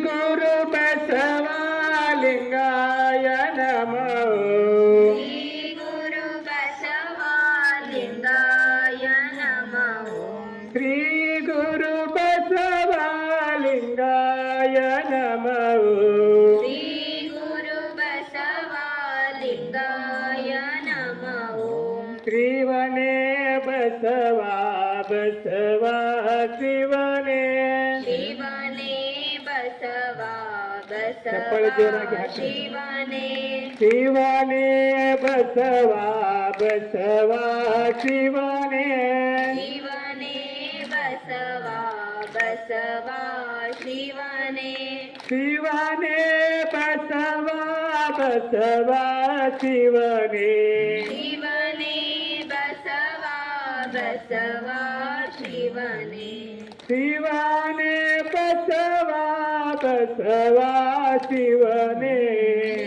ಗುರು ಬಸವಲಿಂಗಾಯ ನಮೋ. ಗುರು ಬಸವಲಿಂಗಾಯ ನಮೋ. ಶ್ರೀ ಗುರು ಬಸವಲಿಂಗಾಯ ನಮೋ. ಶ್ರೀ ಗುರು ಬಸವಲಿಂಗಾಯ ನಮೋ. ಶ್ರೀವನೇ ಬಸವ ಬಸವ ಶಿವನೇ. ಶಿವನೇ ಬಸವ ಬಸವ ಶಿವನೇ. ಶಿವನೇ ಬಸವ ಬಸವ ಶಿವನೇ. ಶಿವನೇ ಬಸವ ಬಸವ ಶಿವನೇ. ಶಿವನೇ ಬಸವ ಬಸವ ಶಿವನೇ. ಶಿವನೇ ಬಸವ ಬಸವ ಶಿವನೇ. ಶಿವನೇ ಬಸವ ಬಸವ ಶಿವನೇ.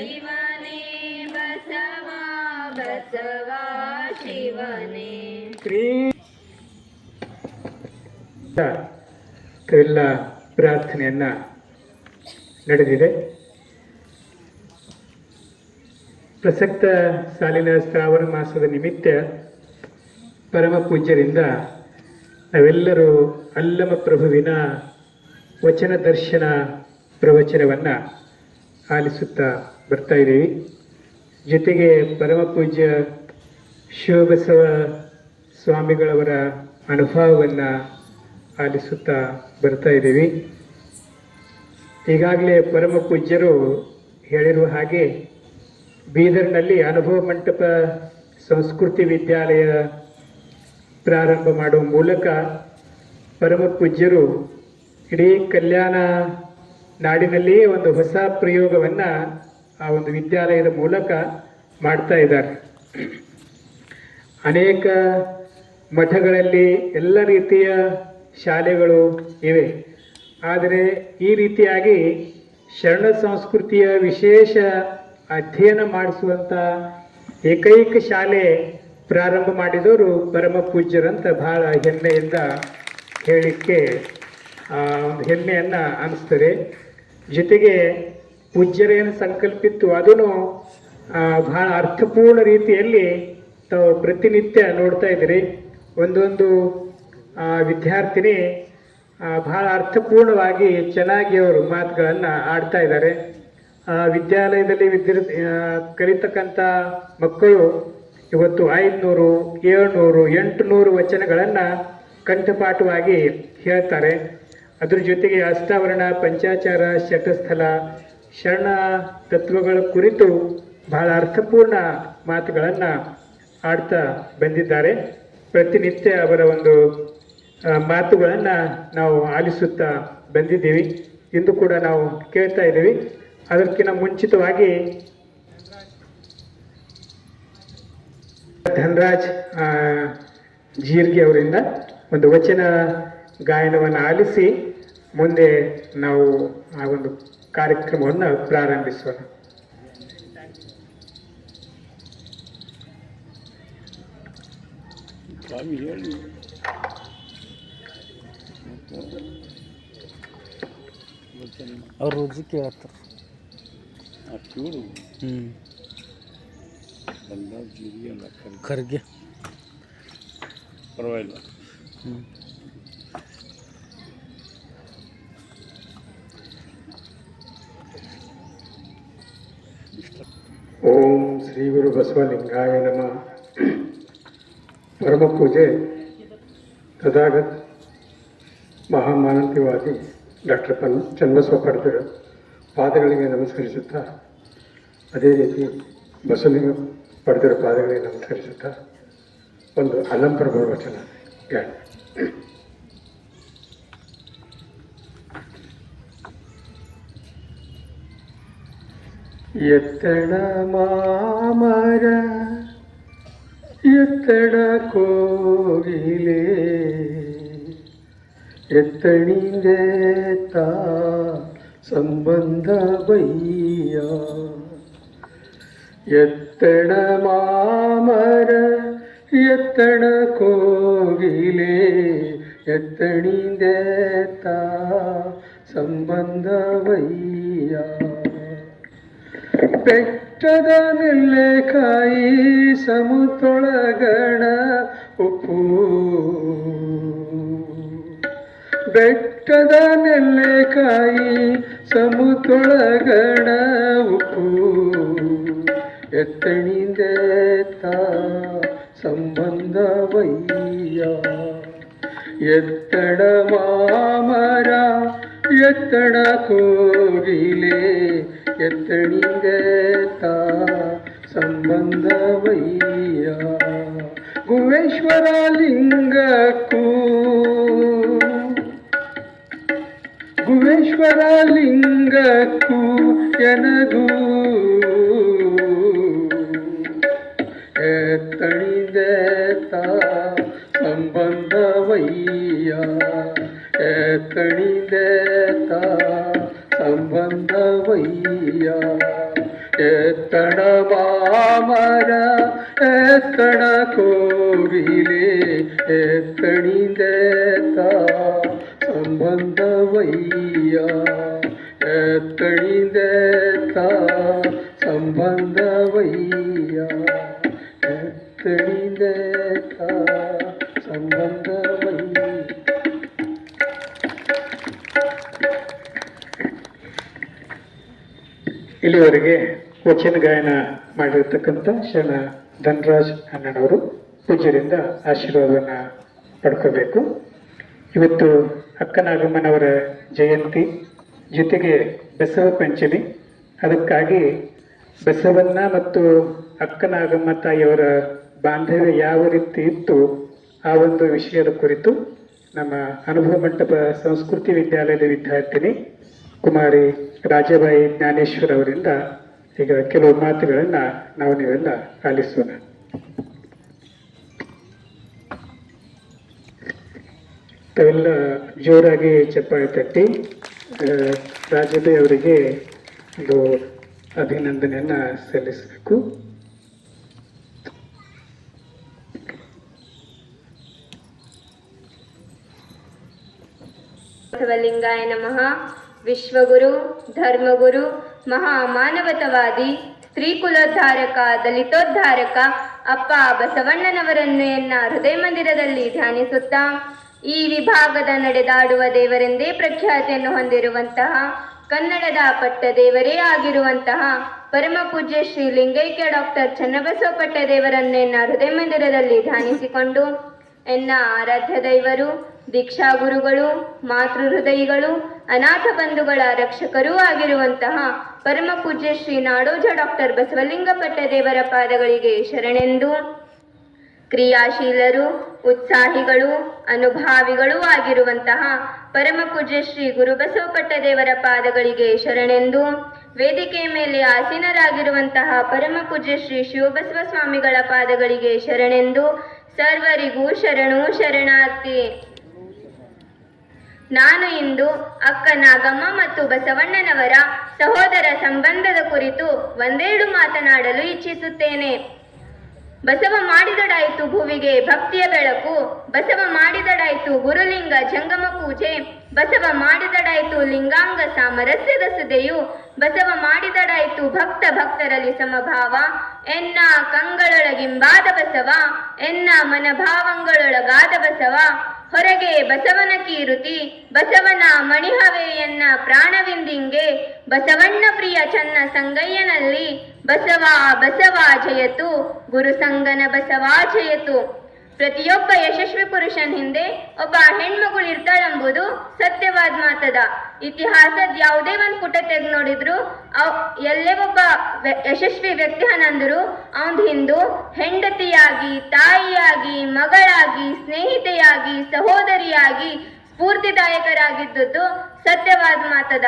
ಶಿವನೇ ಬಸವ ಬಸವ ಶಿವನೇ. ಎಲ್ಲ ಪ್ರಾರ್ಥನೆಯನ್ನ ನಡೆದಿದೆ. ಪ್ರಸಕ್ತ ಸಾಲಿನ ಶ್ರಾವಣ ಮಾಸದ ನಿಮಿತ್ತ ಪರಮ ಪೂಜ್ಯರಿಂದ ನಾವೆಲ್ಲರೂ ಅಲ್ಲಮ ಪ್ರಭುವಿನ ವಚನ ದರ್ಶನ ಪ್ರವಚನವನ್ನು ಆಲಿಸುತ್ತಾ ಬರ್ತಾ ಇದ್ದೀವಿ. ಜೊತೆಗೆ ಪರಮ ಪೂಜ್ಯ ಶಿವಬಸವ ಸ್ವಾಮಿಗಳವರ ಅನುಭವವನ್ನು ಆಲಿಸುತ್ತಾ ಬರ್ತಾ ಇದ್ದೀವಿ. ಈಗಾಗಲೇ ಪರಮ ಪೂಜ್ಯರು ಹೇಳಿರುವ ಹಾಗೆ ಬೀದರ್ನಲ್ಲಿ ಅನುಭವ ಮಂಟಪ ಸಂಸ್ಕೃತಿ ವಿದ್ಯಾಲಯ ಪ್ರಾರಂಭ ಮಾಡುವ ಮೂಲಕ ಪರಮ ಪೂಜ್ಯರು ಇಡೀ ಕಲ್ಯಾಣ ನಾಡಿನಲ್ಲಿಯೇ ಒಂದು ಹೊಸ ಪ್ರಯೋಗವನ್ನು ಆ ಒಂದು ವಿದ್ಯಾಲಯದ ಮೂಲಕ ಮಾಡ್ತಾ ಇದ್ದಾರೆ. ಅನೇಕ ಮಠಗಳಲ್ಲಿ ಎಲ್ಲ ರೀತಿಯ ಶಾಲೆಗಳು ಇವೆ. ಆದರೆ ಈ ರೀತಿಯಾಗಿ ಶರಣ ಸಂಸ್ಕೃತಿಯ ವಿಶೇಷ ಅಧ್ಯಯನ ಮಾಡಿಸುವಂಥ ಏಕೈಕ ಶಾಲೆ ಪ್ರಾರಂಭ ಮಾಡಿದವರು ಪರಮ ಪೂಜ್ಯರಂತ ಬಹಳ ಹೆಮ್ಮೆಯಿಂದ ಹೇಳಲಿಕ್ಕೆ ಒಂದು ಹೆಮ್ಮೆಯನ್ನು ಅನ್ನಿಸ್ತದೆ. ಜೊತೆಗೆ ಪೂಜ್ಯರೇನು ಸಂಕಲ್ಪಿತ್ತು ಅದನ್ನು ಬಹಳ ಅರ್ಥಪೂರ್ಣ ರೀತಿಯಲ್ಲಿ ತಾವು ಪ್ರತಿನಿತ್ಯ ನೋಡ್ತಾ ಇದ್ದೀರಿ. ಒಂದೊಂದು ವಿದ್ಯಾರ್ಥಿನಿ ಬಹಳ ಅರ್ಥಪೂರ್ಣವಾಗಿ ಚೆನ್ನಾಗಿ ಅವರು ಮಾತುಗಳನ್ನು ಆಡ್ತಾ ಇದ್ದಾರೆ. ವಿದ್ಯಾಲಯದಲ್ಲಿ ಕಲಿತಕ್ಕಂಥ ಮಕ್ಕಳು ಇವತ್ತು 500, 700, 800 ವಚನಗಳನ್ನು ಕಂಠಪಾಠವಾಗಿ ಹೇಳ್ತಾರೆ. ಅದ್ರ ಜೊತೆಗೆ ಅಷ್ಟಾವರಣ, ಪಂಚಾಚಾರ, ಶತಸ್ಥಲ, ಶರಣ ತತ್ವಗಳ ಕುರಿತು ಬಹಳ ಅರ್ಥಪೂರ್ಣ ಮಾತುಗಳನ್ನು ಆಡ್ತಾ ಬಂದಿದ್ದಾರೆ. ಪ್ರತಿನಿತ್ಯ ಅವರ ಒಂದು ಮಾತುಗಳನ್ನು ನಾವು ಆಲಿಸುತ್ತಾ ಬಂದಿದ್ದೀವಿ. ಇಂದು ಕೂಡ ನಾವು ಕೇಳ್ತಾ ಇದ್ದೀವಿ. ಅದಕ್ಕಿಂತ ಮುಂಚಿತವಾಗಿ ಧನರಾಜ್ ಜೀರ್ಗೆ ಅವರಿಂದ ಒಂದು ವಚನ ಗಾಯನವನ್ನು ಆಲಿಸಿ ಮುಂದೆ ನಾವು ಆ ಒಂದು ಕಾರ್ಯಕ್ರಮವನ್ನು ಪ್ರಾರಂಭಿಸೋಣ. ಅವ್ರ ರುಚಿ ಕೇಳತ್ತಾರ. ಖರ್ಗೆ ಪರವಾಗಿಲ್ಲ. ಓಂ ಶ್ರೀ ಗುರು ಬಸವಲಿಂಗಾಯ ನಮಃ. ಪರಮ ಪೂಜೆ ತಥಾಗತ ಮಹಾಮಾನಂತಿವಾದಿ ಡಾಕ್ಟರ್ ಚನ್ನಬಸವ ಪಡೆದರ ಪಾದಗಳಿಗೆ ನಮಸ್ಕರಿಸುತ್ತಾ, ಅದೇ ರೀತಿ ಬಸವಲಿಂಗ ಪಡೆದರ ಪಾದಗಳಿಗೆ ನಮಸ್ಕರಿಸುತ್ತಾ ಒಂದು ಅಲಂಪರ ವಚನ ಗಾಯನ. ಎತ್ತಡ ಮಾಮರ ಎತ್ತಡ ಕೋಗಿಲೆ ಎತ್ತಣಿಂದೇತ ಸಂಬಂಧ ಬಯ್ಯ. ಎತ್ತಡ ಮಾಮರ ಎತ್ತಡ ಕೋಗಿಲೆ ಎತ್ತಣಿಂದೇತ ಸಂಬಂಧವಯ್ಯ. ಬೆಟ್ಟದ ನೆಲ್ಲೆಕಾಯಿ ಸಮುದ್ರೊಳಗಣ ಉಪ್ಪು, ಬೆಟ್ಟದ ನೆಲ್ಲೆಕಾಯಿ ಸಮುದ್ರೊಳಗಣ ಉಪ್ಪು, ಎತ್ತಣಿಂದೇತ ಸಂಬಂಧವಯ್ಯ. ಎತ್ತಡ ಮಾಮರ ಎತ್ತಡ ಕೋಗಿಲೆ, ಎತ್ತಣಿಂದೇತ ಸಂಬಂಧವಯ್ಯ. ಗುವೇಶ್ವರ ಲಿಂಗಕ್ಕೂ ಗುವೇಶ್ವರ ಲಿಂಗಕ್ಕೂ ಎನಗೂ ಎತ್ತಣಿಂದೇತ ಸಂಬಂಧವಯ್ಯ. ಎತ್ತಣಿಂದೇತ ಸಂಬಂಧವಯ್ಯ. ಎತ್ತಣ ಮಾಮರ ಎತ್ತಣ ಕೋಗಿಲೆ, ಎತ್ತಣಿಂದೇತ ಸಂಬಂಧವಯ್ಯ. ಎತ್ತಣಿಂದೇತ ಸಂಬಂಧವಯ್ಯ. ಎತ್ತಣಿಂದೇತ ಸಂಬಂಧವಯ್ಯ. ಇಲ್ಲಿವರೆಗೆ ವಚನ ಗಾಯನ ಮಾಡಿರ್ತಕ್ಕಂಥ ಶರಣ ಧನರಾಜ್ ಅಣ್ಣನವರು ಪೂಜ್ಯರಿಂದ ಆಶೀರ್ವಾದವನ್ನು ಪಡ್ಕೋಬೇಕು. ಇವತ್ತು ಅಕ್ಕನಾಗಮ್ಮನವರ ಜಯಂತಿ ಜೊತೆಗೆ ಬಸವ ಪಂಚಮಿ. ಅದಕ್ಕಾಗಿ ಬಸವಣ್ಣ ಮತ್ತು ಅಕ್ಕನಾಗಮ್ಮ ತಾಯಿಯವರ ಬಾಂಧವ್ಯ ಯಾವ ರೀತಿ ಇತ್ತು ಆ ಒಂದು ವಿಷಯದ ಕುರಿತು ನಮ್ಮ ಅನುಭವ ಮಂಟಪ ಸಂಸ್ಕೃತಿ ವಿದ್ಯಾಲಯದ ವಿದ್ಯಾರ್ಥಿನಿ ಕುಮಾರಿ ರಾಜಾಬಾಯಿ ಜ್ಞಾನೇಶ್ವರ್ ಅವರಿಂದ ಈಗ ಕೆಲವು ಮಾತುಗಳನ್ನು ನಾವು ನೀವೆಲ್ಲ ಆಲಿಸೋಣ. ತಾವೆಲ್ಲ ಜೋರಾಗಿ ಚಪ್ಪಾಳೆ ತಟ್ಟಿ ರಾಜಾಬಾಯಿ ಅವರಿಗೆ ಒಂದು ಅಭಿನಂದನೆಯನ್ನ ಸಲ್ಲಿಸಬೇಕು. ಬಸವಲಿಂಗಾಯ ನಮಃ. ವಿಶ್ವಗುರು, ಧರ್ಮಗುರು, ಮಹಾಮಾನವತವಾದಿ, ಸ್ತ್ರೀ ಕುಲೋದ್ಧಾರಕ, ದಲಿತೋದ್ಧಾರಕ ಅಪ್ಪ ಬಸವಣ್ಣನವರನ್ನೆನ್ನ ಹೃದಯ ಮಂದಿರದಲ್ಲಿ ಧ್ಯಾನಿಸುತ್ತಾ ಈ ವಿಭಾಗದ ನಡೆದಾಡುವ ದೇವರೆಂದೇ ಪ್ರಖ್ಯಾತಿಯನ್ನು ಹೊಂದಿರುವಂತಹ, ಕನ್ನಡದ ಪಟ್ಟ ದೇವರೇ ಆಗಿರುವಂತಹ ಪರಮ ಪೂಜ್ಯ ಶ್ರೀ ಲಿಂಗೈಕ್ಯ ಡಾಕ್ಟರ್ ಚನ್ನಬಸವ ಪಟ್ಟದೇವರನ್ನೆನ್ನ ಹೃದಯ ಮಂದಿರದಲ್ಲಿ ಧ್ಯಾನಿಸಿಕೊಂಡು ಎನ್ನ ಆರಾಧ್ಯ ದೈವರು, ದೀಕ್ಷಾ ಗುರುಗಳು, ಮಾತೃ ಹೃದಯಿಗಳು, ಅನಾಥ ಬಂಧುಗಳ ರಕ್ಷಕರೂ ಆಗಿರುವಂತಹ ಪರಮ ಪೂಜ್ಯ ಶ್ರೀ ನಾಡೋಜ ಡಾಕ್ಟರ್ ಬಸವಲಿಂಗ ಪಟ್ಟದೇವರ ಪಾದಗಳಿಗೆ ಶರಣೆಂದು, ಕ್ರಿಯಾಶೀಲರು, ಉತ್ಸಾಹಿಗಳು, ಅನುಭಾವಿಗಳೂ ಆಗಿರುವಂತಹ ಪರಮ ಪೂಜ್ಯ ಶ್ರೀ ಗುರುಬಸವ ಪಟ್ಟದೇವರ ಪಾದಗಳಿಗೆ ಶರಣೆಂದು, ವೇದಿಕೆಯ ಮೇಲೆ ಆಸೀನರಾಗಿರುವಂತಹ ಪರಮ ಪೂಜ್ಯ ಶ್ರೀ ಶಿವಬಸವ ಸ್ವಾಮಿಗಳ ಪಾದಗಳಿಗೆ ಶರಣೆಂದು ಸರ್ವರಿಗೂ ಶರಣು ಶರಣಾರ್ಥಿ. ನಾನು ಇಂದು ಅಕ್ಕ ನಾಗಮ್ಮ ಮತ್ತು ಬಸವಣ್ಣನವರ ಸಹೋದರ ಸಂಬಂಧದ ಕುರಿತು ಒಂದೆರಡು ಮಾತನಾಡಲು ಇಚ್ಛಿಸುತ್ತೇನೆ. ಬಸವ ಮಾಡಿದಡಾಯಿತು ಭುವಿಗೆ ಭಕ್ತಿಯ ಬೆಳಕು, ಬಸವ ಮಾಡಿದಡಾಯಿತು ಗುರುಲಿಂಗ ಜಂಗಮ ಪೂಜೆ, ಬಸವ ಮಾಡಿದಡಾಯಿತು ಲಿಂಗಾಂಗ ಸಾಮರಸ್ಯದ ಸುದೆಯು, ಬಸವ ಮಾಡಿದಡಾಯಿತು ಭಕ್ತ ಭಕ್ತರಲ್ಲಿ ಸಮಭಾವ, ಎನ್ನ ಕಂಗಳೊಳಗಿಂಬಾದ ಬಸವ, ಎನ್ನ ಮನಭಾವಂಗಳೊಳಗಾದ ಬಸವ, ಹೊರಗೆ ಬಸವನ ಕೀರುತಿ, ಬಸವನ ಮಣಿಹವೆ ಎನ್ನ ಪ್ರಾಣವಿಂದಿಂಗೆ, ಬಸವಣ್ಣ ಪ್ರಿಯ ಚನ್ನ ಸಂಗಯ್ಯನಲ್ಲಿ, ಬಸವ ಬಸವ ಜಯತು, ಗುರು ಸಂಗನ ಬಸವ ಜಯತು. ಪ್ರತಿಯೊಬ್ಬ ಯಶಸ್ವಿ ಪುರುಷನ ಹಿಂದೆ ಒಬ್ಬ ಹೆಣ್ಮಗಳು ಇರ್ತಾಳೆಂಬುದು ಸತ್ಯವಾದ ಮಾತದ. ಇತಿಹಾಸದ ಯಾವುದೇ ಒಂದು ಪುಟ ತೆಗೆದು ನೋಡಿದ್ರು ಎಲ್ಲೇ ಒಬ್ಬ ಯಶಸ್ವಿ ವ್ಯಕ್ತಿ ಹನಂದ್ರು ಅವನ ಹಿಂದು ಹೆಂಡತಿಯಾಗಿ, ತಾಯಿಯಾಗಿ, ಮಗಳಾಗಿ, ಸ್ನೇಹಿತೆಯಾಗಿ, ಸಹೋದರಿಯಾಗಿ, ಸ್ಫೂರ್ತಿದಾಯಕರಾಗಿದ್ದದ್ದು ಸತ್ಯವಾದ ಮಾತದ.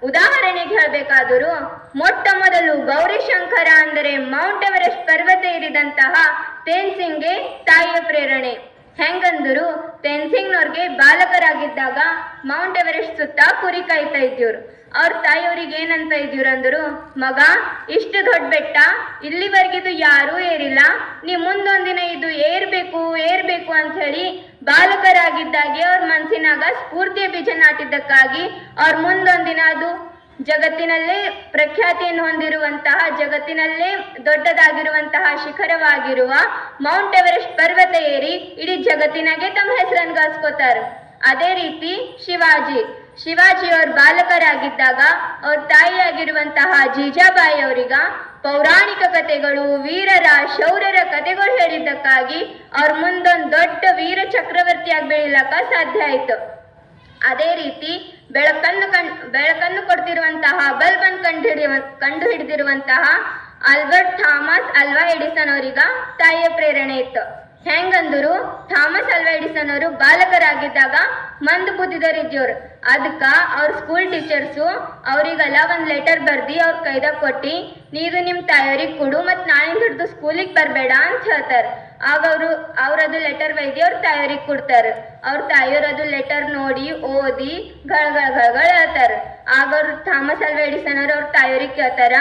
ಉದಾಹರಣೆಗೆ ಹೇಳಬೇಕಾದರೂ ಮೊಟ್ಟ ಮೊದಲು ಗೌರಿಶಂಕರ ಅಂದರೆ ಮೌಂಟ್ ಎವರೆಸ್ಟ್ ಪರ್ವತ ಏರಿದಂತಹ ತೇನ್ಸಿಂಗ್ಗೆ ತಾಯಿಯ ಪ್ರೇರಣೆ. ಹೆಂಗಂದರು ತೇನ್ಸಿಂಗ್ನವ್ರಿಗೆ ಬಾಲಕರಾಗಿದ್ದಾಗ ಮೌಂಟ್ ಎವರೆಸ್ಟ್ ಸುತ್ತ ಕುರಿ ಕಾಯ್ತಾ ಇದ್ಯವ್ರು. ಅವ್ರ ತಾಯಿಯವ್ರಿಗೆ ಏನಂತ ಇದ್ಯೂರು ಅಂದರು, ಮಗ ಇಷ್ಟು ದೊಡ್ಡ ಬೆಟ್ಟ ಇಲ್ಲಿವರೆಗಿದು ಯಾರೂ ಏರಿಲ್ಲ, ನೀ ಮುಂದೊಂದಿನ ಇದು ಏರ್ಬೇಕು ಅಂತ ಹೇಳಿ ಬಾಲಕರಾಗಿದ್ದಾಗೆ ಅವ್ರ ಮನಸ್ಸಿನಾಗ ಸ್ಫೂರ್ತಿಯ ಬೀಜ ನಾಟಿದ್ದಕ್ಕಾಗಿ ಅವ್ರ ಮುಂದೊಂದಿನ ಅದು ಜಗತ್ತಿನಲ್ಲೇ ಪ್ರಖ್ಯಾತಿಯನ್ನು ಹೊಂದಿರುವಂತಹ, ಜಗತ್ತಿನಲ್ಲೇ ದೊಡ್ಡದಾಗಿರುವಂತಹ ಶಿಖರವಾಗಿರುವ ಮೌಂಟ್ ಎವರೆಸ್ಟ್ ಪರ್ವತ ಏರಿ ಇಡೀ ಜಗತ್ತಿನಾಗೆ ತಮ್ಮ ಹೆಸರನ್ನು ಗಳಿಸ್ಕೋತಾರೆ. ಅದೇ ರೀತಿ ಶಿವಾಜಿ ಅವ್ರ ಬಾಲಕರಾಗಿದ್ದಾಗ ಅವ್ರ ತಾಯಿಯಾಗಿರುವಂತಹ ಜೀಜಾಬಾಯಿ ಅವರಿಗ ಪೌರಾಣಿಕ ಕಥೆಗಳು, ವೀರರ ಶೌರ್ಯರ ಕಥೆಗಳು ಹೇಳಿದ್ದಕ್ಕಾಗಿ ಅವ್ರ ಮುಂದೊಂದು ದೊಡ್ಡ ವೀರ ಚಕ್ರವರ್ತಿಯಾಗಿ ಬೆಳಿಲಕ್ಕ ಸಾಧ್ಯ ಆಯ್ತು. ಅದೇ ರೀತಿ ಬೆಳಕನ್ನು ಕೊಡ್ತಿರುವಂತಹ ಬಲ್ಬ್ ಅನ್ನು ಕಂಡು ಹಿಡಿದಿರುವಂತಹ ಆಲ್ಬರ್ಟ್ ಥಾಮಸ್ ಅಲ್ವಾ ಎಡಿಸನ್ ಅವರಿಗ ತಾಯಿಯ ಪ್ರೇರಣೆ ಇತ್ತು. ಹೆಂಗಂದ್ರು ಥಾಮಸ್ ಅಲ್ವಾ ಎಡಿಸನ್ ಅವರು ಬಾಲಕರಾಗಿದ್ದಾಗ ಮಂದ ಬುದ್ಧಿದವರಿದ್ದವ್ರು. ಅದಕ್ಕ ಅವ್ರ ಸ್ಕೂಲ್ ಟೀಚರ್ಸು ಅವರಿಗೆಲ್ಲ ಒಂದು ಲೆಟರ್ ಬರ್ದಿ ಅವ್ರ ಕೈದಾಗ ಕೊಟ್ಟು ನೀವು ನಿಮ್ಮ ತಾಯಿಯವ್ರಿಗೆ ಕೊಡು ಮತ್ತು ನಾಳಿಂದ ಹಿಡಿದು ಸ್ಕೂಲಿಗೆ ಬರಬೇಡ ಅಂತ ಹೇಳ್ತಾರೆ. ಆಗ ಅವ್ರದು ಲೆಟರ್ ಬೈದಿ ಅವ್ರ ತಾಯಿಯವ್ರಿಗೆ ಕೊಡ್ತಾರೆ. ಅವ್ರ ತಾಯಿಯವ್ರದು ಲೆಟರ್ ನೋಡಿ ಓದಿ ಗಳ ಹೇಳ್ತಾರೆ. ಆಗ ಅವ್ರು ಥಾಮಸ್ ಅಲ್ವಾ ಎಡಿಸನ್ ಅವ್ರ ತಾಯಿಯವ್ರಿಗೆ ಕೇಳ್ತಾರ,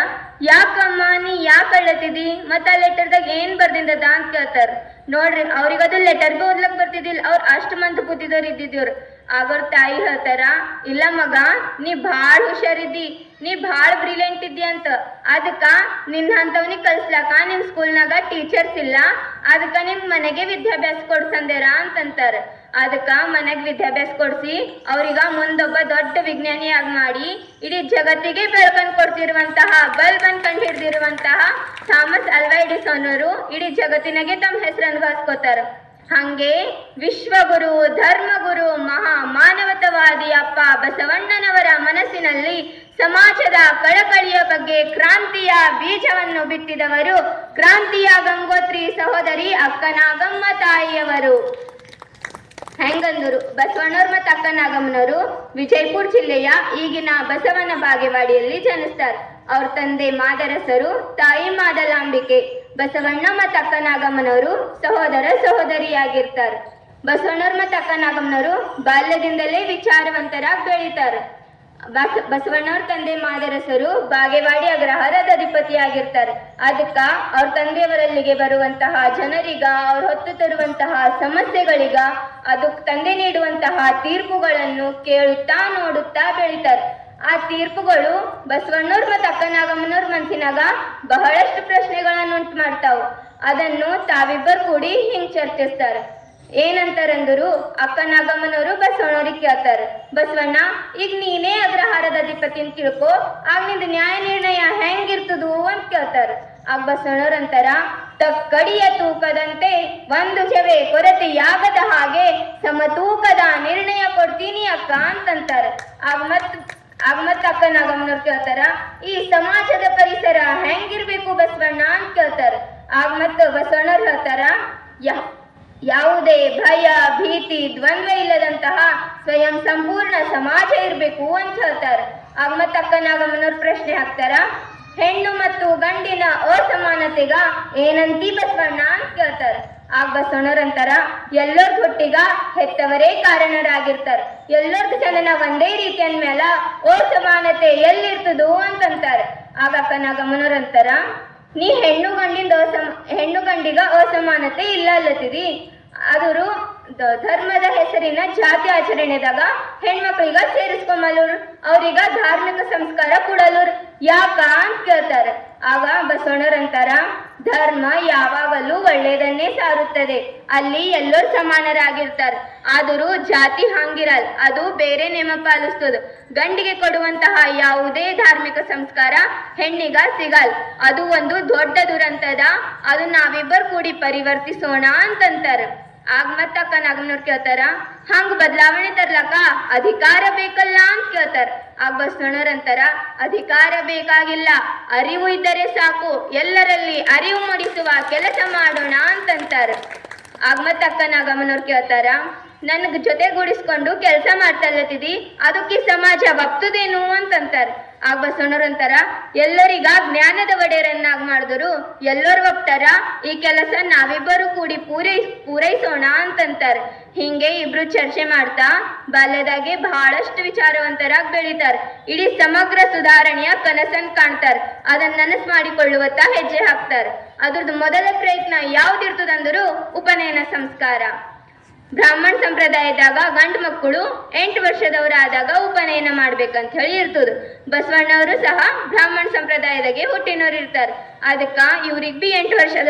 ಯಾಕಮ್ಮ ನೀ ಯಾಕೆ ಅಳ್ಳತಿದಿ ಮತ್ತು ಆ ಲೆಟರ್ದಾಗ ಏನು ಬರ್ದಿಂದದ ಅಂತ ಕೇಳ್ತಾರೆ. ನೋಡ್ರಿ ಅವ್ರಿಗದು ಲೆಟರ್ ಬಿ ಓದ್ಲಕ್ ಬರ್ತಿದ್ದಿಲ್ಲ, ಅವ್ರು ಅಷ್ಟು ಮಂದಿ ಬುದ್ಧಿದವ್ರು ಇದ್ದಿದ್ದವ್ರು. ಆಗ ಅವ್ರ ತಾಯಿ ಹೇಳ್ತಾರ, ಇಲ್ಲ ಮಗ ನೀ ಭಾಳ ಹುಷಾರಿದ್ದಿ, ನೀ ಭಾಳ ಬ್ರಿಲಿಯಂಟ್ ಇದ್ದಿ ಅಂತ, ಅದಕ್ಕ ನಿನ್ನ ಅಂತವನಿಗೆ ಕಲ್ಸ್ಲಾಕ ನಿಮ್ ಸ್ಕೂಲ್ನಾಗ ಟೀಚರ್ಸ್ ಇಲ್ಲ, ಅದಕ್ಕ ನಿಮ್ ಮನೆಗೆ ವಿದ್ಯಾಭ್ಯಾಸ ಕೊಡ್ಸಂದೇರ ಅಂತಂತಾರೆ. ಅದಕ್ಕ ಮನೆಗೆ ವಿದ್ಯಾಭ್ಯಾಸ ಕೊಡ್ಸಿ ಅವ್ರಿಗ ಮುಂದೊಬ್ಬ ದೊಡ್ಡ ವಿಜ್ಞಾನಿಯಾಗಿ ಮಾಡಿ ಇಡೀ ಜಗತ್ತಿಗೆ ಬೆಳಕನ್ನು ಕೊಡ್ತಿರುವಂತಹ ಬಲ್ಬ್ ಅನ್ನು ಕಂಡು ಹಿಡಿದಿರುವಂತಹ ಥಾಮಸ್ ಅಲ್ವಾ ಎಡಿಸನ್ ಅವರು ಇಡೀ ಜಗತ್ತಿನಾಗೆ ತಮ್ಮ ಹೆಸರನ್ನು ಗಳಿಸ್ಕೋತಾರ. ಹಂಗೆ ವಿಶ್ವಗುರು, ಧರ್ಮಗುರು, ಮಹಾ ಮಾನವತಾವಾದಿ ಅಪ್ಪ ಬಸವಣ್ಣನವರ ಮನಸ್ಸಿನಲ್ಲಿ ಸಮಾಜದ ಕಳಕಳಿಯ ಬಗ್ಗೆ ಕ್ರಾಂತಿಯ ಬೀಜವನ್ನು ಬಿತ್ತಿದವರು ಕ್ರಾಂತಿಯ ಗಂಗೋತ್ರಿ ಸಹೋದರಿ ಅಕ್ಕನಾಗಮ್ಮ ತಾಯಿಯವರು. ಹೆಂಗಂದರು ಬಸವಣ್ಣವ್ರು ಮತ್ತು ಅಕ್ಕನಾಗಮ್ಮನವರು ವಿಜಯಪುರ ಜಿಲ್ಲೆಯ ಈಗಿನ ಬಸವನ ಬಾಗೇವಾಡಿಯಲ್ಲಿ ಜನಿಸ್ತಾರೆ. ಅವ್ರ ತಂದೆ ಮಾದರಸರು, ತಾಯಿ ಮಾದಲಾಂಬಿಕೆ. ಬಸವಣ್ಣ ಮತ್ತು ಅಕ್ಕನಾಗಮ್ಮನವರು ಸಹೋದರಿಯಾಗಿರ್ತಾರೆ. ಬಸವಣ್ಣವ್ರು ಮತ್ತು ಅಕ್ಕನಾಗಮ್ಮನವರು ಬಾಲ್ಯದಿಂದಲೇ ವಿಚಾರವಂತರಾಗಿ ಬೆಳೀತಾರೆ. ಬಸವಣ್ಣವ್ರ ತಂದೆ ಮಾದರಸರು ಬಾಗೇವಾಡಿ ಅಗ್ರಹಾರದ ಅಧಿಪತಿಯಾಗಿರ್ತಾರೆ. ಅದಕ್ಕ ಅವ್ರ ತಂದೆಯವರಲ್ಲಿಗೆ ಬರುವಂತಹ ಜನರಿಗ, ಅವ್ರು ಹೊತ್ತು ತರುವಂತಹ ಸಮಸ್ಯೆಗಳಿಗ, ಅದಕ್ಕೆ ತಂದೆ ನೀಡುವಂತಹ ತೀರ್ಪುಗಳನ್ನು ಕೇಳುತ್ತಾ ನೋಡುತ್ತಾ ಬೆಳೀತಾರೆ. ಆ ತೀರ್ಪುಗಳು ಬಸವಣ್ಣವ್ರ ಮತ್ತು ಅಕ್ಕನಾಗಮ್ಮನವ್ರ ಮನಸ್ಸಿನಾಗ ಬಹಳಷ್ಟು ಪ್ರಶ್ನೆಗಳನ್ನು ಉಂಟು ಮಾಡ್ತಾವು. ಅದನ್ನು ತಾವಿಬ್ಬರು ಕೂಡಿ ಹಿಂಗ್ ಚರ್ಚಿಸ್ತಾರೆ. ಏನಂತಾರಂದರು, ಅಕ್ಕನಾಗಮ್ಮನವರು ಬಸವಣ್ಣವ್ರಿಗೆ ಕೇಳ್ತಾರೆ, ಬಸವಣ್ಣ ಈಗ ನೀನೇ ಅಗ್ರಹಾರದ ಅಧಿಪತಿ ಅಂತ ತಿಳ್ಕೊ, ಆಗ ನಿಂದು ನ್ಯಾಯ ನಿರ್ಣಯ ಹೆಂಗಿರ್ತದು ಅಂತ ಕೇಳ್ತಾರೆ. ಆಗ ಬಸವಣ್ಣವ್ರ ಅಂತಾರ, ತಕ್ಕಡಿಯ ತೂಕದಂತೆ ಒಂದು ಜವೆ ಕೊರತೆಯಾಗದ ಹಾಗೆ ಸಮತೂಕದ ನಿರ್ಣಯ ಕೊಡ್ತೀನಿ ಅಕ್ಕ ಅಂತಂತಾರೆ. ಆಗ ಮತ್ತ ಅಕ್ಕನಾಗಮ್ಮನವ್ರು ಕೇಳ್ತಾರ, ಈ ಸಮಾಜದ ಪರಿಸರ ಹೆಂಗಿರ್ಬೇಕು ಬಸವಣ್ಣ ಅಂತ ಕೇಳ್ತಾರೆ. ಆಗ ಮತ್ತೆ ಬಸವಣ್ಣವ್ರು ಹೇಳ್ತಾರ, ಯಾವುದೇ ಭಯ, ಭೀತಿ, ದ್ವಂದ್ವ ಇಲ್ಲದಂತಹ ಸ್ವಯಂ ಸಂಪೂರ್ಣ ಸಮಾಜ ಇರಬೇಕು ಅಂತ ಹೇಳ್ತಾರೆ. ಆಗ ಮತ್ತೆ ಅಕ್ಕನಾಗಮ್ಮನವ್ರು ಪ್ರಶ್ನೆ ಹಾಕ್ತಾರ, ಹೆಣ್ಣು ಮತ್ತು ಗಂಡಿನ ಅಸಮಾನತೆಗ ಏನಂತಿ ಬಸವಣ್ಣ ಅಂತ ಕೇಳ್ತಾರೆ. ಆಗ ಬಸವಣ್ಣವ್ರು ಅಂತಾರ, ಎಲ್ಲರ ಹುಟ್ಟಿಗ ಹೆತ್ತವರೇ ಕಾರಣರಾಗಿರ್ತಾರೆ, ಎಲ್ಲರಿಗೂ ಜನನ ಒಂದೇ ರೀತಿ ಅಂದ್ಮೇಲ ಅಸಮಾನತೆ ಎಲ್ಲಿರ್ತದೋ ಅಂತಂತಾರೆ. ಆಗ ಅಕ್ಕನಾಗಮ್ಮನವ್ರು ಅಂತಾರ, ನೀ ಹೆಣ್ಣು ಗಂಡಿಗ ಅಸಮಾನತೆ ಇಲ್ಲ ಅಲ್ಲತ್ತಿದಿ, ಅದರು ಧರ್ಮದ ಹೆಸರಿನ ಜಾತಿ ಆಚರಣೆದಾಗ ಹೆಣ್ಮಕ್ಳಿಗ ಸೇರಿಸ್ಕೊಂಬಲ್ಲೂರು, ಅವ್ರಿಗ ಧಾರ್ಮಿಕ ಸಂಸ್ಕಾರ ಕೊಡಲ್ಲೂರು, ಯಾಕ ಅಂತ ಕೇಳ್ತಾರೆ. ಆಗ ಬಸವಣ್ಣವ್ರು ಅಂತಾರ, ಧರ್ಮ ಯಾವಾಗಲೂ ಒಳ್ಳೆಯದನ್ನೇ ಸಾರುತ್ತದೆ, ಅಲ್ಲಿ ಎಲ್ಲರೂ ಸಮಾನರಾಗಿರ್ತಾರೆ, ಆದರೂ ಜಾತಿ ಹಂಗಿರಲ್ಲ, ಅದು ಬೇರೆ ನೇಮ ಪಾಲಿಸ್ತದ. ಗಂಡಿಗೆ ಕೊಡುವಂತಹ ಯಾವುದೇ ಧಾರ್ಮಿಕ ಸಂಸ್ಕಾರ ಹೆಣ್ಣಿಗ ಸಿಗಲ್ಲ, ಅದು ಒಂದು ದೊಡ್ಡ ದುರಂತದ, ಅದು ನಾವಿಬ್ಬರು ಕೂಡಿ ಪರಿವರ್ತಿಸೋಣ ಅಂತಂತಾರೆ. ಆಗ ಮತ್ತ ಅಕ್ಕನಾಗಮ್ಮನವ್ರು ಕೇಳ್ತಾರ, ಹಂಗ ಬದಲಾವಣೆ ತರ್ಲಕ್ಕ ಅಧಿಕಾರ ಬೇಕಲ್ಲ ಅಂತ ಕೇಳ್ತಾರ. ಆಗ ಬಸವಣ್ಣವ್ರು ಅಂತಾರ, ಅಧಿಕಾರ ಬೇಕಾಗಿಲ್ಲ, ಅರಿವು ಇದ್ದರೆ ಸಾಕು, ಎಲ್ಲರಲ್ಲಿ ಅರಿವು ಮೂಡಿಸುವ ಕೆಲಸ ಮಾಡೋಣ ಅಂತಂತಾರೆ. ಆಗ ಮತ್ತ ಅಕ್ಕನಾಗಮ್ಮನವ್ರು ಕೇಳ್ತಾರ, ನನಗೆ ಜೊತೆಗೂಡಿಸ್ಕೊಂಡು ಕೆಲಸ ಮಾಡ್ತಲ್ಲತ್ತಿದಿ, ಅದಕ್ಕೆ ಸಮಾಜ ಒಪ್ತದೇನು ಅಂತಂತಾರೆ. ಆಗ ಬಸವಣ್ಣವ್ರು ಅಂತಾರ, ಎಲ್ಲರಿಗ ಜ್ಞಾನದ ಒಡೆಯರನ್ನಾಗಿ ಮಾಡಿದ್ರು ಎಲ್ಲರೂ ಒಪ್ತಾರ, ಈ ಕೆಲಸ ನಾವಿಬ್ಬರು ಕೂಡಿ ಪೂರೈಸೋಣ ಅಂತಂತಾರೆ. ಹಿಂಗೆ ಇಬ್ರು ಚರ್ಚೆ ಮಾಡ್ತಾ ಬಾಲ್ಯದಾಗೆ ಬಹಳಷ್ಟು ವಿಚಾರವಂತರಾಗಿ ಬೆಳೀತಾರೆ. ಇಡೀ ಸಮಗ್ರ ಸುಧಾರಣೆಯ ಕನಸನ್ನು ಕಾಣ್ತಾರೆ, ಅದನ್ನ ನನಸು ಮಾಡಿಕೊಳ್ಳುವತ್ತ ಹೆಜ್ಜೆ ಹಾಕ್ತಾರೆ. ಅದ್ರದ್ದು ಮೊದಲ ಪ್ರಯತ್ನ ಯಾವ್ದಿರ್ತದಂದ್ರು ಉಪನಯನ ಸಂಸ್ಕಾರ. ಬ್ರಾಹ್ಮಣ ಸಂಪ್ರದಾಯದಾಗ ಗಂಡು ಮಕ್ಕಳು 8 ವರ್ಷದವರಾದಾಗ ಉಪನಯನ ಮಾಡ್ಬೇಕಂತ ಹೇಳಿ ಇರ್ತದ. ಬಸವಣ್ಣವರು ಸಹ ಬ್ರಾಹ್ಮಣ ಸಂಪ್ರದಾಯದಾಗೆ ಹುಟ್ಟಿನವ್ರು ಇರ್ತಾರೆ. ಅದಕ್ಕ ಇವ್ರು ಬಿ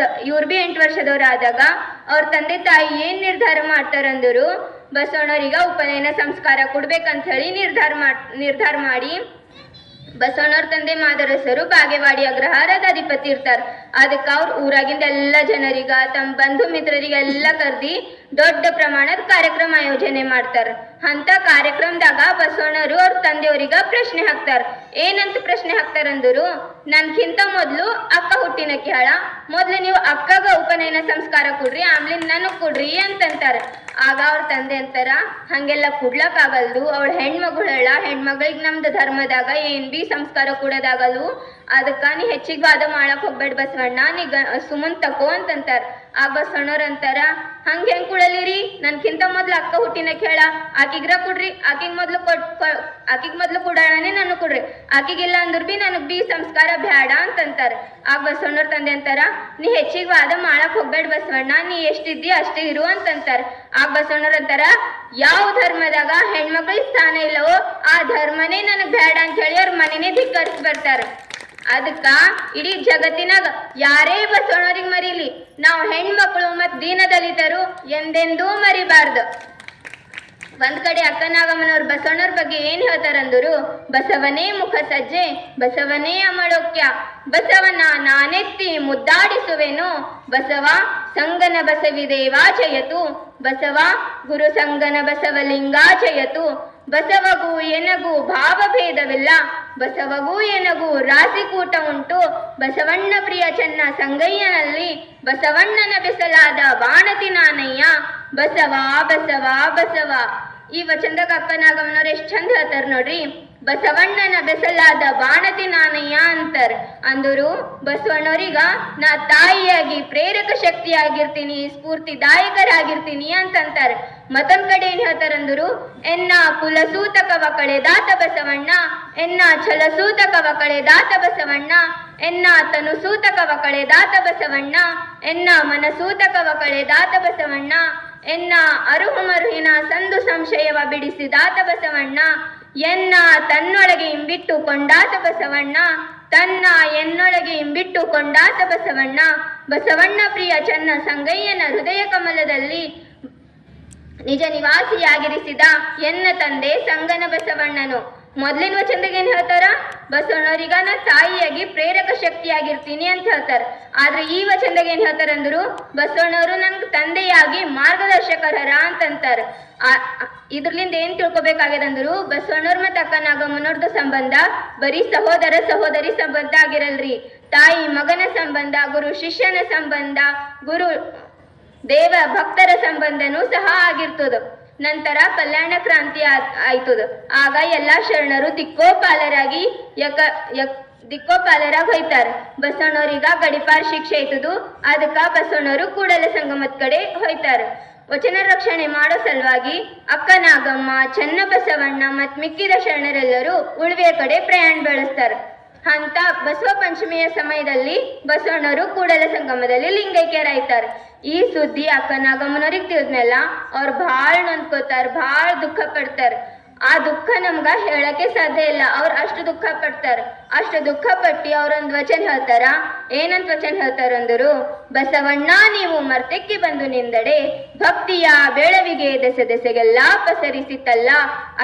8 ವರ್ಷದವರಾದಾಗ ಅವ್ರ ತಂದೆ ತಾಯಿ ಏನ್ ನಿರ್ಧಾರ ಮಾಡ್ತಾರಂದ್ರು ಬಸವಣ್ಣವ್ರಿಗೆ ಉಪನಯನ ಸಂಸ್ಕಾರ ಕೊಡ್ಬೇಕಂತ ಹೇಳಿ ನಿರ್ಧಾರ ಮಾಡಿ ಬಸವಣ್ಣವ್ರ ತಂದೆ ಮಾದರಸರು ಬಾಗೇವಾಡಿ ಅಗ್ರಹಾರದ ಅಧಿಪತಿ ಇರ್ತಾರೆ. ಅದಕ್ಕೆ ಅವ್ರ ಊರಾಗಿಂದ ಎಲ್ಲ ಜನರಿಗ ತಮ್ಮ ಬಂಧು ಮಿತ್ರರಿಗೆಲ್ಲ ಕರ್ದಿ ದೊಡ್ಡ ಪ್ರಮಾಣದ ಕಾರ್ಯಕ್ರಮ ಆಯೋಜನೆ ಮಾಡ್ತಾರೆ. ಅಂತ ಕಾರ್ಯಕ್ರಮದಾಗ ಬಸವಣ್ಣವರು ಅವ್ರ ತಂದೆಯವ್ರಿಗ ಪ್ರಶ್ನೆ ಹಾಕ್ತಾರ. ಏನಂತ ಪ್ರಶ್ನೆ ಹಾಕ್ತಾರಂದ್ರು, ನನ್ಕಿಂತ ಮೊದ್ಲು ಅಕ್ಕ ಹುಟ್ಟಿನಕ್ಕೆ ಹೇಳ, ಮೊದ್ಲು ನೀವು ಅಕ್ಕಗ ಉಪನಯನ ಸಂಸ್ಕಾರ ಕೊಡ್ರಿ, ಆಮೇಲೆ ನನಗ್ ಕೊಡ್ರಿ ಅಂತಂತಾರ. ಆಗ ಅವ್ರ ತಂದೆ ಅಂತಾರ, ಹಂಗೆಲ್ಲ ಕೊಡ್ಲಕ್ಕಾಗಲ್ದು, ಅವಳ ಹೆಣ್ಮಗುಳಲ್ಲ, ಹೆಣ್ಮಗಳಿಗೆ ನಮ್ದು ಧರ್ಮದಾಗ ಏನ್ ಬಿ ಸಂಸ್ಕಾರ ಕೊಡೋದಾಗಲ್ವು, ಅದಕ್ಕ ನೀ ಹೆಚ್ಚಿಗೆ ವಾದ ಮಾಡಕ್ ಹೋಗ್ಬೇಡ ಬಸವಣ್ಣ, ನೀ ಸುಮನ್ ತಕೋ ಅಂತಂತಾರ. ಆ ಬಸವಣ್ಣವ್ರ ಅಂತಾರ, ಹಂಗ ಹೆಂಗ್ ಕೊಡಲಿರಿ, ನನ್ಕಿಂತ ಮೊದ್ಲು ಅಕ್ಕ ಹುಟ್ಟಿನಕ್ಕೆ ಹೇಳ, ಆಕಿಗ್ರ ಕೊಡ್ರಿ, ಆಕಿಗ್ ಮೊದ್ಲು ಕೊಡಾಣನೆ ನನಗ್ ಕೊಡ್ರಿ, ಆಕಿಗಿಲ್ಲ ಅಂದ್ರ ಬಿ ನನಗ್ ಬಿ ಸಂಸ್ಕಾರ ಬ್ಯಾಡ ಅಂತಂತಾರ. ಆಗ ಬಸವಣ್ಣವ್ರ ತಂದೆ ಅಂತಾರ, ನೀ ಹೆಚ್ಚಿಗೆ ವಾದ ಮಾಡಕ್ ಹೋಗ್ಬೇಡ ಬಸವಣ್ಣ, ನೀ ಎಷ್ಟಿದ್ದಿ ಅಷ್ಟೇ ಇರು ಅಂತಂತಾರ. ಆಗ ಬಸವಣ್ಣವ್ರ ಅಂತಾರ, ಯಾವ ಧರ್ಮದಾಗ ಹೆಣ್ಮಕ್ಳಿಗೆ ಸ್ಥಾನ ಇಲ್ಲವೋ ಆ ಧರ್ಮನೇ ನನಗ್ ಬ್ಯಾಡ ಅಂತ ಹೇಳಿ ಅವ್ರ ಮನೆನೇ ಧಿಕ್ಕರಿಸಿ ಬರ್ತಾರ. ಅದಕ್ಕ ಇಡೀ ಜಗತ್ತಿನಾಗ ಯಾರೇ ಬಸವಣ್ಣವ್ರಿಗೆ ಮರೀಲಿ, ನಾವು ಹೆಣ್ಮಕ್ಳು ಮತ್ ದೀನದಲಿತರು ಎಂದೆಂದೂ ಮರಿಬಾರ್ದು. ಒಂದ್ ಕಡೆ ಅಕ್ಕನಾಗಮ್ಮನವ್ರ ಬಸವಣ್ಣವ್ರ ಬಗ್ಗೆ ಏನ್ ಹೇಳ್ತಾರಂದ್ರು, ಬಸವನೇ ಮುಖ ಸಜ್ಜೆ, ಬಸವನೇ ಅಮಳೋಕ್ಯ, ಬಸವನ ನಾನೆತ್ತಿ ಮುದ್ದಾಡಿಸುವೆನು, ಬಸವ ಸಂಗನ ಬಸವಿದೇವಾಚಯತು, ಬಸವ ಗುರು ಸಂಗನ ಬಸವಲಿಂಗಾಚಯತು, ಬಸವಗೂ ಎನಗೂ ಭಾವಭೇದವಿಲ್ಲ, ಬಸವಗೂ ಎನಗೂ ರಾಸಿಕೂಟ ಉಂಟು, ಬಸವಣ್ಣ ಪ್ರಿಯ ಚೆನ್ನ ಸಂಗಯ್ಯನಲ್ಲಿ ಬಸವಣ್ಣನ ಬೆಸಲಾದ ಬಾಣತಿ ನಾನಯ್ಯ, ಬಸವ ಬಸವ ಬಸವ. ಈ ವಚನದಾಗ ಅಕ್ಕನಾಗಮ್ಮನವ್ರು ಎಷ್ಟ್ ಚಂದ ಹೇಳ್ತಾರ ನೋಡ್ರಿ, ಬಸವಣ್ಣನ ಬೆಸಲಾದ ಬಾಣತಿ ನಾನಯ್ಯ ಅಂತಾರ. ಅಂದರು ಬಸವಣ್ಣವ್ರಿಗ ನಾ ತಾಯಿಯಾಗಿ ಪ್ರೇರಕ ಶಕ್ತಿಯಾಗಿರ್ತೀನಿ, ಸ್ಫೂರ್ತಿದಾಯಕರಾಗಿರ್ತೀನಿ ಅಂತಂತಾರೆ. ಮತ್ತೊಂದ್ ಕಡೆ ಏನ್ ಹೇಳ್ತಾರಂದ್ರು, ಎನ್ನ ಕುಲಸೂತಕವ ಕಳೆದಾತ ಬಸವಣ್ಣ, ಎನ್ನ ಛಲಸೂತಕವ ಕಳೆದಾತ ಬಸವಣ್ಣ, ಎನ್ನ ತನುಸೂತಕವ ಕಳೆದಾತ ಬಸವಣ್ಣ, ಎನ್ನ ಮನಸೂತಕವ ಕಳೆದಾತ ಬಸವಣ್ಣ, ಎನ್ನ ಅರುಹುಮರುಹಿನ ಸಂದು ಸಂಶಯವ ಬಿಡಿಸಿದಾತ ಬಸವಣ್ಣ, ಎನ್ನ ತನ್ನೊಳಗೆ ಇಂಬಿಟ್ಟು ಕೊಂಡಾತ ಬಸವಣ್ಣ, ತನ್ನ ಎನ್ನೊಳಗೆ ಇಂಬಿಟ್ಟು ಕೊಂಡಾತ ಬಸವಣ್ಣ, ಬಸವಣ್ಣ ಪ್ರಿಯ ಚನ್ನ ಸಂಗಯ್ಯನ ಹೃದಯ ಕಮಲದಲ್ಲಿ ನಿಜ ನಿವಾಸಿಯಾಗಿರಿಸಿದ ಎನ್ನ ತಂದೆ ಸಂಗನ ಬಸವಣ್ಣನು. ಮೊದ್ಲಿನ ವಚನದಾಗ ಏನ್ ಹೇಳ್ತಾರ, ಬಸವಣ್ಣವ್ರಿಗ ನಾ ತಾಯಿಯಾಗಿ ಪ್ರೇರಕ ಶಕ್ತಿಯಾಗಿರ್ತೀನಿ ಅಂತ ಹೇಳ್ತಾರ. ಆದ್ರೆ ಈ ವಚನದಾಗ ಏನ್ ಹೇಳ್ತಾರಂದ್ರು, ಬಸವಣ್ಣವರು ನನ್ಗೆ ತಂದೆಯಾಗಿ ಮಾರ್ಗದರ್ಶಕರ ಅಂತಂತಾರ. ಇದ್ರಲಿಂದ ಏನ್ ತಿಳ್ಕೊಬೇಕಾಗ್ಯದಂದ್ರು, ಬಸವಣ್ಣವ್ರ ಮತ್ತ ಅಕ್ಕನಾಗಮ್ಮನವ್ರದ್ದು ಸಂಬಂಧ ಬರೀ ಸಹೋದರ ಸಹೋದರಿ ಸಂಬಂಧ ಆಗಿರಲ್ರಿ, ತಾಯಿ ಮಗನ ಸಂಬಂಧ, ಗುರು ಶಿಷ್ಯನ ಸಂಬಂಧ, ಗುರು ದೇವ ಭಕ್ತರ ಸಂಬಂಧನೂ ಸಹ ಆಗಿರ್ತದ. ನಂತರ ಕಲ್ಯಾಣ ಕ್ರಾಂತಿ ಆಯ್ತದ. ಆಗ ಎಲ್ಲಾ ಶರಣರು ದಿಕ್ಕೋಪಾಲರಾಗಿ ದಿಕ್ಕೋಪಾಲರಾಗಿ ಹೋಯ್ತಾರ. ಬಸವಣ್ಣವ್ರಿಗ ಗಡಿಪಾರ್ ಶಿಕ್ಷೆ ಆಯ್ತದು. ಅದಕ್ಕ ಬಸವಣ್ಣವರು ಕೂಡಲ ಸಂಗಮದ ಕಡೆ ಹೋಯ್ತಾರ. ವಚನ ರಕ್ಷಣೆ ಮಾಡೋ ಸಲುವಾಗಿ ಅಕ್ಕನಾಗಮ್ಮ, ಚನ್ನಬಸವಣ್ಣ ಮತ್ ಮಿಕ್ಕಿದ ಶರಣರೆಲ್ಲರೂ ಉಳ್ವೆಯ ಕಡೆ ಪ್ರಯಾಣ ಬೆಳೆಸ್ತಾರ. ಅಂತ ಬಸವ ಪಂಚಮಿಯ ಸಮಯದಲ್ಲಿ ಬಸವಣ್ಣವರು ಕೂಡಲ ಸಂಗಮದಲ್ಲಿ ಲಿಂಗೈಕ್ಯರಾಯ್ತಾರೆ. ಈ ಸುದ್ದಿ ಅಕ್ಕನಾಗಮ್ಮನವ್ರಿಗೆ ತಿಳಿದ್ಮೇಲೆ ಅವ್ರು ಭಾಳ ನೊಂದ್ಕೋತಾರ, ಭಾಳ ದುಃಖ ಪಡ್ತಾರ. ಆ ದುಃಖ ನಮ್ಗ ಹೇಳಕ್ಕೆ ಸಾಧ್ಯ ಇಲ್ಲ. ಅವ್ರು ಅಷ್ಟು ದುಃಖ ಪಡ್ತಾರ. ಅಷ್ಟು ದುಃಖ ಪಟ್ಟಿ ಅವ್ರೊಂದು ವಚನ ಹೇಳ್ತಾರ. ಏನಂತ ವಚನ ಹೇಳ್ತಾರಂದರು, ಬಸವಣ್ಣ ನೀವು ಮರ್ತೆಕ್ಕೆ ಬಂದು ನಿಂದಡೆ, ಭಕ್ತಿಯ ಬೆಳವಿಗೆ ದೆಸೆ ದೆಸೆಗೆಲ್ಲ ಪಸರಿಸಿತಲ್ಲ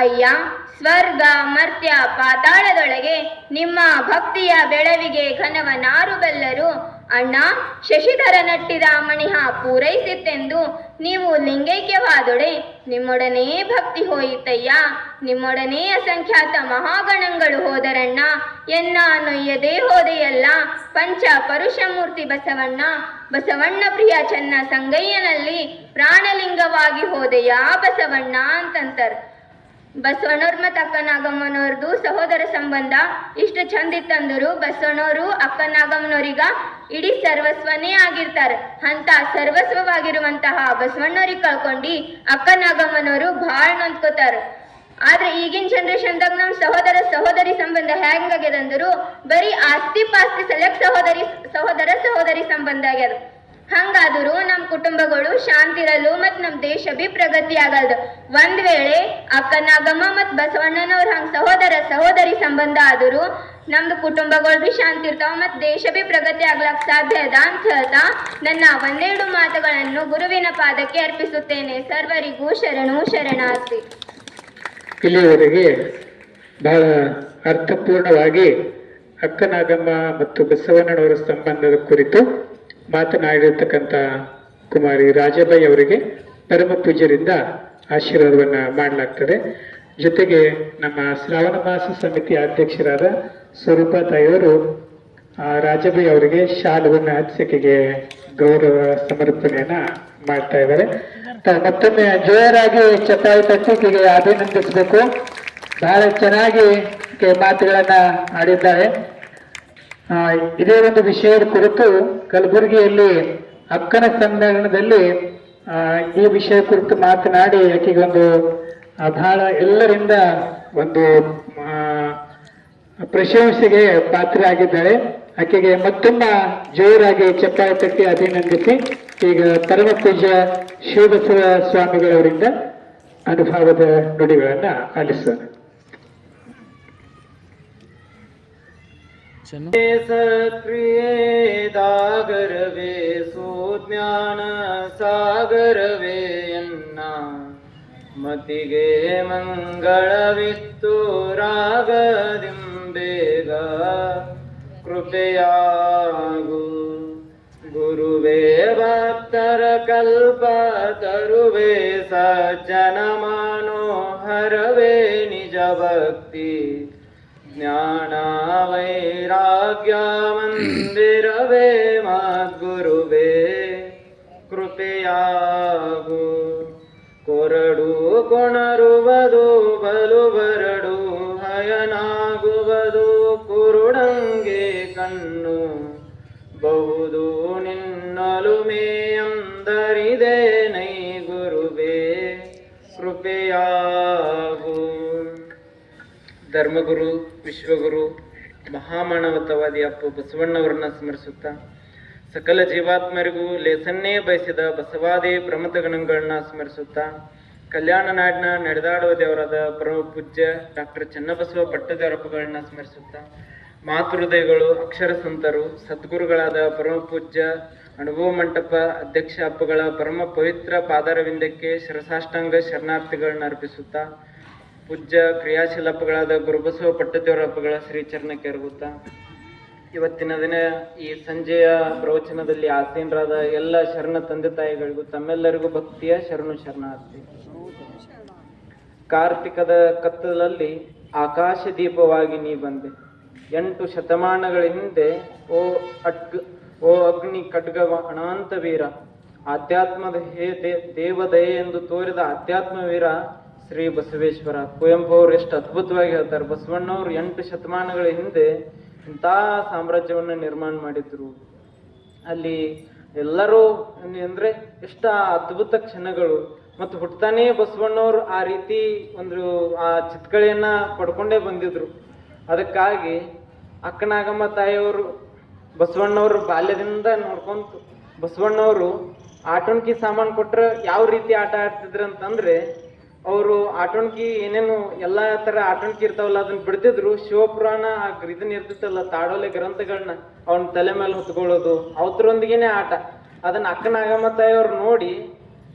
ಅಯ್ಯ, ಸ್ವರ್ಗ ಮರ್ತ್ಯ ಪಾತಾಳದೊಳಗೆ ನಿಮ್ಮ ಭಕ್ತಿಯ ಬೆಳವಿಗೆ ಘನವನಾರು ಬಲ್ಲರು. ಅಣ್ಣ ಶಶಿಧರ ನಟ್ಟಿದ ಮಣಿಹ ಪೂರೈಸಿತೆಂದು ನೀವು ಲಿಂಗೈಕ್ಯವಾದೊಡೆ, ನಿಮ್ಮೊಡನೆ ಭಕ್ತಿ ಹೋಯಿತಯ್ಯ, ನಿಮ್ಮೊಡನೆ ಅಸಂಖ್ಯಾತ ಮಹಾಗಣಗಳು ಹೋದರಣ್ಣ, ಎನ್ನ ನೊಯ್ಯದೇ ಹೋದೆಯಲ್ಲ ಪಂಚ ಪರುಷಮೂರ್ತಿ ಬಸವಣ್ಣ, ಬಸವಣ್ಣ ಪ್ರಿಯ ಚನ್ನ ಸಂಗಯ್ಯನಲ್ಲಿ ಪ್ರಾಣಲಿಂಗವಾಗಿ ಹೋದೆಯಾ ಬಸವಣ್ಣ ಅಂತಂತಾರ. ಬಸವಣ್ಣವ್ರ ಮತ್ತು ಅಕ್ಕನಾಗಮ್ಮನವ್ರದ್ದು ಸಹೋದರ ಸಂಬಂಧ ಇಷ್ಟು ಚಂದ ಇತ್ತಂದರು ಬಸವಣ್ಣವರು ಅಕ್ಕನಾಗಮ್ಮನವ್ರಿಗ ಇಡೀ ಸರ್ವಸ್ವನೇ ಆಗಿರ್ತಾರೆ. ಅಂತ ಸರ್ವಸ್ವವಾಗಿರುವಂತಹ ಬಸವಣ್ಣವ್ರಿಗೆ ಕಳ್ಕೊಂಡು ಅಕ್ಕನಾಗಮ್ಮನವರು ಭಾಳ ನೊಂದ್ಕೋತಾರ. ಆದ್ರೆ ಈಗಿನ ಜನರೇಷನ್ದಾಗ ನಮ್ ಸಹೋದರ ಸಹೋದರಿ ಸಂಬಂಧ ಹೆಂಗಾಗ್ಯದಂದ್ರು ಬರೀ ಆಸ್ತಿ ಪಾಸ್ತಿ ಸಲಕ್ ಸಹೋದರ ಸಹೋದರಿ ಸಂಬಂಧ ಆಗ್ಯದ. ಹಂಗಾದರೂ ನಮ್ಮ ಕುಟುಂಬಗಳು ಶಾಂತಿರಲು ಮತ್ತು ನಮ್ಮ ದೇಶ ಬಿ ಪ್ರಗತಿ ಆಗಲ್ದು. ಒಂದ್ ವೇಳೆ ಅಕ್ಕ ನಾಗಮ್ಮ ಮತ್ತು ಬಸವಣ್ಣನವ್ರ ಹಂಗ ಸಹೋದರಿ ಸಂಬಂಧ ಆದರೂ ನಮ್ದು ಕುಟುಂಬಗಳು ಬಿ ಶಾಂತಿ ಇರ್ತಾವ ಮತ್ತು ದೇಶ ಬಿ ಪ್ರಗತಿ ಆಗ್ಲಕ್ ಸಾಧ್ಯ ಅದ ಅಂತ ಹೇಳ್ತಾ ನನ್ನ ಒಂದೆರಡು ಮಾತುಗಳನ್ನು ಗುರುವಿನ ಪಾದಕ್ಕೆ ಅರ್ಪಿಸುತ್ತೇನೆ. ಸರ್ವರಿಗೂ ಶರಣು ಶರಣಾರ್ಥಿ. ಇಲ್ಲಿಯವರೆಗೆ ಬಹಳ ಅರ್ಥಪೂರ್ಣವಾಗಿ ಅಕ್ಕನಾಗಮ್ಮ ಮತ್ತು ಬಸವಣ್ಣನವರ ಸಂಬಂಧದ ಕುರಿತು ಮಾತನಾಡಿರ್ತಕ್ಕಂಥ ಕುಮಾರಿ ರಾಜಾಬಾಯಿ ಅವರಿಗೆ ಪರಮ ಪೂಜ್ಯರಿಂದ ಆಶೀರ್ವಾದವನ್ನು ಮಾಡಲಾಗ್ತದೆ. ಜೊತೆಗೆ ನಮ್ಮ ಶ್ರಾವಣ ಮಾಸ ಸಮಿತಿ ಅಧ್ಯಕ್ಷರಾದ ಸ್ವರೂಪಾ ತಾಯಿಯವರು ರಾಜಾಬಾಯಿ ಅವರಿಗೆ ಶಾಲುವನ್ನು ಹಚ್ಚಕೆಗೆ ಗೌರವ ಸಮರ್ಪಣೆಯನ್ನ ಮಾಡ್ತಾ ಇದ್ದಾರೆ. ಮತ್ತೊಮ್ಮೆ ಜೋರಾಗಿ ಚಪ್ಪಾಳೆ ತಟ್ಟಿಗೆ ಅಭಿನಂದಿಸಬೇಕು. ಬಹಳ ಚೆನ್ನಾಗಿ ಮಾತುಗಳನ್ನ ಆಡಿದ್ದಾರೆ. ಇದೇ ಒಂದು ವಿಷಯದ ಕುರಿತು ಕಲಬುರಗಿಯಲ್ಲಿ ಅಕ್ಕನ ಸಮ್ಮೇಳನದಲ್ಲಿ ಈ ವಿಷಯ ಕುರಿತು ಮಾತನಾಡಿ ಆಕೆಗೆ ಒಂದು ಬಹಳ ಎಲ್ಲರಿಂದ ಒಂದು ಪ್ರಶಂಸೆಗೆ ಪಾತ್ರ ಆಗಿದ್ದಾಳೆ. ಆಕೆಗೆ ಮತ್ತೊಮ್ಮೆ ಜೋರಾಗಿ ಚಪ್ಪಾಳೆ ತಟ್ಟಿ ಅಭಿನಂದಿಸಿ ಈಗ ಪರಮ ಪೂಜ್ಯ ಶಿವಬಸವ ಸ್ವಾಮಿಗಳವರಿಂದ ಅನುಭವದ ನುಡಿಗಳನ್ನ ಆಲಿಸೋಣ. ಸಕ್ರಿಯೇ ದಾಗರವೇ ಸುಜ್ಞಾನ ಸಾಗರವೇ ಎನ್ನ ಮತಿಗೆ ಮಂಗಳವಿತ್ತು ರಾಗದಿಂಬೇಗ ಕೃಪೆಯಾಗು ಗುರುವೇ ಭಕ್ತರ ಕಲ್ಪ ತರುವೆ ಸಜ್ಜನ ಮನೋಹರವೇ ನಿಜ ಭಕ್ತಿ ಜ್ಞಾನ ವೈರಾಗ್ಯ ಮಂದಿರವೇ ಮದ್ಗುರುವೇ ಕೃಪೆಯಾಗು ಕೊರಡು ಕೊಣರುವುದು ಬಲು ಬರಡು ಹಯನಾಗುವುದು ಕುರುಡಂಗೆ ಕಣ್ಣು ಬಹುದು ನಿನ್ನಲುಮೆ ಅಂದರಿದೆ ನೈ ಗುರುವೇ ಕೃಪೆಯಾಗು. ಧರ್ಮಗುರು ವಿಶ್ವಗುರು ಮಹಾಮಾನವತವಾದಿ ಅಪ್ಪ ಬಸವಣ್ಣವರನ್ನ ಸ್ಮರಿಸುತ್ತಾ ಸಕಲ ಜೀವಾತ್ಮರಿಗೂ ಲೇಸನ್ನೇ ಬಯಸಿದ ಬಸವಾದಿ ಪ್ರಮಥಗಣಗಳನ್ನ ಸ್ಮರಿಸುತ್ತಾ ಕಲ್ಯಾಣ ನಾಡಿನ ನಡೆದಾಡುವ ದೇವರಾದ ಪರಮ ಪೂಜ್ಯ ಡಾಕ್ಟರ್ ಚನ್ನಬಸವ ಪಟ್ಟದೇವರಪ್ಪಗಳನ್ನ ಸ್ಮರಿಸುತ್ತಾ ಮಾತೃದಯಗಳು ಅಕ್ಷರ ಸಂತರು ಸದ್ಗುರುಗಳಾದ ಪರಮ ಪೂಜ್ಯ ಅನುಭವ ಮಂಟಪ ಅಧ್ಯಕ್ಷ ಅಪ್ಪಗಳ ಪರಮ ಪವಿತ್ರ ಪಾದಾರವಿಂದಕ್ಕೆ ಶಿರಸಾಷ್ಟಾಂಗ ಶರಣಾರ್ಥಿಗಳನ್ನ ಅರ್ಪಿಸುತ್ತಾ ಪೂಜ್ಯ ಕ್ರಿಯಾಶೀಲಪ್ಪಗಳಾದ ಗುರುಬಸವ ಪಟ್ಟದೇವರಪ್ಪಗಳ ಶ್ರೀಚರಣಕ್ಕೆ ಎರಗುತ್ತಾ ಇವತ್ತಿನ ದಿನ ಈ ಸಂಜೆಯ ಪ್ರವಚನದಲ್ಲಿ ಆಸೀನರಾದ ಎಲ್ಲ ಶರಣ ತಂದೆ ತಾಯಿಗಳಿಗೂ ತಮ್ಮೆಲ್ಲರಿಗೂ ಭಕ್ತಿಯ ಶರಣು ಶರಣಾರ್ಥಿ. ಕಾರ್ತಿಕದ ಕತ್ತಲಲ್ಲಿ ಆಕಾಶ ದೀಪವಾಗಿ ನೀ ಬಂದೆ 8 ಶತಮಾನಗಳ ಹಿಂದೆ ಓ ಅಗ್ನಿ ಖಡ್ಗ ಅನಂತ ವೀರ ಆಧ್ಯಾತ್ಮದ ದೇವದಯೆ ಎಂದು ತೋರಿದ ಆಧ್ಯಾತ್ಮ ವೀರ ಶ್ರೀ ಬಸವೇಶ್ವರ. ಕುವೆಂಪು ಅವರು ಎಷ್ಟು ಅದ್ಭುತವಾಗಿ ಹೇಳ್ತಾರೆ, ಬಸವಣ್ಣವ್ರು 8 ಶತಮಾನಗಳ ಹಿಂದೆ ಇಂಥ ಸಾಮ್ರಾಜ್ಯವನ್ನು ನಿರ್ಮಾಣ ಮಾಡಿದ್ರು. ಅಲ್ಲಿ ಎಲ್ಲರೂ ಅಂದ್ರೆ ಎಷ್ಟು ಅದ್ಭುತ ಕ್ಷಣಗಳು. ಮತ್ತು ಹುಟ್ಟಾನೇ ಬಸವಣ್ಣವ್ರು ಆ ರೀತಿ ಒಂದು ಆ ಚಿತ್ಕಳೆಯನ್ನ ಪಡ್ಕೊಂಡೇ ಬಂದಿದ್ರು. ಅದಕ್ಕಾಗಿ ಅಕ್ಕನಾಗಮ್ಮ ತಾಯಿಯವರು ಬಸವಣ್ಣವರು ಬಾಲ್ಯದಿಂದ ನೋಡ್ಕೊಂತ ಬಸವಣ್ಣವರು ಆಟೋಣ್ಕಿ ಸಾಮಾನು ಕೊಟ್ರೆ ಯಾವ ರೀತಿ ಆಟ ಆಡ್ತಿದ್ರು ಅಂತಂದ್ರೆ ಅವರು ಆಟೋಣ್ಕಿ ಏನೇನು ಎಲ್ಲಾ ತರ ಆಟೋಣ್ಕಿ ಇರ್ತಾವಲ್ಲ ಅದನ್ನ ಬಿಡ್ತಿದ್ರು. ಶಿವಪುರಾಣ ಇದನ್ನ ಇರ್ತಿತ್ತಲ್ಲ ತಾಡೋಲೆ ಗ್ರಂಥಗಳನ್ನ ಅವನ ತಲೆ ಮೇಲೆ ಹೊತ್ಕೊಳ್ಳೋದು ಅವತ್ರೊಂದಿಗೇನೆ ಆಟ. ಅದನ್ನ ಅಕ್ಕನಾಗಮ್ಮ ತಾಯಿಯವ್ರು ನೋಡಿ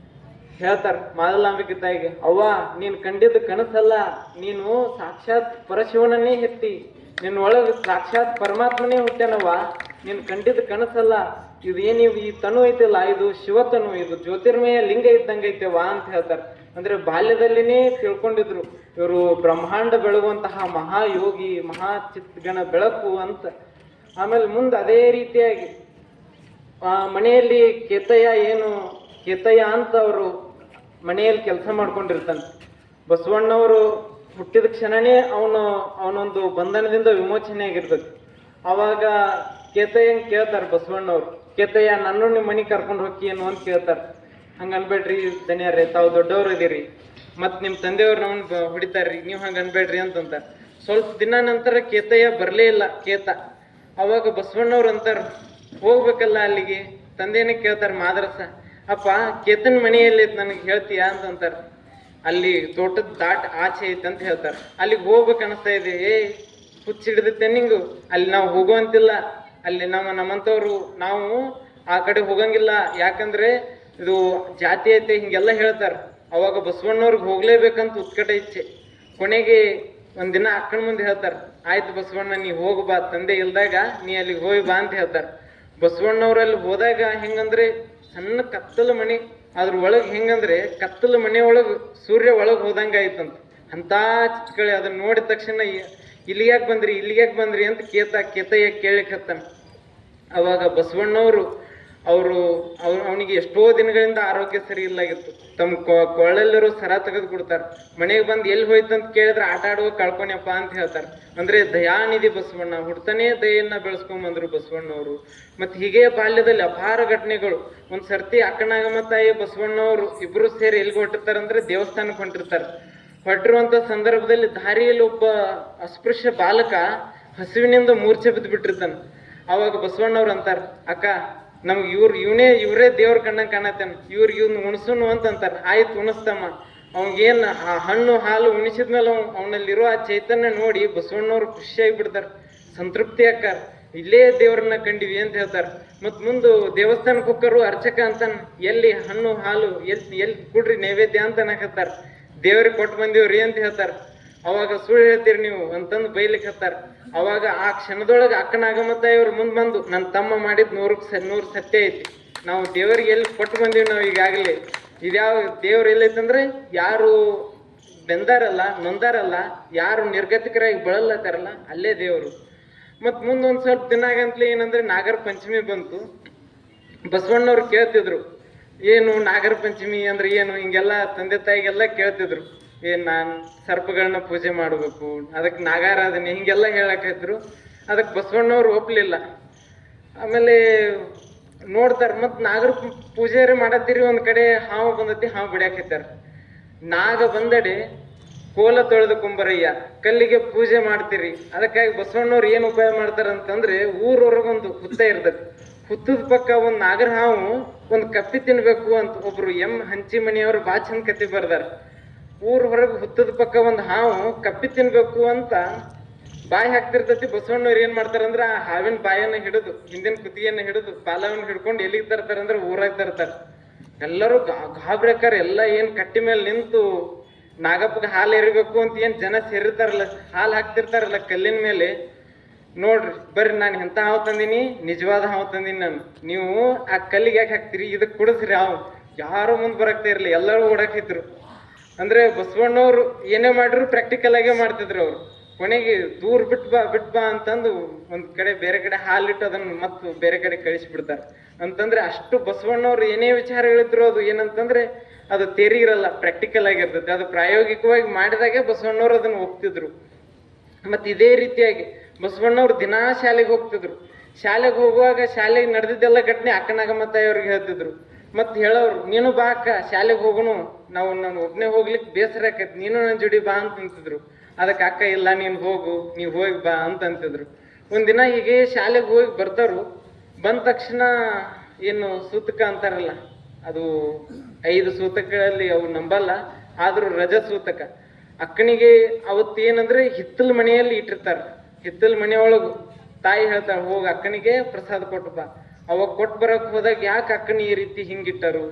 ಹೇಳ್ತಾರ ಮಾದಲಾಂಬಿಕೆ ತಾಯಿಗೆ, ಅವ್ವ ನೀನ್ ಕಂಡಿದ್ದು ಕನಸಲ್ಲ, ನೀನು ಸಾಕ್ಷಾತ್ ಪರಶಿವನನ್ನೇ ಹೆತ್ತಿ, ನಿನ್ನ ಒಳಗೆ ಸಾಕ್ಷಾತ್ ಪರಮಾತ್ಮನೇ ಹುಟ್ಟ್ಯಾನವ್ವ, ನೀನ್ ಕಂಡಿದ್ದು ಕನಸಲ್ಲ, ಇದೇನು ಈ ತನು ಐತಿಲ್ಲ ಇದು ಶಿವತನು, ಇದು ಜ್ಯೋತಿರ್ಮಯ ಲಿಂಗ ಇದ್ದಂಗೆ ಐತೆವಾ ಅಂತ ಹೇಳ್ತಾರ. ಅಂದ್ರೆ ಬಾಲ್ಯದಲ್ಲಿನೇ ತಿಳ್ಕೊಂಡಿದ್ರು ಇವರು ಬ್ರಹ್ಮಾಂಡ ಬೆಳಗುವಂತಹ ಮಹಾಯೋಗಿ ಮಹಾಚಿತ್ಗಣ ಬೆಳಕು ಅಂತ. ಆಮೇಲೆ ಮುಂದೆ ಅದೇ ರೀತಿಯಾಗಿ ಮನೆಯಲ್ಲಿ ಕೇತಯ್ಯ ಅಂತ ಅವರು ಮನೆಯಲ್ಲಿ ಕೆಲಸ ಮಾಡ್ಕೊಂಡಿರ್ತಾನೆ. ಬಸವಣ್ಣವರು ಹುಟ್ಟಿದ ಕ್ಷಣನೇ ಅವನೊಂದು ಬಂಧನದಿಂದ ವಿಮೋಚನೆ ಆಗಿರ್ಬೇಕು. ಅವಾಗ ಕೇತಯ್ಯಂಗ್ ಕೇಳ್ತಾರ ಬಸವಣ್ಣವ್ರು, ಕೇತಯ್ಯ ನಾನು ನಿಮ್ಮ ಮನೆಗೆ ಕರ್ಕೊಂಡು ಹೋಗಿ ಏನು ಅಂತ ಕೇಳ್ತಾರ. ಹಂಗ ಅನ್ಬೇಡ್ರಿ ದನಿಯಾರ್ರಿ, ತಾವು ದೊಡ್ಡವ್ರು ಇದೀರಿ, ಮತ್ ನಿಮ್ ತಂದೆಯವ್ರು ನಮ್ಮನ್ನ ಹೊಡಿತಾರ್ರಿ, ನೀವು ಹಂಗ ಅನ್ಬೇಡ್ರಿ ಅಂತಂತಾರ. ಸ್ವಲ್ಪ ದಿನ ನಂತರ ಕೇತಯ್ಯ ಬರ್ಲೇ ಇಲ್ಲ. ಅವಾಗ ಬಸವಣ್ಣವ್ರು ಅಂತಾರ, ಹೋಗ್ಬೇಕಲ್ಲ ಅಲ್ಲಿಗೆ, ತಂದೆನ ಕೇಳ್ತಾರ ಮಾದ್ರಸ, ಅಪ್ಪ ಕೇತನ್ ಮನೆ ಎಲ್ಲೈತ್ ನನಗೆ ಹೇಳ್ತೀಯಾ ಅಂತಂತಾರ. ಅಲ್ಲಿ ತೋಟದ ದಾಟ್ ಆಚೆ ಐತೆ ಅಂತ ಹೇಳ್ತಾರ. ಅಲ್ಲಿಗೆ ಹೋಗ್ಬೇಕು ಅನಿಸ್ತಾ ಇದೆ. ಹುಚ್ಚಿಡ್ದೈತೆ ನಿಂಗು, ಅಲ್ಲಿ ನಾವು ಹೋಗುವಂತಿಲ್ಲ, ಅಲ್ಲಿ ನಮ್ಮಂತವ್ರು ನಾವು ಆ ಕಡೆ ಹೋಗಂಗಿಲ್ಲ, ಯಾಕಂದ್ರೆ ಇದು ಜಾತಿ ಐತೆ ಹಿಂಗೆಲ್ಲ ಹೇಳ್ತಾರ. ಅವಾಗ ಬಸವಣ್ಣವ್ರಿಗೆ ಹೋಗ್ಲೇಬೇಕಂತ ಉತ್ಕಟ ಇಚ್ಛೆ. ಕೊನೆಗೆ ಒಂದಿನ ಅಕ್ಕನ ಮುಂದೆ ಹೇಳ್ತಾರ, ಆಯ್ತು ಬಸವಣ್ಣ ನೀ ಹೋಗಿ ಬಾ, ತಂದೆ ಇಲ್ದಾಗ ನೀ ಅಲ್ಲಿಗೆ ಹೋಗಿ ಬಾ ಅಂತ ಹೇಳ್ತಾರ. ಬಸವಣ್ಣವ್ರಲ್ಲಿ ಹೋದಾಗ ಹೆಂಗಂದ್ರೆ ಸಣ್ಣ ಕತ್ತಲ ಮನೆ, ಅದ್ರ ಒಳಗೆ ಹೆಂಗಂದ್ರೆ ಕತ್ತಲ ಮನೆ ಒಳಗೆ ಸೂರ್ಯ ಒಳಗೆ ಹೋದಂಗ ಆಯ್ತಂತ. ಅಂತ ಚಿತ್ಕಳಿ ಅದನ್ನ ನೋಡಿದ ತಕ್ಷಣ ಇಲ್ಲಿಗ್ಯಾಕೆ ಬಂದ್ರಿ ಅಂತ ಕೇತಯ್ಯ ಕೇಳಿಕತ್ತಾನ. ಅವಾಗ ಬಸವಣ್ಣವರು ಅವನಿಗೆ ಎಷ್ಟೋ ದಿನಗಳಿಂದ ಆರೋಗ್ಯ ಸರಿ ಇಲ್ಲಾಗಿತ್ತು. ತಮ್ಮ ಕೊಳ್ಳಲ್ಲಿರೋ ಸರ ತೆಗೆದು ಕೊಡ್ತಾರ. ಮನೆಗೆ ಬಂದು ಎಲ್ಲಿ ಹೋಯ್ತಂತ ಕೇಳಿದ್ರೆ ಆಟ ಆಡುವ ಕಳ್ಕೊಣ್ಯಪ್ಪ ಅಂತ ಹೇಳ್ತಾರ. ಅಂದ್ರೆ ದಯಾನಿಧಿ ಬಸವಣ್ಣ, ಹುಡ್ತಾನೆ ದಯೆಯನ್ನ ಬೆಳೆಸ್ಕೊಂಬಂದ್ರು ಬಸವಣ್ಣವರು. ಮತ್ತೆ ಹೀಗೆ ಬಾಲ್ಯದಲ್ಲಿ ಅಪಾರ ಘಟನೆಗಳು. ಒಂದ್ ಸರ್ತಿ ಅಕ್ಕನಾಗಮ್ಮ ತಾಯಿ ಬಸವಣ್ಣವರು ಇಬ್ರು ಸೇರಿ ಎಲ್ಲಿಗೆ ಹೊಟ್ಟಿರ್ತಾರಂದ್ರೆ ದೇವಸ್ಥಾನಕ್ಕೆ ಹೊಂಟಿರ್ತಾರ. ಹೊಟ್ಟಿರುವಂತ ಸಂದರ್ಭದಲ್ಲಿ ದಾರಿಯಲ್ಲಿ ಒಬ್ಬ ಅಸ್ಪೃಶ್ಯ ಬಾಲಕ ಹಸುವಿನಿಂದ ಮೂರ್ಛೆ ಬಿದ್ದು ಬಿಟ್ಟಿರ್ತಾನ. ಅವಾಗ ಬಸವಣ್ಣವ್ರು ಅಂತಾರ, ಅಕ್ಕ ನಮ್ಗೆ ಇವರೇ ದೇವ್ರ ಕಣ್ಣಂಗೆ ಕಾಣತ್ತೇನ, ಇವ್ನ ಉಣಸುನು ಅಂತಾರ. ಆಯ್ತು ಉಣಿಸ್ತಮ್ಮ. ಅವಂಗೇನ್ ಹಣ್ಣು ಹಾಲು ಉಣಿಸಿದ್ಮೇಲೆ ಅವನಲ್ಲಿರೋ ಆ ಚೈತನ್ಯ ನೋಡಿ ಬಸವಣ್ಣವ್ರು ಖುಷಿಯಾಗಿ ಬಿಡ್ತಾರ, ಸಂತೃಪ್ತಿ ಅಕ್ಕಾರ, ಇಲ್ಲೇ ದೇವ್ರನ್ನ ಕಂಡಿವಿ ಅಂತ ಹೇಳ್ತಾರ. ಮತ್ ಮುಂದೆ ದೇವಸ್ಥಾನಕ್ಕೆ ಹೋಗರು ಅರ್ಚಕ ಅಂತಾನ, ಎಲ್ಲಿ ಹಣ್ಣು ಹಾಲು ಎಲ್ಲಿ ಕುಡ್ರಿ ನೈವೇದ್ಯ ಅಂತ ಅನ್ನಕತ್ತಾರ. ದೇವ್ರಿಗೆ ಕೊಟ್ಟು ಬಂದೀವ್ರಿ ಅಂತ ಹೇಳ್ತಾರ. ಅವಾಗ ಸುಳ್ಳು ಹೇಳ್ತೀರಿ ನೀವು ಅಂತಂದು ಬೈಲಿಕ್ಕೆ ಹತ್ತಾರ. ಅವಾಗ ಆ ಕ್ಷಣದೊಳಗೆ ಅಕ್ಕನಾಗಮತ್ತ ಇವ್ರು ಮುಂದೆ ಬಂದು, ನನ್ನ ತಮ್ಮ ಮಾಡಿದ್ 100% ಸತ್ಯ ಐತಿ, ನಾವು ದೇವರಿಗೆ ಎಲ್ಲಿ ಕೊಟ್ಟು ಬಂದೀವಿ ನಾವು ಈಗಾಗಲೇ. ಇದ್ಯಾವ ದೇವ್ರು ಎಲ್ಲೈತಂದ್ರೆ ಯಾರು ಬೆಂದಾರಲ್ಲ ನೊಂದಾರಲ್ಲ, ಯಾರು ನಿರ್ಗತಿಕರಾಗಿ ಬಳಲ್ಲತ್ತಾರಲ್ಲ ಅಲ್ಲೇ ದೇವರು. ಮತ್ ಮುಂದೊಂದ್ ಸ್ವಲ್ಪ ದಿನ ಆಗಂತಲೇ ಏನಂದ್ರೆ ನಾಗರ ಪಂಚಮಿ ಬಂತು. ಬಸವಣ್ಣವ್ರು ಕೇಳ್ತಿದ್ರು, ಏನು ನಾಗರ ಪಂಚಮಿ ಅಂದ್ರೆ ಏನು, ಹಿಂಗೆಲ್ಲ ತಂದೆ ತಾಯಿಗೆಲ್ಲ ಕೇಳ್ತಿದ್ರು. ನಾನ್ ಸರ್ಪಗಳನ್ನ ಪೂಜೆ ಮಾಡ್ಬೇಕು, ಅದಕ್ಕೆ ನಾಗಾರಾಧನೆ ಹಿಂಗೆಲ್ಲ ಹೇಳಕ್ಕಾಯ್ತಿದ್ರು. ಅದಕ್ಕೆ ಬಸವಣ್ಣವ್ರು ಒಪ್ಲಿಲ್ಲ. ಆಮೇಲೆ ನೋಡ್ತಾರ, ಮತ್ ನಾಗರ ಪೂಜೆರಿ ಮಾಡತ್ತೀರಿ, ಒಂದ್ ಕಡೆ ಹಾವು ಬಂದತಿ, ಹಾವು ಬಿಡ್ಯಾಕೈತಾರ. ನಾಗ ಬಂದಡೆ ಕೋಲ ತೊಳೆದು ಕುಂಬರಯ್ಯ, ಕಲ್ಲಿಗೆ ಪೂಜೆ ಮಾಡ್ತೀರಿ. ಅದಕ್ಕಾಗಿ ಬಸವಣ್ಣವ್ರು ಏನ್ ಉಪಾಯ ಮಾಡ್ತಾರಂತಂದ್ರೆ, ಊರೊರಗೊಂದು ಹುತ್ತ ಇರ್ತದೆ, ಹುತ್ತದ ಪಕ್ಕ ಒಂದ್ ನಾಗರ ಹಾವು ಒಂದ್ ಕಪ್ಪಿ ತಿನ್ಬೇಕು ಅಂತ ಒಬ್ರು ಹಂಚಿ ಮಣಿಯವ್ರು ಬಾ ಚಂದ ಕತ್ತಿ ಬರ್ದಾರ. ಊರ್ ಹೊರಗೆ ಹುತ್ತದ ಪಕ್ಕ ಒಂದ್ ಹಾವು ಕಪ್ಪಿ ತಿನ್ಬೇಕು ಅಂತ ಬಾಯಿ ಹಾಕ್ತಿರ್ತತಿ. ಬಸವಣ್ಣವ್ರು ಏನ್ ಮಾಡ್ತಾರಂದ್ರ ಆ ಹಾವಿನ ಬಾಯನ್ನ ಹಿಡಿದು, ಹಿಂದಿನ ಕುತ್ತಿಗೆಯನ್ನ ಹಿಡಿದು, ಬಾಲವನ್ನ ಹಿಡ್ಕೊಂಡು ಎಲ್ಲಿಗೆ ತರ್ತಾರಂದ್ರ ಊರಾಗ ತರ್ತಾರ. ಎಲ್ಲರೂ ಗಾಬ್ರಕಾರ. ಎಲ್ಲ ಏನ್ ಕಟ್ಟಿ ಮೇಲೆ ನಿಂತು ನಾಗಪ್ಪಗೆ ಹಾಲು ಎರಿಬೇಕು ಅಂತ ಏನ್ ಜನ ಸೇರಿರ್ತಾರಲ್ಲ, ಹಾಲು ಹಾಕ್ತಿರ್ತಾರಲ್ಲ ಕಲ್ಲಿನ ಮೇಲೆ, ನೋಡ್ರಿ ಬರ್ರಿ ನಾನು ಎಂತ ಹಾವು ತಂದಿನಿ, ನಿಜವಾದ ಹಾವು ತಂದಿನಿ ನಾನು, ನೀವು ಆ ಕಲ್ಲಿಗೆ ಯಾಕೆ ಹಾಕ್ತಿರಿ, ಇದಕ್ಕೆ ಕುಡಿಸ್ರಿ ಹಾವು. ಯಾರು ಮುಂದೆ ಬರಕ್ತಾ ಇರ್ಲಿ, ಎಲ್ಲರೂ ಓಡಾಕಿದ್ರು. ಅಂದ್ರೆ ಬಸವಣ್ಣವ್ರು ಏನೇ ಮಾಡಿದ್ರು ಪ್ರಾಕ್ಟಿಕಲ್ ಆಗೇ ಮಾಡ್ತಿದ್ರು ಅವ್ರು. ಕೊನೆಗೆ ದೂರ ಬಿಟ್ ಬಾ ಅಂತಂದು ಒಂದ್ ಕಡೆ ಬೇರೆ ಕಡೆ ಹಾಲಿಟ್ಟು ಅದನ್ನ ಮತ್ತು ಬೇರೆ ಕಡೆ ಕಳಿಸ್ಬಿಡ್ತಾರೆ. ಅಂತಂದ್ರೆ ಅಷ್ಟು ಬಸವಣ್ಣವ್ರು ಏನೇ ವಿಚಾರ ಹೇಳಿದ್ರು ಅದು ಏನಂತಂದ್ರೆ ಅದು ಥಿಯರಿ ಇರಲ್ಲ, ಪ್ರಾಕ್ಟಿಕಲ್ ಆಗಿರ್ತದೆ. ಅದು ಪ್ರಾಯೋಗಿಕವಾಗಿ ಮಾಡಿದಾಗೆ ಬಸವಣ್ಣವ್ರು ಅದನ್ನ ಒಪ್ತಿದ್ರು. ಮತ್ತೆ ಇದೇ ರೀತಿಯಾಗಿ ಬಸವಣ್ಣವ್ರು ದಿನಾ ಶಾಲೆಗೆ ಹೋಗ್ತಿದ್ರು. ಶಾಲೆಗೆ ಹೋಗುವಾಗ ಶಾಲೆಗೆ ನಡೆದಿದ್ದೆಲ್ಲ ಘಟನೆ ಅಕ್ಕನಾಗಮ್ಮ ತಾಯಿಯವ್ರಿಗೆ ಹೇಳ್ತಿದ್ರು. ಮತ್ತೆ ಹೇಳೋರು, ನೀನು ಬಾ ಅಕ್ಕ ಶಾಲೆಗೆ ಹೋಗೋನು, ನಾನು ಒಬ್ಬನೇ ಹೋಗ್ಲಿಕ್ಕೆ ಬೇಸರ ಆಕೈತಿ, ನೀನು ನನ್ನ ಜೋಡಿ ಬಾ ಅಂತಂತಿದ್ರು. ಅದಕ್ಕೆ ಅಕ್ಕ ಇಲ್ಲ ನೀನು ಹೋಗು, ನೀವು ಹೋಗಿ ಬಾ ಅಂತಂತಿದ್ರು. ಒಂದಿನ ಹೀಗೆ ಶಾಲೆಗೆ ಹೋಗಿ ಬರ್ತಾರು. ಬಂದ ತಕ್ಷಣ ಏನು ಸೂತಕ ಅಂತಾರಲ್ಲ, ಅದು 5 ಸೂತಕಗಳಲ್ಲಿ ಅವು ನಂಬಲ್ಲ, ಆದ್ರೂ ರಜ ಸೂತಕ. ಅಕ್ಕನಿಗೆ ಅವತ್ತೇನಂದ್ರೆ ಹಿತ್ತಲ ಮನೆಯಲ್ಲಿ ಇಟ್ಟಿರ್ತಾರ. ಹಿತ್ತಲ ಮನೆಯೊಳಗು ತಾಯಿ ಹೇಳ್ತಾಳ, ಹೋಗಿ ಅಕ್ಕನಿಗೆ ಪ್ರಸಾದ ಕೊಟ್ಟು ಬಾ. ಅವಾಗ ಕೊಟ್ಟು ಬರಕ್ ಹೋದಾಗ ಯಾಕೆ ಅಕ್ಕನ ಈ ರೀತಿ ಹಿಂಗಿಟ್ಟರು,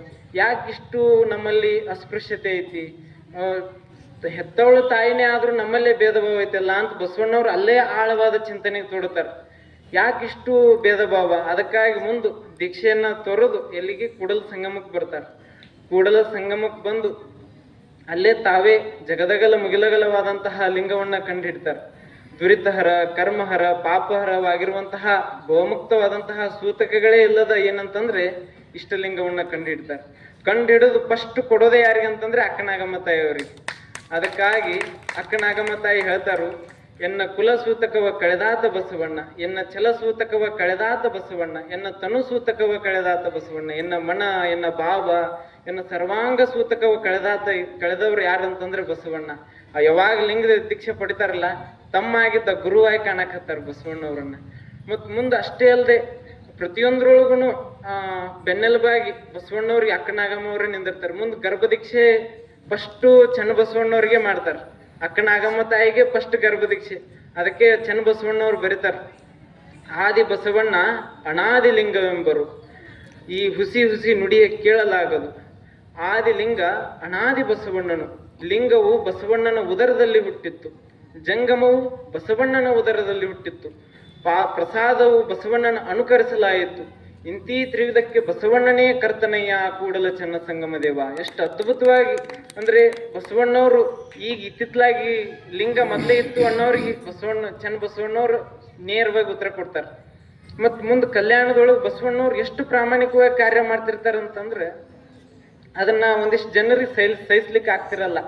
ಯಾಕೆ ಇಷ್ಟು ನಮ್ಮಲ್ಲಿ ಅಸ್ಪೃಶ್ಯತೆ ಐತಿ, ಹೆತ್ತವಳು ತಾಯಿನೇ ಆದ್ರೂ ನಮ್ಮಲ್ಲೇ ಭೇದ ಭಾವ ಐತಲ್ಲ ಅಂತ ಬಸವಣ್ಣವ್ರು ಅಲ್ಲೇ ಆಳವಾದ ಚಿಂತನೆಗೆ ತೊಡತಾರ. ಯಾಕಿಷ್ಟು ಭೇದ ಭಾವ? ಅದಕ್ಕಾಗಿ ಮುಂದೆ ದೀಕ್ಷೆಯನ್ನ ತೊರೆದು ಎಲ್ಲಿಗೆ ಕೂಡಲ ಸಂಗಮಕ್ಕೆ ಬರ್ತಾರೆ. ಕೂಡಲ ಸಂಗಮಕ್ಕೆ ಬಂದು ಅಲ್ಲೇ ತಾವೇ ಜಗದಗಲ ಮುಗಿಲಗಲವಾದಂತಹ ಲಿಂಗವನ್ನ ಕಂಡುಹಿಡ್ತಾರೆ. ದುರಿತಹರ, ಕರ್ಮಹರ, ಪಾಪಹರವಾಗಿರುವಂತಹ ಗೋಮುಕ್ತವಾದಂತಹ ಸೂತಕಗಳೇ ಇಲ್ಲದ ಏನಂತಂದ್ರೆ ಇಷ್ಟಲಿಂಗವನ್ನ ಕಂಡುಹಿಡ್ತಾರೆ. ಕಂಡುಹಿಡಿದು ಫಸ್ಟ್ ಕೊಡೋದೇ ಯಾರಿಗಂತಂದ್ರೆ ಅಕ್ಕನಾಗಮ್ಮ ತಾಯಿಯವ್ರಿಗೆ. ಅದಕ್ಕಾಗಿ ಅಕ್ಕನಾಗಮ್ಮ ತಾಯಿ ಹೇಳ್ತಾರು, ಎನ್ನ ಕುಲ ಸೂತಕವ ಕಳೆದಾತ ಬಸವಣ್ಣ, ಎನ್ನ ಛಲ ಸೂತಕವ ಕಳೆದಾತ ಬಸವಣ್ಣ, ಎನ್ನ ತನು ಸೂತಕವ ಕಳೆದಾತ ಬಸವಣ್ಣ, ಎನ್ನ ಮನ, ಎನ್ನ ಭಾವ, ಎನ್ನ ಸರ್ವಾಂಗ ಸೂತಕವ ಕಳೆದವ್ರು ಯಾರಂತಂದ್ರೆ ಬಸವಣ್ಣ. ಯಾವಾಗ ಲಿಂಗದ ದೀಕ್ಷೆ ಪಡಿತಾರಲ್ಲ, ತಮ್ಮ ಆಗಿದ್ದ ಗುರುವಾಗಿ ಕಾಣಕತ್ತಾರ ಬಸವಣ್ಣವ್ರನ್ನ. ಮತ್ ಮುಂದೆ ಅಷ್ಟೇ ಅಲ್ಲದೆ ಪ್ರತಿಯೊಂದ್ರೊಳಗುನು ಬೆನ್ನೆಲುಬಾಗಿ ಬಸವಣ್ಣವ್ರಿಗೆ ಅಕ್ಕನಾಗಮ್ಮ ಅವ್ರೆ ನಿಂದಿರ್ತಾರೆ. ಮುಂದೆ ಗರ್ಭದೀಕ್ಷೆ ಫಸ್ಟು ಚನ್ನಬಸವಣ್ಣವ್ರಿಗೆ ಮಾಡ್ತಾರೆ. ಅಕ್ಕನಾಗಮ್ಮ ತಾಯಿಗೆ ಫಸ್ಟ್ ಗರ್ಭದೀಕ್ಷೆ. ಅದಕ್ಕೆ ಚನ್ನಬಸವಣ್ಣವ್ರು ಬರೀತಾರೆ, ಆದಿ ಬಸವಣ್ಣ ಅನಾದಿ ಲಿಂಗವೆಂಬರು, ಈ ಹುಸಿ ಹುಸಿ ನುಡಿಯ ಕೇಳಲಾಗದು. ಆದಿಲಿಂಗ ಅನಾದಿ ಬಸವಣ್ಣನು, ಲಿಂಗವು ಬಸವಣ್ಣನ ಉದರದಲ್ಲಿ ಹುಟ್ಟಿತ್ತು, ಜಂಗಮವು ಬಸವಣ್ಣನ ಉದರದಲ್ಲಿ ಹುಟ್ಟಿತ್ತು, ಪ್ರಸಾದವು ಬಸವಣ್ಣನ ಅನುಕರಿಸಲಾಯಿತು. ಇಂತೀ ತ್ರಿವಿಧಕ್ಕೆ ಬಸವಣ್ಣನೇ ಕರ್ತನಯ್ಯ ಕೂಡಲ ಚೆನ್ನ ಸಂಗಮ ದೇವ. ಎಷ್ಟು ಅದ್ಭುತವಾಗಿ ಅಂದ್ರೆ ಬಸವಣ್ಣವರು ಈಗ ಇತ್ತಿತ್ತಲಾಗಿ ಲಿಂಗ ಮೊದಲೇ ಇತ್ತು ಅನ್ನೋರಿಗೆ ಚೆನ್ನ ಬಸವಣ್ಣವ್ರು ನೇರವಾಗಿ ಉತ್ತರ ಕೊಡ್ತಾರೆ. ಮತ್ ಮುಂದೆ ಕಲ್ಯಾಣದೊಳಗೆ ಬಸವಣ್ಣವ್ರು ಎಷ್ಟು ಪ್ರಾಮಾಣಿಕವಾಗಿ ಕಾರ್ಯ ಮಾಡ್ತಿರ್ತಾರೆ ಅಂತಂದ್ರೆ ಅದನ್ನ ಒಂದಿಷ್ಟು ಜನರಿಗೆ ಸಹಿಸ್ಲಿಕ್ಕೆ ಆಗ್ತಿರಲ್ಲ.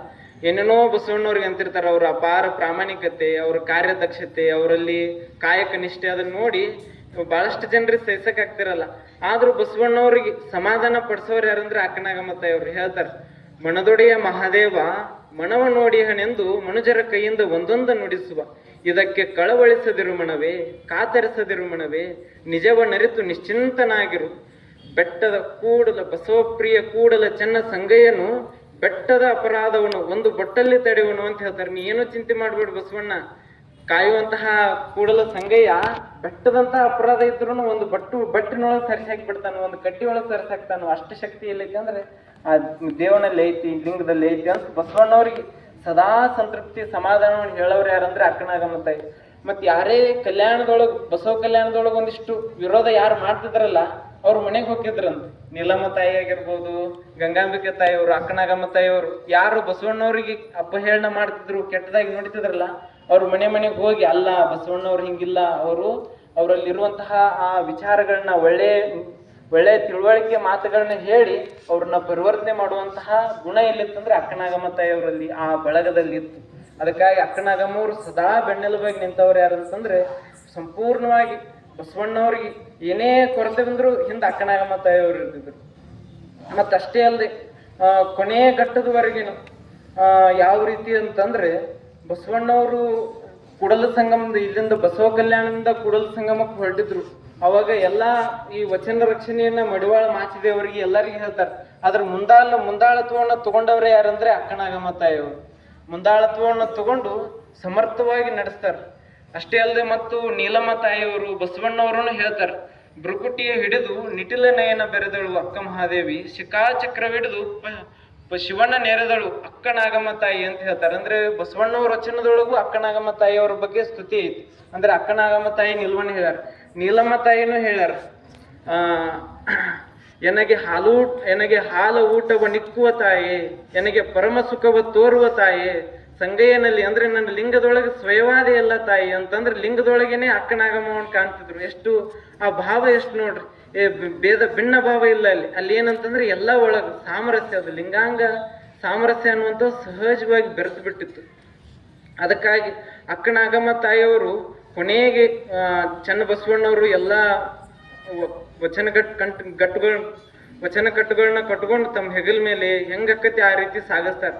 ಏನೇನೋ ಬಸವಣ್ಣವ್ರಿಗೆ ಅಂತಿರ್ತಾರೆ, ಅವ್ರ ಅಪಾರ ಪ್ರಾಮಾಣಿಕತೆ, ಅವ್ರ ಕಾರ್ಯದಕ್ಷತೆ, ಅವರಲ್ಲಿ ಕಾಯಕ ನಿಷ್ಠೆ ಅದನ್ನ ನೋಡಿ ಬಹಳಷ್ಟು ಜನರಿಗೆ ಸಹಿಸಕ್ ಆಗ್ತಿರಲ್ಲ. ಆದ್ರೂ ಬಸವಣ್ಣವ್ರಿಗೆ ಸಮಾಧಾನ ಪಡಿಸೋರು ಯಾರಂದ್ರೆ ಅಕ್ಕನಾಗಮ್ಮ ತಾಯಿಯವ್ರು ಹೇಳ್ತಾರೆ, ಮಣದೊಡೆಯ ಮಹಾದೇವ ಮಣವ ನೋಡಿಹನೆಂದು ಮನುಜರ ಕೈಯಿಂದ ಒಂದೊಂದ ನುಡಿಸುವ, ಇದಕ್ಕೆ ಕಳವಳಿಸದಿರು ಮಣವೇ, ಕಾತರಿಸದಿರು ಮಣವೇ, ನಿಜವ ನರಿತು ನಿಶ್ಚಿಂತನಾಗಿರು. ಬೆಟ್ಟದ ಕೂಡಲ ಬಸವಪ್ರಿಯ ಕೂಡಲ ಚೆನ್ನ ಸಂಗಯ್ಯನು ಬೆಟ್ಟದ ಅಪರಾಧವನು ಒಂದು ಬೊಟ್ಟಲ್ಲಿ ತಡೆಯುವನು ಅಂತ ಹೇಳ್ತಾರೆ. ನೀ ಏನೋ ಚಿಂತೆ ಮಾಡ್ಬೇಡ ಬಸವಣ್ಣ, ಕಾಯುವಂತಹ ಕೂಡಲ ಸಂಗಯ್ಯ ಬೆಟ್ಟದಂತಹ ಅಪರಾಧ ಇದ್ರು ಒಂದು ಬಟ್ಟಿನೊಳಗೆ ಸರಿಸಿ ಹಾಕಿಬಿಡ್ತಾನ, ಒಂದು ಕಟ್ಟಿ ಒಳಗೆ ಸರಿಸಿ ಹಾಕ್ತಾನು. ಅಷ್ಟು ಶಕ್ತಿ ಎಲ್ಲೈತಿ ಅಂದ್ರೆ ಆ ದೇವನಲ್ಲಿ ಐತಿ, ಲಿಂಗದಲ್ಲಿ ಐತಿ ಅಂತ ಬಸವಣ್ಣವ್ರಿಗೆ ಸದಾ ಸಂತೃಪ್ತಿ ಸಮಾಧಾನವನ್ನು ಹೇಳೋರು ಯಾರಂದ್ರೆ ಅಕ್ಕನಾಗಮ್ಮ ತಾಯಿ. ಮತ್ ಯಾರೇ ಕಲ್ಯಾಣದೊಳಗ್ ಬಸವ ಕಲ್ಯಾಣದೊಳಗೆ ಒಂದಿಷ್ಟು ವಿರೋಧ ಯಾರು ಮಾಡ್ತಿದ್ರಲ್ಲ ಅವ್ರ ಮನೆಗೆ ಹೋಗಿದ್ರಂತ. ನೀಲಮ್ಮ ತಾಯಿ ಆಗಿರ್ಬೋದು, ಗಂಗಾಂಬಿಕೆ ತಾಯಿಯವರು, ಅಕ್ಕನಾಗಮ್ಮ ತಾಯಿಯವರು, ಯಾರು ಬಸವಣ್ಣವ್ರಿಗೆ ಅಪಹೇಳನ ಮಾಡ್ತಿದ್ರು, ಕೆಟ್ಟದಾಗಿ ನೋಡ್ತಿದ್ರಲ್ಲ ಅವ್ರ ಮನೆಗೆ ಹೋಗಿ, ಅಲ್ಲ ಬಸವಣ್ಣವ್ರು ಹಿಂಗಿಲ್ಲ, ಅವರಲ್ಲಿರುವಂತಹ ಆ ವಿಚಾರಗಳನ್ನ ಒಳ್ಳೆ ತಿಳುವಳಿಕೆ ಮಾತುಗಳನ್ನ ಹೇಳಿ ಅವ್ರನ್ನ ಪರಿವರ್ತನೆ ಮಾಡುವಂತಹ ಗುಣ ಎಲ್ಲಿತ್ತಂದ್ರೆ ಅಕ್ಕನಾಗಮ್ಮ ತಾಯಿಯವರಲ್ಲಿ, ಆ ಬಳಗದಲ್ಲಿ ಇತ್ತು. ಅದಕ್ಕಾಗಿ ಅಕ್ಕನಾಗಮ್ಮವ್ರು ಸದಾ ಬೆನ್ನೆಲುಬಾಗಿ ನಿಂತವ್ರು ಯಾರಂತಂದ್ರೆ ಸಂಪೂರ್ಣವಾಗಿ ಬಸವಣ್ಣವ್ರಿಗೆ ಏನೇ ಕೊರತೆ ಬಂದ್ರು ಹಿಂದೆ ಅಕ್ಕನಾಗಮ್ಮ ತಾಯಿಯವರು ಇರ್ತಿದ್ರು. ಮತ್ತಷ್ಟೇ ಅಲ್ಲದೆ ಕೊನೆಯ ಘಟ್ಟದವರೆಗೇನು ಯಾವ ರೀತಿ ಅಂತಂದ್ರೆ ಬಸವಣ್ಣವರು ಕೂಡಲ ಸಂಗಮದ ಇಲ್ಲಿಂದ ಬಸವ ಕಲ್ಯಾಣದಿಂದ ಕೂಡಲ ಸಂಗಮಕ್ಕೆ ಹೊರಟಿದ್ರು. ಅವಾಗ ಎಲ್ಲಾ ಈ ವಚನ ರಕ್ಷಣೆಯನ್ನ ಮಡಿವಾಳ ಮಾಚಿದೇವರಿಗೆ ಎಲ್ಲರಿಗೂ ಹೇಳ್ತಾರೆ. ಅದ್ರ ಮುಂದಾಳತ್ವವನ್ನು ತಗೊಂಡವ್ರೆ ಯಾರಂದ್ರೆ ಅಕ್ಕನಾಗಮ್ಮ ತಾಯಿಯವರು. ಮುಂದಾಳತ್ವವನ್ನು ತಗೊಂಡು ಸಮರ್ಥವಾಗಿ ನಡೆಸ್ತಾರೆ. ಅಷ್ಟೇ ಅಲ್ಲದೆ ಮತ್ತು ನೀಲಮ್ಮ ತಾಯಿಯವರು ಬಸವಣ್ಣವರನ್ನು ಹೇಳ್ತಾರೆ, ಭ್ರುಕುಟಿಯ ಹಿಡಿದು ನಿಟಿಲ ನಯನ ಬೆರೆದಳು ಅಕ್ಕ ಮಹಾದೇವಿ, ಶಿಖಾಚಕ್ರವಿಡಿದು ಶಿವಣ್ಣ ನೆರೆದಳು ಅಕ್ಕನಾಗಮ್ಮ ತಾಯಿ ಅಂತ ಹೇಳ್ತಾರೆ. ಅಂದ್ರೆ ಬಸವಣ್ಣವ್ರ ವಚನದೊಳಗೂ ಅಕ್ಕನಾಗಮ್ಮ ತಾಯಿಯವ್ರ ಬಗ್ಗೆ ಸ್ತುತಿ ಐತಿ. ಅಂದ್ರೆ ಅಕ್ಕನಾಗಮ್ಮ ತಾಯಿ ನಿಲ್ವನ್ನ ಹೇಳ್ಯಾರ, ನೀಲಮ್ಮ ತಾಯಿನೂ ಹೇಳ್ಯಾರ, ಎನಗೆ ಹಾಲು ಊಟವ ನಿಕ್ಕುವ ತಾಯೇ, ಎನಗೆ ಪರಮ ಸುಖವ ತೋರುವ ತಾಯೇ, ಸಂಗಯ್ಯನಲ್ಲಿ ಅಂದ್ರೆ ನನ್ನ ಲಿಂಗದೊಳಗೆ ಸ್ವಯವಾದ ಎಲ್ಲ ತಾಯಿ ಅಂತಂದ್ರೆ ಲಿಂಗದೊಳಗೇನೆ ಅಕ್ಕನಾಗಮ್ಮವನ್ನು ಕಾಣ್ತಿದ್ರು. ಎಷ್ಟು ಆ ಭಾವ ಎಷ್ಟು ನೋಡ್ರಿ, ಭಿನ್ನ ಭಾವ ಇಲ್ಲ ಅಲ್ಲಿ ಏನಂತಂದ್ರೆ ಎಲ್ಲ ಒಳಗ ಸಾಮರಸ್ಯ, ಅದು ಲಿಂಗಾಂಗ ಸಾಮರಸ್ಯ ಅನ್ನುವಂಥ ಸಹಜವಾಗಿ ಬೆರೆತು ಬಿಟ್ಟಿತ್ತು. ಅದಕ್ಕಾಗಿ ಅಕ್ಕನಾಗಮ್ಮ ತಾಯಿಯವರು ಕೊನೆಗೆ ಚನ್ನಬಸವಣ್ಣವರು ಎಲ್ಲ ವಚನ ಕಟ್ಟುಗಳನ್ನ ಕಟ್ಕೊಂಡು ತಮ್ಮ ಹೆಗಲ ಮೇಲೆ ಹೆಂಗಕ್ಕತಿ ಆ ರೀತಿ ಸಾಗಿಸ್ತಾರೆ.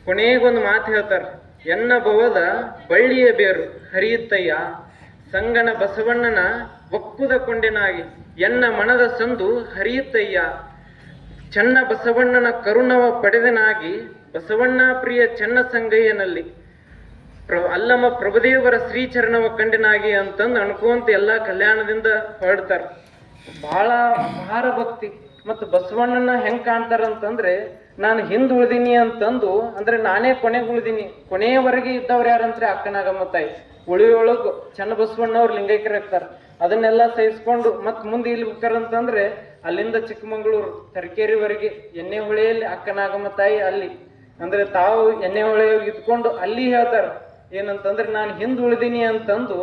ಕೊನೆಗೊಂದು ಮಾತು ಹೇಳ್ತಾರೆ, ಎನ್ನ ಭವದ ಬಳ್ಳಿಯ ಬೇರು ಹರಿಯುತ್ತಯ್ಯ, ಸಂಗನ ಬಸವಣ್ಣನ ಒಕ್ಕುದ ಕೊಂಡೆನಾಗಿ ಎನ್ನ ಮನದ ಸಂದು ಹರಿಯುತ್ತಯ್ಯ, ಚೆನ್ನ ಬಸವಣ್ಣನ ಕರುಣವ ಪಡೆದನಾಗಿ ಬಸವಣ್ಣ ಪ್ರಿಯ ಚೆನ್ನ ಸಂಗಯ್ಯನಲ್ಲಿ ಅಲ್ಲಮ್ಮ ಪ್ರಭುದೇವರ ಶ್ರೀಚರಣವ ಕಂಡೆನಾಗಿ ಅಂತಂದು ಅನ್ಕೊಂತ ಎಲ್ಲಾ ಕಲ್ಯಾಣದಿಂದ ಹೊರಡ್ತಾರೆ. ಬಹಳ ಅಪಾರ ಭಕ್ತಿ. ಮತ್ತು ಬಸವಣ್ಣನ ಹೆಂಗ್ ಕಾಣ್ತಾರಂತಂದ್ರೆ ನಾನು ಹಿಂದ್ ಉಳಿದೀನಿ ಅಂತಂದು ಅಂದ್ರೆ ನಾನೇ ಕೊನೆಗೆ ಉಳಿದೀನಿ, ಕೊನೆಯವರೆಗೆ ಇದ್ದವ್ರು ಯಾರಂದ್ರೆ ಅಕ್ಕನಾಗಮ್ಮ ತಾಯಿ. ಉಳಿಯೊಳಗು ಚೆನ್ನ ಬಸವಣ್ಣವ್ರು ಲಿಂಗೈಕ್ಯರಾಗ್ತಾರೆ. ಅದನ್ನೆಲ್ಲ ಸಹಿಸ್ಕೊಂಡು ಮತ್ ಮುಂದೆ ಇಲ್ಲಿ ಹೋಗ್ತಾರಂತಂದ್ರೆ ಅಲ್ಲಿಂದ ಚಿಕ್ಕಮಂಗ್ಳೂರು ತರೀಕೆರೆವರೆಗೆ ಎಣ್ಣೆ ಹೊಳೆಯಲ್ಲಿ ಅಕ್ಕನಾಗಮ್ಮ ತಾಯಿ ಅಲ್ಲಿ ಅಂದ್ರೆ ತಾವು ಎಣ್ಣೆ ಹೊಳೆಯಾಗಿ ಇದ್ಕೊಂಡು ಅಲ್ಲಿ ಹೇಳ್ತಾರ ಏನಂತಂದ್ರೆ ನಾನು ಹಿಂದ್ ಉಳಿದೀನಿ ಅಂತಂದು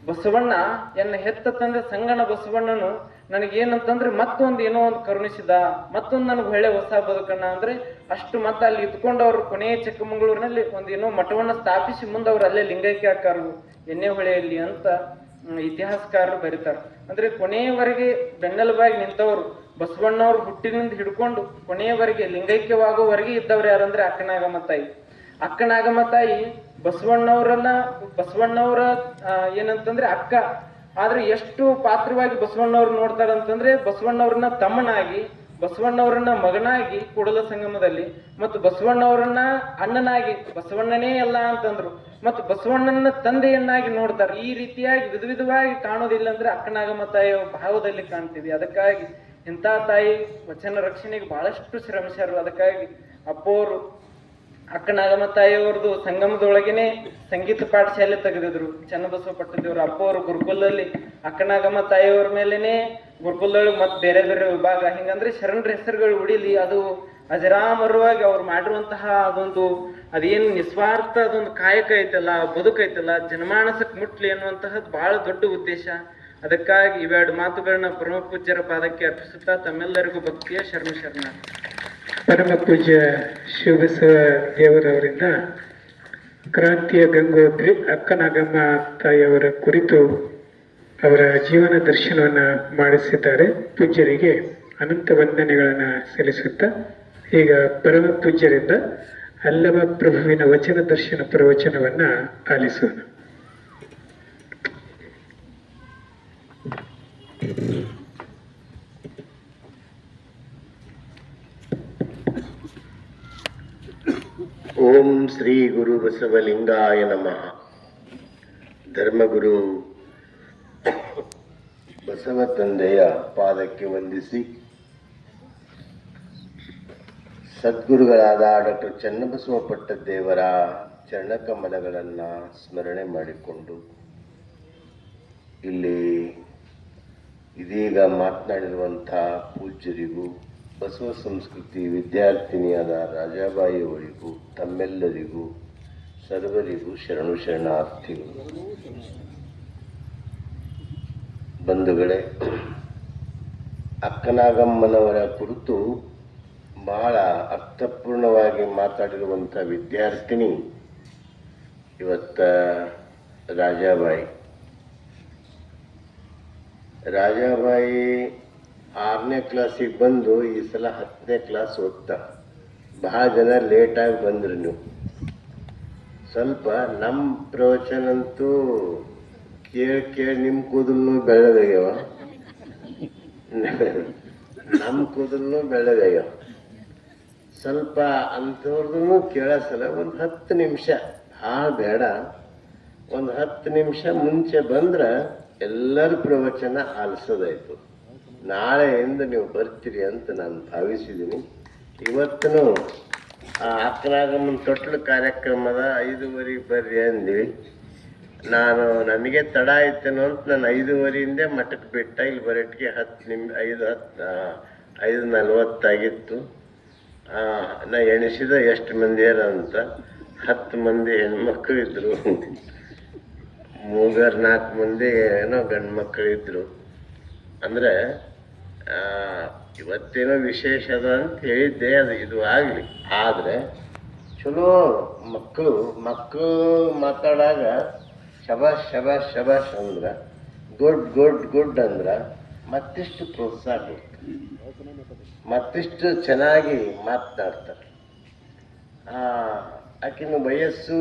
ಬಸವಣ್ಣ ಎನ್ನ ಹೆತ್ತ ತಂದೆ ಸಂಗಣ ಬಸವಣ್ಣನು ನನಗೇನಂತಂದ್ರೆ ಮತ್ತೊಂದು ಏನೋ ಒಂದು ಕರುಣಿಸಿದ, ಮತ್ತೊಂದು ನನಗೆ ಒಳ್ಳೆ ಹೊಸ ಬದುಕಣ್ಣ ಅಂದ್ರೆ ಅಷ್ಟು ಮತ್ತೆ ಅಲ್ಲಿ ಇದ್ಕೊಂಡು ಅವ್ರು ಕೊನೆಯ ಚಿಕ್ಕಮಂಗ್ಳೂರಿನಲ್ಲಿ ಒಂದು ಏನೋ ಮಠವನ್ನು ಸ್ಥಾಪಿಸಿ ಮುಂದೆ ಅವ್ರು ಅಲ್ಲೇ ಲಿಂಗೈಕ್ಯ ಹಾಕಾರು ಎಣ್ಣೆ ಹೊಳೆಯಲ್ಲಿ ಅಂತ ಇತಿಹಾಸಕಾರರು ಬರೀತಾರೆ. ಅಂದ್ರೆ ಕೊನೆಯವರೆಗೆ ಬೆನ್ನೆಲುಬಾಗಿ ನಿಂತವರು ಬಸವಣ್ಣವ್ರು ಹುಟ್ಟಿನಿಂದ ಹಿಡ್ಕೊಂಡು ಕೊನೆಯವರೆಗೆ ಲಿಂಗೈಕ್ಯವಾಗುವವರೆಗೆ ಇದ್ದವ್ರು ಯಾರಂದ್ರೆ ಅಕ್ಕನಾಗಮ್ಮ ತಾಯಿ. ಅಕ್ಕನಾಗಮ್ಮ ತಾಯಿ ಬಸವಣ್ಣವರ ಏನಂತಂದ್ರೆ ಅಕ್ಕ ಆದ್ರೆ ಎಷ್ಟು ಪಾತ್ರವಾಗಿ ಬಸವಣ್ಣವ್ರು ನೋಡ್ತಾರಂತಂದ್ರೆ ಬಸವಣ್ಣವ್ರನ್ನ ತಮ್ಮನಾಗಿ, ಬಸವಣ್ಣವ್ರನ್ನ ಮಗನಾಗಿ ಕೂಡಲ ಸಂಗಮದಲ್ಲಿ, ಮತ್ತು ಬಸವಣ್ಣವ್ರನ್ನ ಅಣ್ಣನಾಗಿ, ಬಸವಣ್ಣನೇ ಎಲ್ಲ ಅಂತಂದ್ರು, ಮತ್ತು ಬಸವಣ್ಣನ ತಂದೆಯನ್ನಾಗಿ ನೋಡ್ತಾರೆ. ಈ ರೀತಿಯಾಗಿ ವಿಧವಾಗಿ ಕಾಣೋದಿಲ್ಲ ಅಂದ್ರೆ ಅಕ್ಕನಾಗಮ್ಮ ತಾಯಿಯ ಭಾವದಲ್ಲಿ ಕಾಣ್ತೀವಿ. ಅದಕ್ಕಾಗಿ ಇಂಥ ತಾಯಿ ವಚನ ರಕ್ಷಣೆಗೆ ಬಹಳಷ್ಟು ಶ್ರಮಿಸ್ಯಾರು. ಅದಕ್ಕಾಗಿ ಅಪ್ಪೋರು ಅಕ್ಕನಾಗಮ್ಮ ತಾಯಿಯವ್ರದ್ದು ಸಂಗಮದೊಳಗೇನೆ ಸಂಗೀತ ಪಾಠಶಾಲೆ ತೆಗೆದಿದ್ರು. ಚನ್ನಬಸವ ಪಟ್ಟದೇವರು ಅಪ್ಪವರು ಗುರುಕುಲದಲ್ಲಿ ಅಕ್ಕನಾಗಮ್ಮ ತಾಯಿಯವ್ರ ಮೇಲೇನೆ ಗುರುಕುಲದೊಳಗೆ ಮತ್ತೆ ಬೇರೆ ಬೇರೆ ವಿಭಾಗ, ಹಿಂಗಂದ್ರೆ ಶರಣರ ಹೆಸರುಗಳು ಉಳಿಲಿ, ಅದು ಅಜರಾಮರವಾಗಿ ಅವ್ರು ಮಾಡಿರುವಂತಹ ಅದೇನು ನಿಸ್ವಾರ್ಥ ಅದೊಂದು ಕಾಯಕ ಐತಲ್ಲ, ಬದುಕೈತಲ್ಲ, ಜನಮಾನಸಕ್ಕೆ ಮುಟ್ಲಿ ಅನ್ನುವಂತಹದ್ದು ಬಹಳ ದೊಡ್ಡ ಉದ್ದೇಶ. ಅದಕ್ಕಾಗಿ ಇವೆರಡು ಮಾತುಗಳನ್ನ ಪರಮ ಪೂಜ್ಯರ ಪಾದಕ್ಕೆ ಅರ್ಪಿಸುತ್ತಾ ತಮ್ಮೆಲ್ಲರಿಗೂ ಭಕ್ತಿಯ ಶರಣ. ಪರಮ ಪೂಜ್ಯ ಶಿವಬಸವ ದೇವರವರಿಂದ ಕ್ರಾಂತಿಯ ಗಂಗೋತ್ರಿ ಅಕ್ಕನಾಗಮ್ಮ ತಾಯಿಯವರ ಕುರಿತು ಅವರ ಜೀವನ ದರ್ಶನವನ್ನು ಮಾಡಿಸಿದ್ದಾರೆ. ಪೂಜ್ಯರಿಗೆ ಅನಂತ ವಂದನೆಗಳನ್ನು ಸಲ್ಲಿಸುತ್ತಾ ಈಗ ಪರಮ ಪೂಜ್ಯರಿಂದ ಅಲ್ಲಮ ಪ್ರಭುವಿನ ವಚನ ದರ್ಶನ ಪ್ರವಚನವನ್ನು ಆಲಿಸೋಣ. ಓಂ ಶ್ರೀ ಗುರು ಬಸವಲಿಂಗಾಯ ನಮಃ. ಧರ್ಮಗುರು ಬಸವ ತಂದೆಯ ಪಾದಕ್ಕೆ ವಂದಿಸಿ, ಸದ್ಗುರುಗಳಾದ ಡಾಕ್ಟರ್ ಚನ್ನಬಸವ ಪಟ್ಟದೇವರ ಚರಣಕಮಲಗಳನ್ನು ಸ್ಮರಣೆ ಮಾಡಿಕೊಂಡು ಇಲ್ಲಿ ಇದೀಗ ಮಾತನಾಡಿರುವಂಥ ಪೂಜ್ಯರಿಗೂ ಬಸವ ಸಂಸ್ಕೃತಿ ವಿದ್ಯಾರ್ಥಿನಿಯಾದ ರಾಜಾಬಾಯಿ ಅವರಿಗೂ ತಮ್ಮೆಲ್ಲರಿಗೂ ಸರ್ವರಿಗೂ ಶರಣಾರ್ಥಿಗಳು. ಬಂಧುಗಳೇ, ಅಕ್ಕನಾಗಮ್ಮನವರ ಕುರಿತು ಬಹಳ ಅರ್ಥಪೂರ್ಣವಾಗಿ ಮಾತಾಡಿರುವಂಥ ವಿದ್ಯಾರ್ಥಿನಿ ಇವತ್ತ ರಾಜಾಬಾಯಿ 6ನೇ ಕ್ಲಾಸಿಗೆ ಬಂದು ಈ ಸಲ 10ನೇ ಕ್ಲಾಸ್ ಓದ್ತಾ. ಬಹಳ ಜನ ಲೇಟಾಗಿ ಬಂದ್ರಿ ನೀವು. ಸ್ವಲ್ಪ ನಮ್ಮ ಪ್ರವಚನ ಅಂತೂ ಕೇಳಿ ನಿಮ್ಮ ಕೂದಲು ಬೆಳ್ಳಗಾಗ್ಯಾವ, ನಮ್ಮ ಕೂದಲು ಬೆಳ್ಳಗಾಗ್ಯಾವ. ಸ್ವಲ್ಪ ಅಂಥವ್ರದ್ದು ಕೇಳಸಲ್ಲ. ಒಂದು 10 ನಿಮಿಷ, ಭಾಳ ಬೇಡ, ಒಂದು 10 ನಿಮಿಷ ಮುಂಚೆ ಬಂದ್ರೆ ಎಲ್ಲರ ಪ್ರವಚನ ಆಲಿಸೋದಾಯ್ತು. ನಾಳೆಯಿಂದ ನೀವು ಬರ್ತೀರಿ ಅಂತ ನಾನು ಭಾವಿಸಿದ್ದೀನಿ. ಇವತ್ತೂ ಅಕ್ಕನಾಗಮ್ಮನ ತೊಟ್ಲು ಕಾರ್ಯಕ್ರಮದ 5:30 ಬರ್ರಿ ಅಂದ್ವಿ. ನನಗೆ ತಡ ಆಯ್ತೇನೋ ಅಂತ ನಾನು 5:30 ಮಠಕ್ಕೆ ಬಿಟ್ಟ. ಇಲ್ಲಿ ಬರೋಟ್ಟಿಗೆ 5:40 ಆಗಿತ್ತು. ನಾ ಎಣಿಸಿದ ಎಷ್ಟು ಮಂದಿ ಅಂತ 10 ಮಂದಿ ಹೆಣ್ಮಕ್ಳು ಇದ್ರು, 3-4 ಮಂದಿ ಏನೋ ಗಂಡು ಮಕ್ಕಳು ಇದ್ರು. ಅಂದರೆ ಇವತ್ತೇನೋ ವಿಶೇಷ ಅದ ಅಂತ ಹೇಳಿದ್ದೆ, ಇದು ಆಗಲಿ. ಆದರೆ ಚಲೋ ಮಕ್ಕಳು ಮಾತಾಡಾಗ ಶಬಾಷ್ ಶಬಾಷ್ ಶಬಾಷ್ ಅಂದ್ರೆ, ಗುಡ್ ಅಂದ್ರೆ ಮತ್ತಿಷ್ಟು ಪ್ರೋತ್ಸಾಹ ಕೊಡ್ತಾರೆ, ಮತ್ತಿಷ್ಟು ಚೆನ್ನಾಗಿ ಮಾತನಾಡ್ತಾರೆ. ಆಕಿನ ವಯಸ್ಸು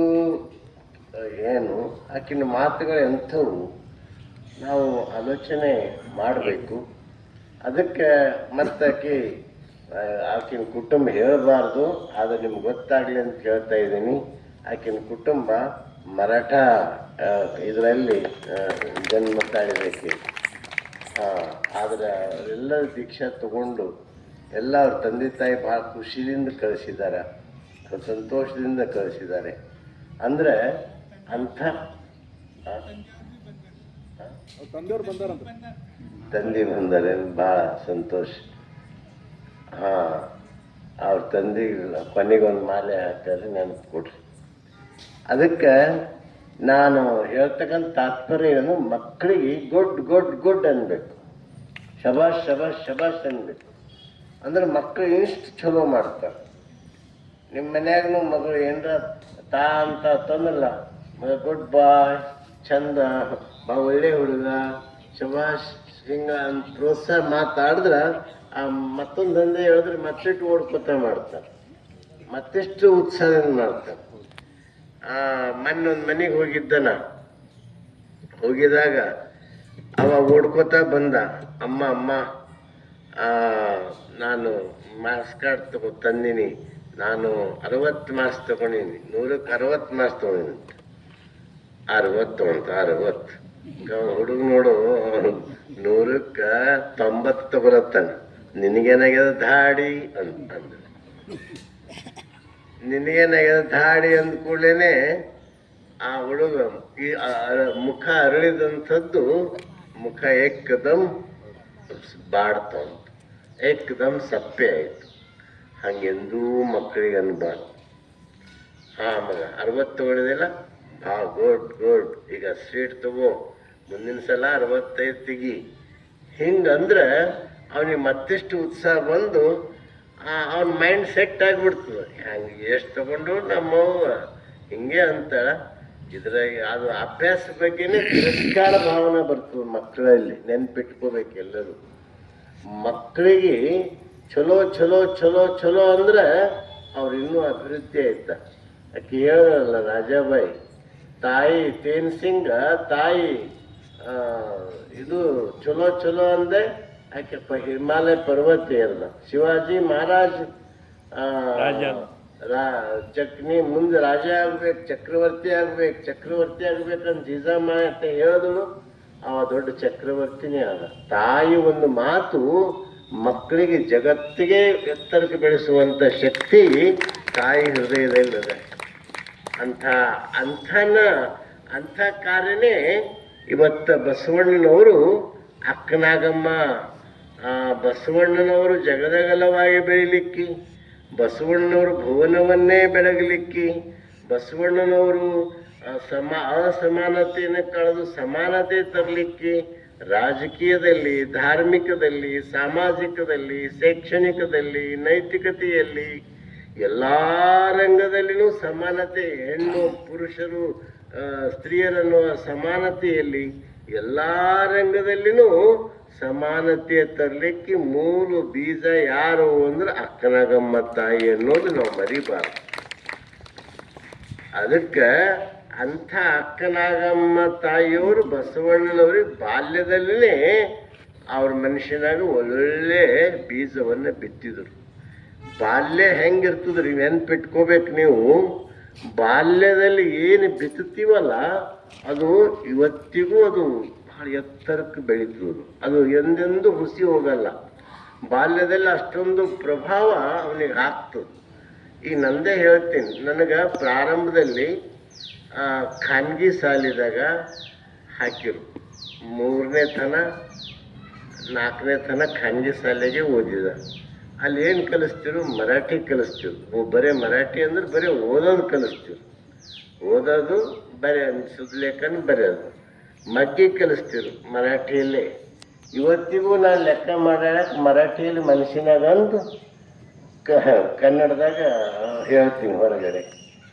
ಏನು, ಆಕಿನ ಮಾತುಗಳು ಎಂಥವು ನಾವು ಆಲೋಚನೆ ಮಾಡಬೇಕು. ಅದಕ್ಕೆ ಮತ್ತೆ ಆಕಿನ ಕುಟುಂಬ ಹೇಳಬಾರ್ದು, ಆದರೆ ನಿಮ್ಗೆ ಗೊತ್ತಾಗಲಿ ಅಂತ ಹೇಳ್ತಾ ಇದ್ದೀನಿ. ಆಕಿನ ಕುಟುಂಬ ಮರಾಠ ಇದರಲ್ಲಿ ಜನ್ಮ ತಾಳಿದಕ್ಕೆ. ಆದರೆ ಅವರೆಲ್ಲ ದೀಕ್ಷಾ ತಗೊಂಡು ಎಲ್ಲ ಅವ್ರ ತಂದೆ ತಾಯಿ ಭಾಳ ಖುಷಿಯಿಂದ ಕಳಿಸಿದ್ದಾರೆ, ಸಂತೋಷದಿಂದ ಕಳಿಸಿದ್ದಾರೆ. ಅಂದರೆ ಅಂಥ ತಂದೆ ಬಂದರೆ ಭಾಳ ಸಂತೋಷ. ಅವ್ರ ತಂದೆಗೆ ಕೊನೆಗೊಂದು ಮಾಲೆ ಹಾಕ್ತಾರೆ, ನೆನಪು ಕೊಡ್ರಿ. ಅದಕ್ಕೆ ನಾನು ಹೇಳ್ತಕ್ಕಂಥ ತಾತ್ಪರ್ಯ ಏನು, ಮಕ್ಕಳಿಗೆ ಗುಡ್ ಅನ್ಬೇಕು, ಶಬಾಷ್ ಶಬಾಷ್ ಶಬಾಷ್ ಅನ್ಬೇಕು. ಅಂದ್ರೆ ಮಕ್ಕಳು ಎಷ್ಟು ಚಲೋ ಮಾಡ್ತಾರೆ. ನಿಮ್ಮ ಮನ್ಯಾಗೂ ಮಗಳು ಏನರ ಅಂತ ತಂದಲ್ಲ, ಗುಡ್ ಬಾಯ್, ಚಂದ, ಒಳ್ಳೆ ಹುಡುಗ, ಶಬಾಷ್, ಹಿಂಗ ಅಂತ ಪ್ರೋತ್ಸಾಹ ಮಾತಾಡಿದ್ರೆ ಮತ್ತೊಂದು ದಂಧೆ ಹೇಳಿದ್ರೆ ಮತ್ತಿಟ್ಟು ಓಡ್ಕೊತ ಮಾಡ್ತಾರೆ, ಮತ್ತೆಷ್ಟು ಉತ್ಸಾಹದಿಂದ ಮಾಡ್ತಾರೆ. ಮೊನ್ನೊಂದು ಮನೆಗೆ ಹೋಗಿದ್ದಾಗ ಅವ ಓಡ್ಕೋತಾ ಬಂದ, ಅಮ್ಮ ಅಮ್ಮ ನಾನು ಮಾರ್ಕ್ಸ್ ಕಾರ್ಡ್ ತಂದೀನಿ, ನಾನು 60 ಮಾರ್ಕ್ಸ್ ತಗೊಂಡಿನಿ, 100ಕ್ಕೆ 60 ಮಾರ್ಕ್ಸ್ ತಗೊಂಡಿನಿ. 60 ಅಂತ 60 ಹುಡುಗ ನೋಡು 100ಕ್ಕೆ 90 ತಗೊಳತ್ತಾನ. ನಿನಗೇನಾಗ್ಯದ ಧಾಡಿ ಅಂದ. ನಿನಗೇನಾಗ್ಯದ ಧಾಡಿ ಅಂದ ಕೂಡಲೇ ಆ ಹುಡುಗ ಈ ಮುಖ ಅರಳಿದಂಥದ್ದು ಮುಖ ಏಕದಮ್ ಬಾಡ್ತಂತ, ಏಕದಮ್ ಸಪ್ಪೆ ಆಯಿತು. ಹಂಗೆಂದೂ ಮಕ್ಕಳಿಗೆ ಅನ್ಬಾರ್ದು. ಮಗ 60 ತಗೊಂಡಿದ್ದಿಲ್ಲ, ಗುಡ್, ಈಗ ಸ್ವೀಟ್ ತಗೋ, ಮುಂದಿನ ಸಲ 65 ತೆಗಿ. ಹಿಂಗಂದ್ರೆ ಅವನಿಗೆ ಮತ್ತಿಷ್ಟು ಉತ್ಸಾಹ ಬಂದು ಅವನ ಮೈಂಡ್ ಸೆಟ್ ಆಗಿಬಿಡ್ತದೆ. ಹಂಗೆ ಎಷ್ಟು ತಗೊಂಡು ನಮ್ಮವ್ವ ಹಿಂಗೆ ಅಂತಾಳ. ಇದ್ರಾಗ ಅದು ಅಭ್ಯಾಸ ಬಗ್ಗೆನೇ ತಿರಸ್ಕಾರ ಭಾವನೆ ಬರ್ತದೆ ಮಕ್ಕಳಲ್ಲಿ. ನೆನ್ಪಿಟ್ಕೋಬೇಕು ಎಲ್ಲರೂ. ಮಕ್ಕಳಿಗೆ ಚಲೋ ಚಲೋ ಚಲೋ ಚಲೋ ಅಂದ್ರೆ ಅವ್ರು ಇನ್ನೂ ಅಭಿವೃದ್ಧಿ ಆಯ್ತ. ಆಕೆ ಹೇಳಲ್ಲ ರಾಜಾಬಾಯಿ, ತಾಯಿ ತೇನ್ ಸಿಂಗ ತಾಯಿ ಇದು ಚಲೋ ಚಲೋ ಅಂದೆ ಆಕೆ ಹಿಮಾಲಯ ಪರ್ವತ ಏರ್ದ. ಶಿವಾಜಿ ಮಹಾರಾಜ್ ಚಕ್ನಿ ಮುಂದೆ ರಾಜ ಆಗ್ಬೇಕು, ಚಕ್ರವರ್ತಿ ಆಗ್ಬೇಕಂತ ಜೀಜಾಮ ಅಂತ ಹೇಳಿದಳು. ಅವ ದೊಡ್ಡ ಚಕ್ರವರ್ತಿನೇ ಆದ. ತಾಯಿ ಒಂದು ಮಾತು ಮಕ್ಕಳಿಗೆ ಜಗತ್ತಿಗೆ ಎತ್ತರಕ್ಕೆ ಬೆಳೆಸುವಂತ ಶಕ್ತಿ ತಾಯಿ ಹೃದಯದಲ್ಲಿದೆ. ಅಂಥ ಕಾರ್ಯನೇ ಇವತ್ತ ಬಸವಣ್ಣನವರು, ಅಕ್ಕನಾಗಮ್ಮ ಬಸವಣ್ಣನವರು ಜಗದಗಲವಾಗಿ ಬೆಳಿಲಿಕ್ಕೆ, ಬಸವಣ್ಣನವರು ಭುವನವನ್ನೇ ಬೆಳಗಲಿಕ್ಕೆ, ಬಸವಣ್ಣನವರು ಅಸಮಾನತೆಯನ್ನು ಕಳೆದು ಸಮಾನತೆ ತರಲಿಕ್ಕೆ, ರಾಜಕೀಯದಲ್ಲಿ, ಧಾರ್ಮಿಕದಲ್ಲಿ, ಸಾಮಾಜಿಕದಲ್ಲಿ, ಶೈಕ್ಷಣಿಕದಲ್ಲಿ, ನೈತಿಕತೆಯಲ್ಲಿ, ಎಲ್ಲ ರಂಗದಲ್ಲಿನೂ ಸಮಾನತೆ, ಹೆಣ್ಣು ಪುರುಷರು ಸ್ತ್ರೀಯರನ್ನುವ ಸಮಾನತೆಯಲ್ಲಿ ಎಲ್ಲ ರಂಗದಲ್ಲಿನೂ ಸಮಾನತೆ ತರಲಿಕ್ಕೆ ಮೂಲ ಬೀಜ ಯಾರು ಅಂದ್ರೆ ಅಕ್ಕನಾಗಮ್ಮ ತಾಯಿ ಅನ್ನೋದು ನಾವು ಮರಿಬಾರ್ದು. ಅದಕ್ಕೆ ಅಂಥ ಅಕ್ಕನಾಗಮ್ಮ ತಾಯಿಯವರು ಬಸವಣ್ಣನವ್ರಿಗೆ ಬಾಲ್ಯದಲ್ಲೇ ಅವ್ರ ಮನುಷ್ಯನಾಗ ಒಳ್ಳೊಳ್ಳೆ ಬೀಜವನ್ನು ಬಿತ್ತಿದ್ರು. ಬಾಲ್ಯ ಹೆಂಗಿರ್ತದ್ರಿ ನೆನ್ಪಿಟ್ಕೋಬೇಕು ನೀವು. ಬಾಲ್ಯದಲ್ಲಿ ಏನು ಬಿತ್ತುತ್ತೀವಲ್ಲ ಅದು ಇವತ್ತಿಗೂ ಅದು ಬಹಳ ಎತ್ತರಕ್ಕೆ ಬೆಳೀತದೆ. ಅದು ಎಂದೆಂದೂ ಹುಸಿ ಹೋಗಲ್ಲ. ಬಾಲ್ಯದಲ್ಲಿ ಅಷ್ಟೊಂದು ಪ್ರಭಾವ ಅವನಿಗೆ ಆಗ್ತದೆ. ಈಗ ನಂದೇ ಹೇಳ್ತೀನಿ, ನನಗೆ ಪ್ರಾರಂಭದಲ್ಲಿ ಖಾನ್ಗಿ ಶಾಲಿದಾಗ ಹಾಕಿರು. 3ನೇ ತನ 4ನೇ ತನ ಖಾನ್ಗಿ ಶಾಲೆಗೆ ಓದಿದ. ಅಲ್ಲಿ ಏನು ಕಲಿಸ್ತಿರು? ಮರಾಠಿ ಕಲಿಸ್ತಿರು. ಬರೀ ಮರಾಠಿ ಅಂದ್ರೆ ಬರೀ ಓದೋದು ಕಲಿಸ್ತಿರು. ಓದೋದು ಬರೀ ಸುದ್ಲೇಖನ ಬರೆಯೋದು. ಮಗ್ಗಿ ಕಲಿಸ್ತಿರು ಮರಾಠಿಯಲ್ಲೇ. ಇವತ್ತಿಗೂ ನಾನು ಲೆಕ್ಕ ಮಾಡಕ್ಕೆ ಮರಾಠಿಯಲ್ಲಿ ಮನುಷ್ಯನಾಗ ಅಂದು ಕನ್ನಡದಾಗ ಹೇಳ್ತೀನಿ ಹೊರಗಡೆ.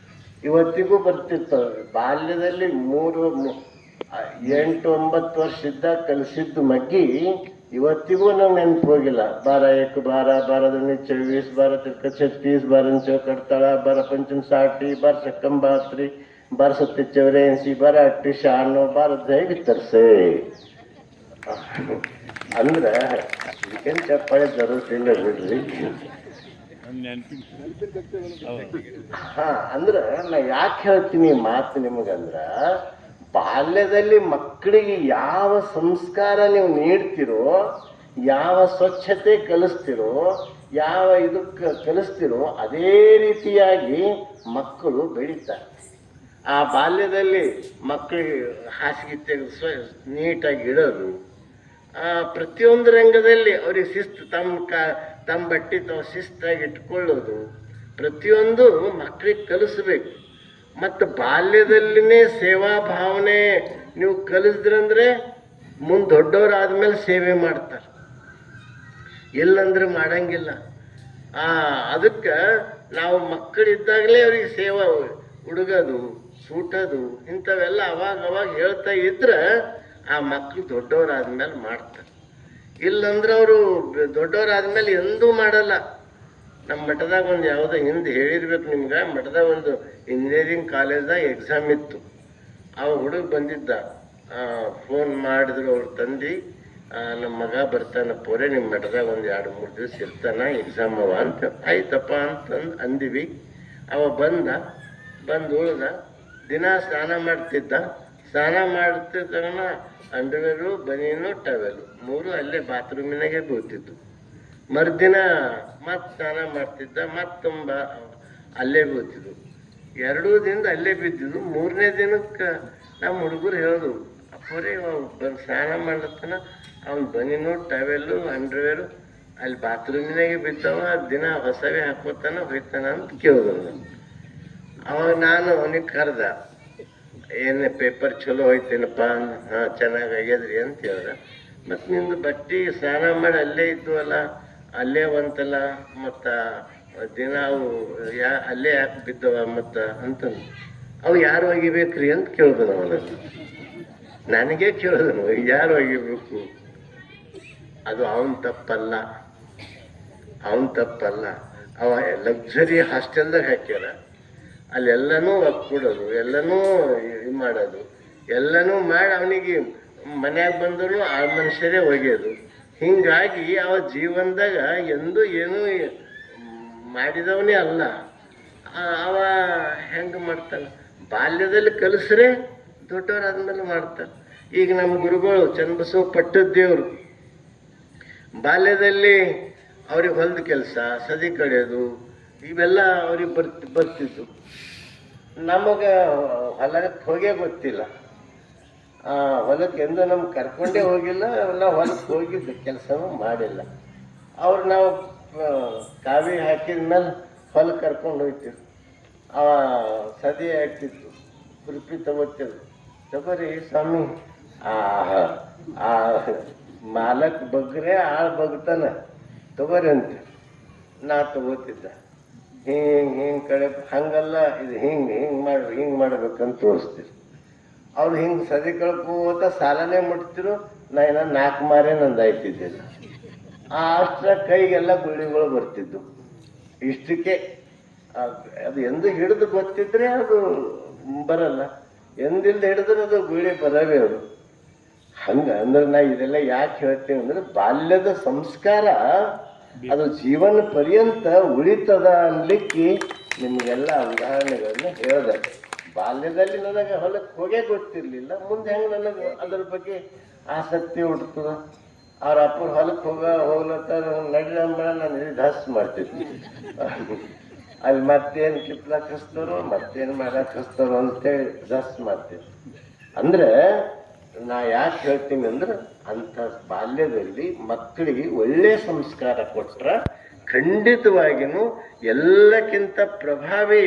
ಇವತ್ತಿಗೂ ಬರ್ತಿತ್ತು. ಬಾಲ್ಯದಲ್ಲಿ 8-9 ವರ್ಷ ಇದ್ದಾಗ ಕಲಿಸಿದ್ದು ಮಗ್ಗಿ ಇವತ್ತಿಗೂ ನಾವು ನೆನಪು ಹೋಗಿಲ್ಲ. 12 1 12 12 दूनी 24 12 13 36 12 चौकड़ तड़ा 12 पंचम 60 12 सकम 72 12 सत्ते 84 12 80 96 12 ದಯವಿ ತರ್ಸೆ ಅಂದ್ರೆ ಇದಕ್ಕೇನು ಚಪ್ಪಾಳೆ ಜರುತ್ತಿಲ್ಲ ಬಿಡ್ರಿ. ಅಂದ್ರೆ ನಾ ಯಾಕೆ ಹೇಳ್ತೀನಿ ಮಾತು ನಿಮಗಂದ್ರ, ಬಾಲ್ಯದಲ್ಲಿ ಮಕ್ಕಳಿಗೆ ಯಾವ ಸಂಸ್ಕಾರ ನೀವು ನೀಡ್ತಿರೋ, ಯಾವ ಸ್ವಚ್ಛತೆ ಕಲಿಸ್ತಿರೋ, ಯಾವ ಇದಕ್ಕೆ ಕಲಿಸ್ತಿರೋ ಅದೇ ರೀತಿಯಾಗಿ ಮಕ್ಕಳು ಬೆಳೀತಾರೆ. ಆ ಬಾಲ್ಯದಲ್ಲಿ ಮಕ್ಕಳಿಗೆ ಹಾಸಿಗೆ ತೆಗೆದು ನೀಟಾಗಿ ಇಡೋದು, ಪ್ರತಿಯೊಂದು ರಂಗದಲ್ಲಿ ಅವ್ರಿಗೆ ಶಿಸ್ತು, ತಮ್ಮ ಬಟ್ಟೆ ತಾವು ಶಿಸ್ತಾಗಿ ಇಟ್ಕೊಳ್ಳೋದು, ಪ್ರತಿಯೊಂದು ಮಕ್ಕಳಿಗೆ ಕಲಿಸ್ಬೇಕು. ಮತ್ತು ಬಾಲ್ಯದಲ್ಲಿನೇ ಸೇವಾ ಭಾವನೆ ನೀವು ಕಲಿಸಿದ್ರಂದ್ರೆ ಮುಂದೆ ದೊಡ್ಡವರಾದ್ಮೇಲೆ ಸೇವೆ ಮಾಡ್ತಾರೆ, ಇಲ್ಲಂದ್ರೆ ಮಾಡಂಗಿಲ್ಲ. ಅದಕ್ಕೆ ನಾವು ಮಕ್ಕಳಿದ್ದಾಗಲೇ ಅವ್ರಿಗೆ ಸೇವಾ ಹುಡುಗೋದು, ಸೂಟೋದು ಇಂಥವೆಲ್ಲ ಅವಾಗ ಹೇಳ್ತಾ ಇದ್ರೆ ಆ ಮಕ್ಕಳು ದೊಡ್ಡವರಾದ್ಮೇಲೆ ಮಾಡ್ತಾರೆ. ಇಲ್ಲಂದ್ರೆ ಅವರು ದೊಡ್ಡವರಾದ್ಮೇಲೆ ಎಂದೂ ಮಾಡಲ್ಲ. ನಮ್ಮ ಮಠದಾಗ ಒಂದು ಯಾವುದೋ ಹಿಂದೆ ಹೇಳಿರ್ಬೇಕು ನಿಮ್ಗೆ, ಮಠದಾಗ ಒಂದು ಇಂಜಿನಿಯರಿಂಗ್ ಕಾಲೇಜ್ದಾಗ ಎಕ್ಸಾಮ್ ಇತ್ತು. ಹುಡುಗ ಬಂದಿದ್ದ, ಫೋನ್ ಮಾಡಿದ್ರು ಅವ್ರ ತಂದೆ, ನಮ್ಮ ಮಗ ಬರ್ತಾನ ಪೋರೆ ನಿಮ್ಮ ಮಠದಾಗ ಒಂದು 2-3 ದಿವಸ ಇರ್ತಾನ, ಎಕ್ಸಾಮ್ ಅವ ಅಂತ. ಆಯ್ತಪ್ಪ ಅಂತಂದು ಅಂದಿವಿ. ಅವ ಬಂದು ಉಳ್ದ. ದಿನ ಸ್ನಾನ ಮಾಡ್ತಿದ್ದ. ಸ್ನಾನ ಮಾಡ್ತಿದ್ದಾಗ ಅಂಡರ್ವೇರು, ಬನೀನು, ಟವೆಲು 3 ಅಲ್ಲೇ ಬಾತ್ರೂಮಿನಾಗೆ ಬೀಳ್ತಿದ್ದು. ಮರುದಿನ ಮತ್ತೆ ಸ್ನಾನ ಮಾಡ್ತಿದ್ದ, ಮತ್ತೊಂಬ ಅಲ್ಲೇ ಬೀಳ್ತಿದ್ವು. 2 ದಿನದ ಅಲ್ಲೇ ಬಿದ್ದಿದ್ದು. 3ನೇ ದಿನಕ್ಕೆ ನಮ್ಮ ಹುಡುಗರು ಹೇಳೋದು, ಅಪ್ಪರೇ ಸ್ನಾನ ಮಾಡ್ಲತ್ತಾನ, ಅವ್ನು ಬನೀನು, ಟವೆಲ್ಲು, ಅಂಡರ್ವೇರು ಅಲ್ಲಿ ಬಾತ್ರೂಮಿನಾಗೆ ಬಿದ್ದಾವ, ದಿನ ಹೊಸವೇ ಹಾಕೋತಾನ ಹೋಯ್ತಾನ ಅಂತ ಕೇಳಿದ್ರು. ಅವಾಗ ನಾನು ಅವನಿಗೆ ಕರೆದ, ಏನು ಪೇಪರ್ ಚಲೋ ಹೋಯ್ತೇನಪ್ಪ? ಹಾಂ, ಚೆನ್ನಾಗಿ ಆಗ್ಯದ್ರಿ ಅಂತ ಹೇಳ್ದ. ಮತ್ತು ನಿಂದು ಬಟ್ಟೆ ಸ್ನಾನ ಮಾಡಿ ಅಲ್ಲೇ ಇದ್ವಲ್ಲ, ಅಲ್ಲೇ ಒಂತಲ್ಲ, ಮತ್ತು ದಿನ ಅವು ಅಲ್ಲೇ ಯಾಕೆ ಬಿದ್ದವ ಮತ್ತು ಅಂತಂದು. ಅವು ಯಾರು ಒಗಿಬೇಕ್ರಿ ಅಂತ ಕೇಳ್ದನು ಅವನು. ನನಗೆ ಕೇಳಿದನು, ಯಾರು ಒಗಿಬೇಕು? ಅದು ಅವನ ತಪ್ಪಲ್ಲ. ಅವ ಲಕ್ಸುರಿ ಹಾಸ್ಟೆಲ್ದಾಗ ಹಾಕ್ಯಾರ. ಅಲ್ಲೆಲ್ಲನೂ ಒಪ್ಕೊಡೋದು, ಎಲ್ಲನೂ ಇದು ಮಾಡೋದು, ಎಲ್ಲನೂ ಮಾಡಿ ಅವನಿಗೆ ಮನ್ಯಾಗ ಬಂದರೂ ಆ ಮನುಷ್ಯರೇ ಒಗೆಯೋದು. ಹೀಗಾಗಿ ಅವ ಜೀವನದಾಗ ಎಂದೂ ಏನೂ ಮಾಡಿದವನೇ ಅಲ್ಲ. ಅವ ಹೆಂಗೆ ಮಾಡ್ತಾನೆ? ಬಾಲ್ಯದಲ್ಲಿ ಕಲಿಸ್ರೆ ದೊಡ್ಡವರಾದ್ಮೇಲೆ ಮಾಡ್ತಾನೆ. ಈಗ ನಮ್ಮ ಗುರುಗಳು ಚನ್ನಬಸವ ಪಟ್ಟದ್ದೇವರು ಬಾಲ್ಯದಲ್ಲಿ ಅವ್ರಿಗೆ ಹೊಲದ ಕೆಲಸ, ಸದಿ ಕಡಿಯೋದು ಇವೆಲ್ಲ ಅವ್ರಿಗೆ ಬರ್ತಿತ್ತು. ನಮಗೆ ಹೊಲಕ್ಕೆ ಹೋಗೇ ಗೊತ್ತಿಲ್ಲ. ಹೊಲಕ್ಕೆ ಎಂದೂ ನಮ್ಗೆ ಕರ್ಕೊಂಡೇ ಹೋಗಿಲ್ಲ, ನಾವು ಹೊಲಕ್ಕೆ ಹೋಗಿದ್ದು ಕೆಲಸನೂ ಮಾಡಿಲ್ಲ. ಅವ್ರು ನಾವು ಕಾವಿ ಹಾಕಿದ ಮೇಲೆ ಹೊಲಕ್ಕೆ ಕರ್ಕೊಂಡು ಹೋಗ್ತಿದ್ರು. ಅವ ಸದಿ ಆಗ್ತಿತ್ತು, ಕುರುಪಿ ತಗೋರಿ ಸ್ವಾಮಿ, ಮಾಲಕ್ ಬಗ್ರೆ ಆಳ್ ಬಗ್ತಾನ, ತಗೋರಿ ಅಂತ ನಾ ತಗೋತಿದ್ದ. ಹಿಂಗೆ ಕಡೆ ಹಂಗಲ್ಲ, ಇದು ಹಿಂಗೆ ಮಾಡ್ಬೇಕಂತ ತೋರಿಸ್ತಿರು. ಅವ್ರು ಹಿಂಗೆ ಸದಿ ಕಳ್ಕೋತ ಸಾಲನೇ ಮುಟ್ತಿರು. ನಾ ಏನೋ 4 ಮಾರೇ ನಂದು ಆಯ್ತಿದ್ದಿಲ್ಲ. ಅಷ್ಟರ ಕೈಗೆಲ್ಲ ಗುಳಿಗಳು ಬರ್ತಿದ್ದು. ಇಷ್ಟಕ್ಕೆ ಅದು ಎಂದು ಹಿಡಿದು ಗೊತ್ತಿದ್ರೆ ಅದು ಬರಲ್ಲ, ಎಂದಿಲ್ದ ಹಿಡಿದ್ರೆ ಅದು ಗುಳಿ ಬರವೇ ಅದು. ಅಂದ್ರೆ ನಾ ಇದೆಲ್ಲ ಯಾಕೆ ಹೇಳ್ತೀನಿ ಅಂದ್ರೆ, ಬಾಲ್ಯದ ಸಂಸ್ಕಾರ ಅದು ಜೀವನ ಪರ್ಯಂತ ಉಳಿತದ ಅನ್ಲಿಕ್ಕೆ ನಿಮಗೆಲ್ಲ ಉದಾಹರಣೆಗಳನ್ನ ಹೇಳಿದೆ. ಬಾಲ್ಯದಲ್ಲಿ ನನಗೆ ಹೊಲಕ್ಕೆ ಹೋಗೇ ಗೊತ್ತಿರಲಿಲ್ಲ, ಮುಂದೆ ಹೆಂಗೆ ನನಗೆ ಅದ್ರ ಬಗ್ಗೆ ಆಸಕ್ತಿ ಹುಡ್ತದ. ಅವ್ರ ಅಪ್ಪನ ಹೊಲಕ್ಕೆ ಹೋಗ್ಲತ್ತ ನಡಿಲಂಬ ನಾನು ಧಸ್ ಮಾಡ್ತಿದ್ವಿ. ಅಲ್ಲಿ ಮತ್ತೇನು ಕಿತ್ಲಾಕ್ ಹಚ್ತಾರೋ, ಮತ್ತೇನು ಮಾಡಕ್ಕೆ ಹಚ್ತಾರೋ ಅಂತೇಳಿ ಧಸ್ ಮಾಡ್ತಿದ್ವಿ. ಅಂದ್ರೆ ನಾ ಯಾಕೆ ಹೇಳ್ತೀನಿ ಅಂದ್ರೆ, ಅಂಥ ಬಾಲ್ಯದಲ್ಲಿ ಮಕ್ಕಳಿಗೆ ಒಳ್ಳೆಯ ಸಂಸ್ಕಾರ ಕೊಟ್ರೆ ಖಂಡಿತವಾಗಿಯೂ ಎಲ್ಲಕ್ಕಿಂತ ಪ್ರಭಾವಿ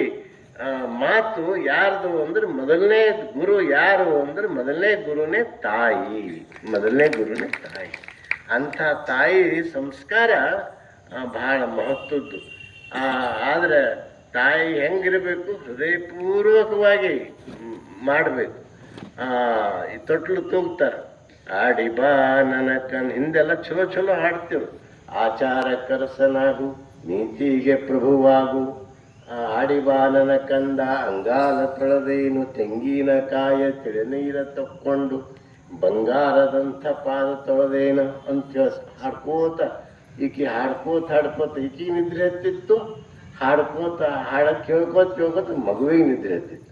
ಮಾತು ಯಾರ್ದು ಅಂದ್ರೆ, ಮೊದಲನೇ ಗುರು ಯಾರು ಅಂದ್ರೆ ಮೊದಲನೇ ಗುರುನೇ ತಾಯಿ. ಅಂಥ ತಾಯಿ ಸಂಸ್ಕಾರ ಬಹಳ ಮಹತ್ವದ್ದು. ಆದರೆ ತಾಯಿ ಹೆಂಗಿರಬೇಕು? ಹೃದಯಪೂರ್ವಕವಾಗಿ ಮಾಡಬೇಕು. ಈ ತೊಟ್ಲು ತೂಗ್ತಾರೆ, ಆಡಿ ಬಾ ನನ್ನ ಕಣ್ ಹಿಂದೆಲ್ಲ ಚಲೋ ಹಾಡ್ತೇವೆ. ಆಚಾರ ಕರಸನಾಗು, ನೀತಿಗೆ ಪ್ರಭುವಾಗು, ಆಡಿ ಬಾ ನನ್ನ ಕಂದ, ಅಂಗಾಲ ತೊಳೆದೇನು, ತೆಂಗಿನಕಾಯ ತಿಳನೀರ ತಕ್ಕೊಂಡು, ಬಂಗಾರದಂಥ ಪಾದ ತೊಳೆದೇನು ಅಂತ ಹಾಡ್ಕೋತ ಈಕಿ ನಿದ್ರೆ ಹತ್ತಿತ್ತು. ಹಾಡಕ್ಕೆ ಕೇಳ್ಕೋತ ಮಗುವಿಗೆ ನಿದ್ರೆ ಹತ್ತಿತ್ತು.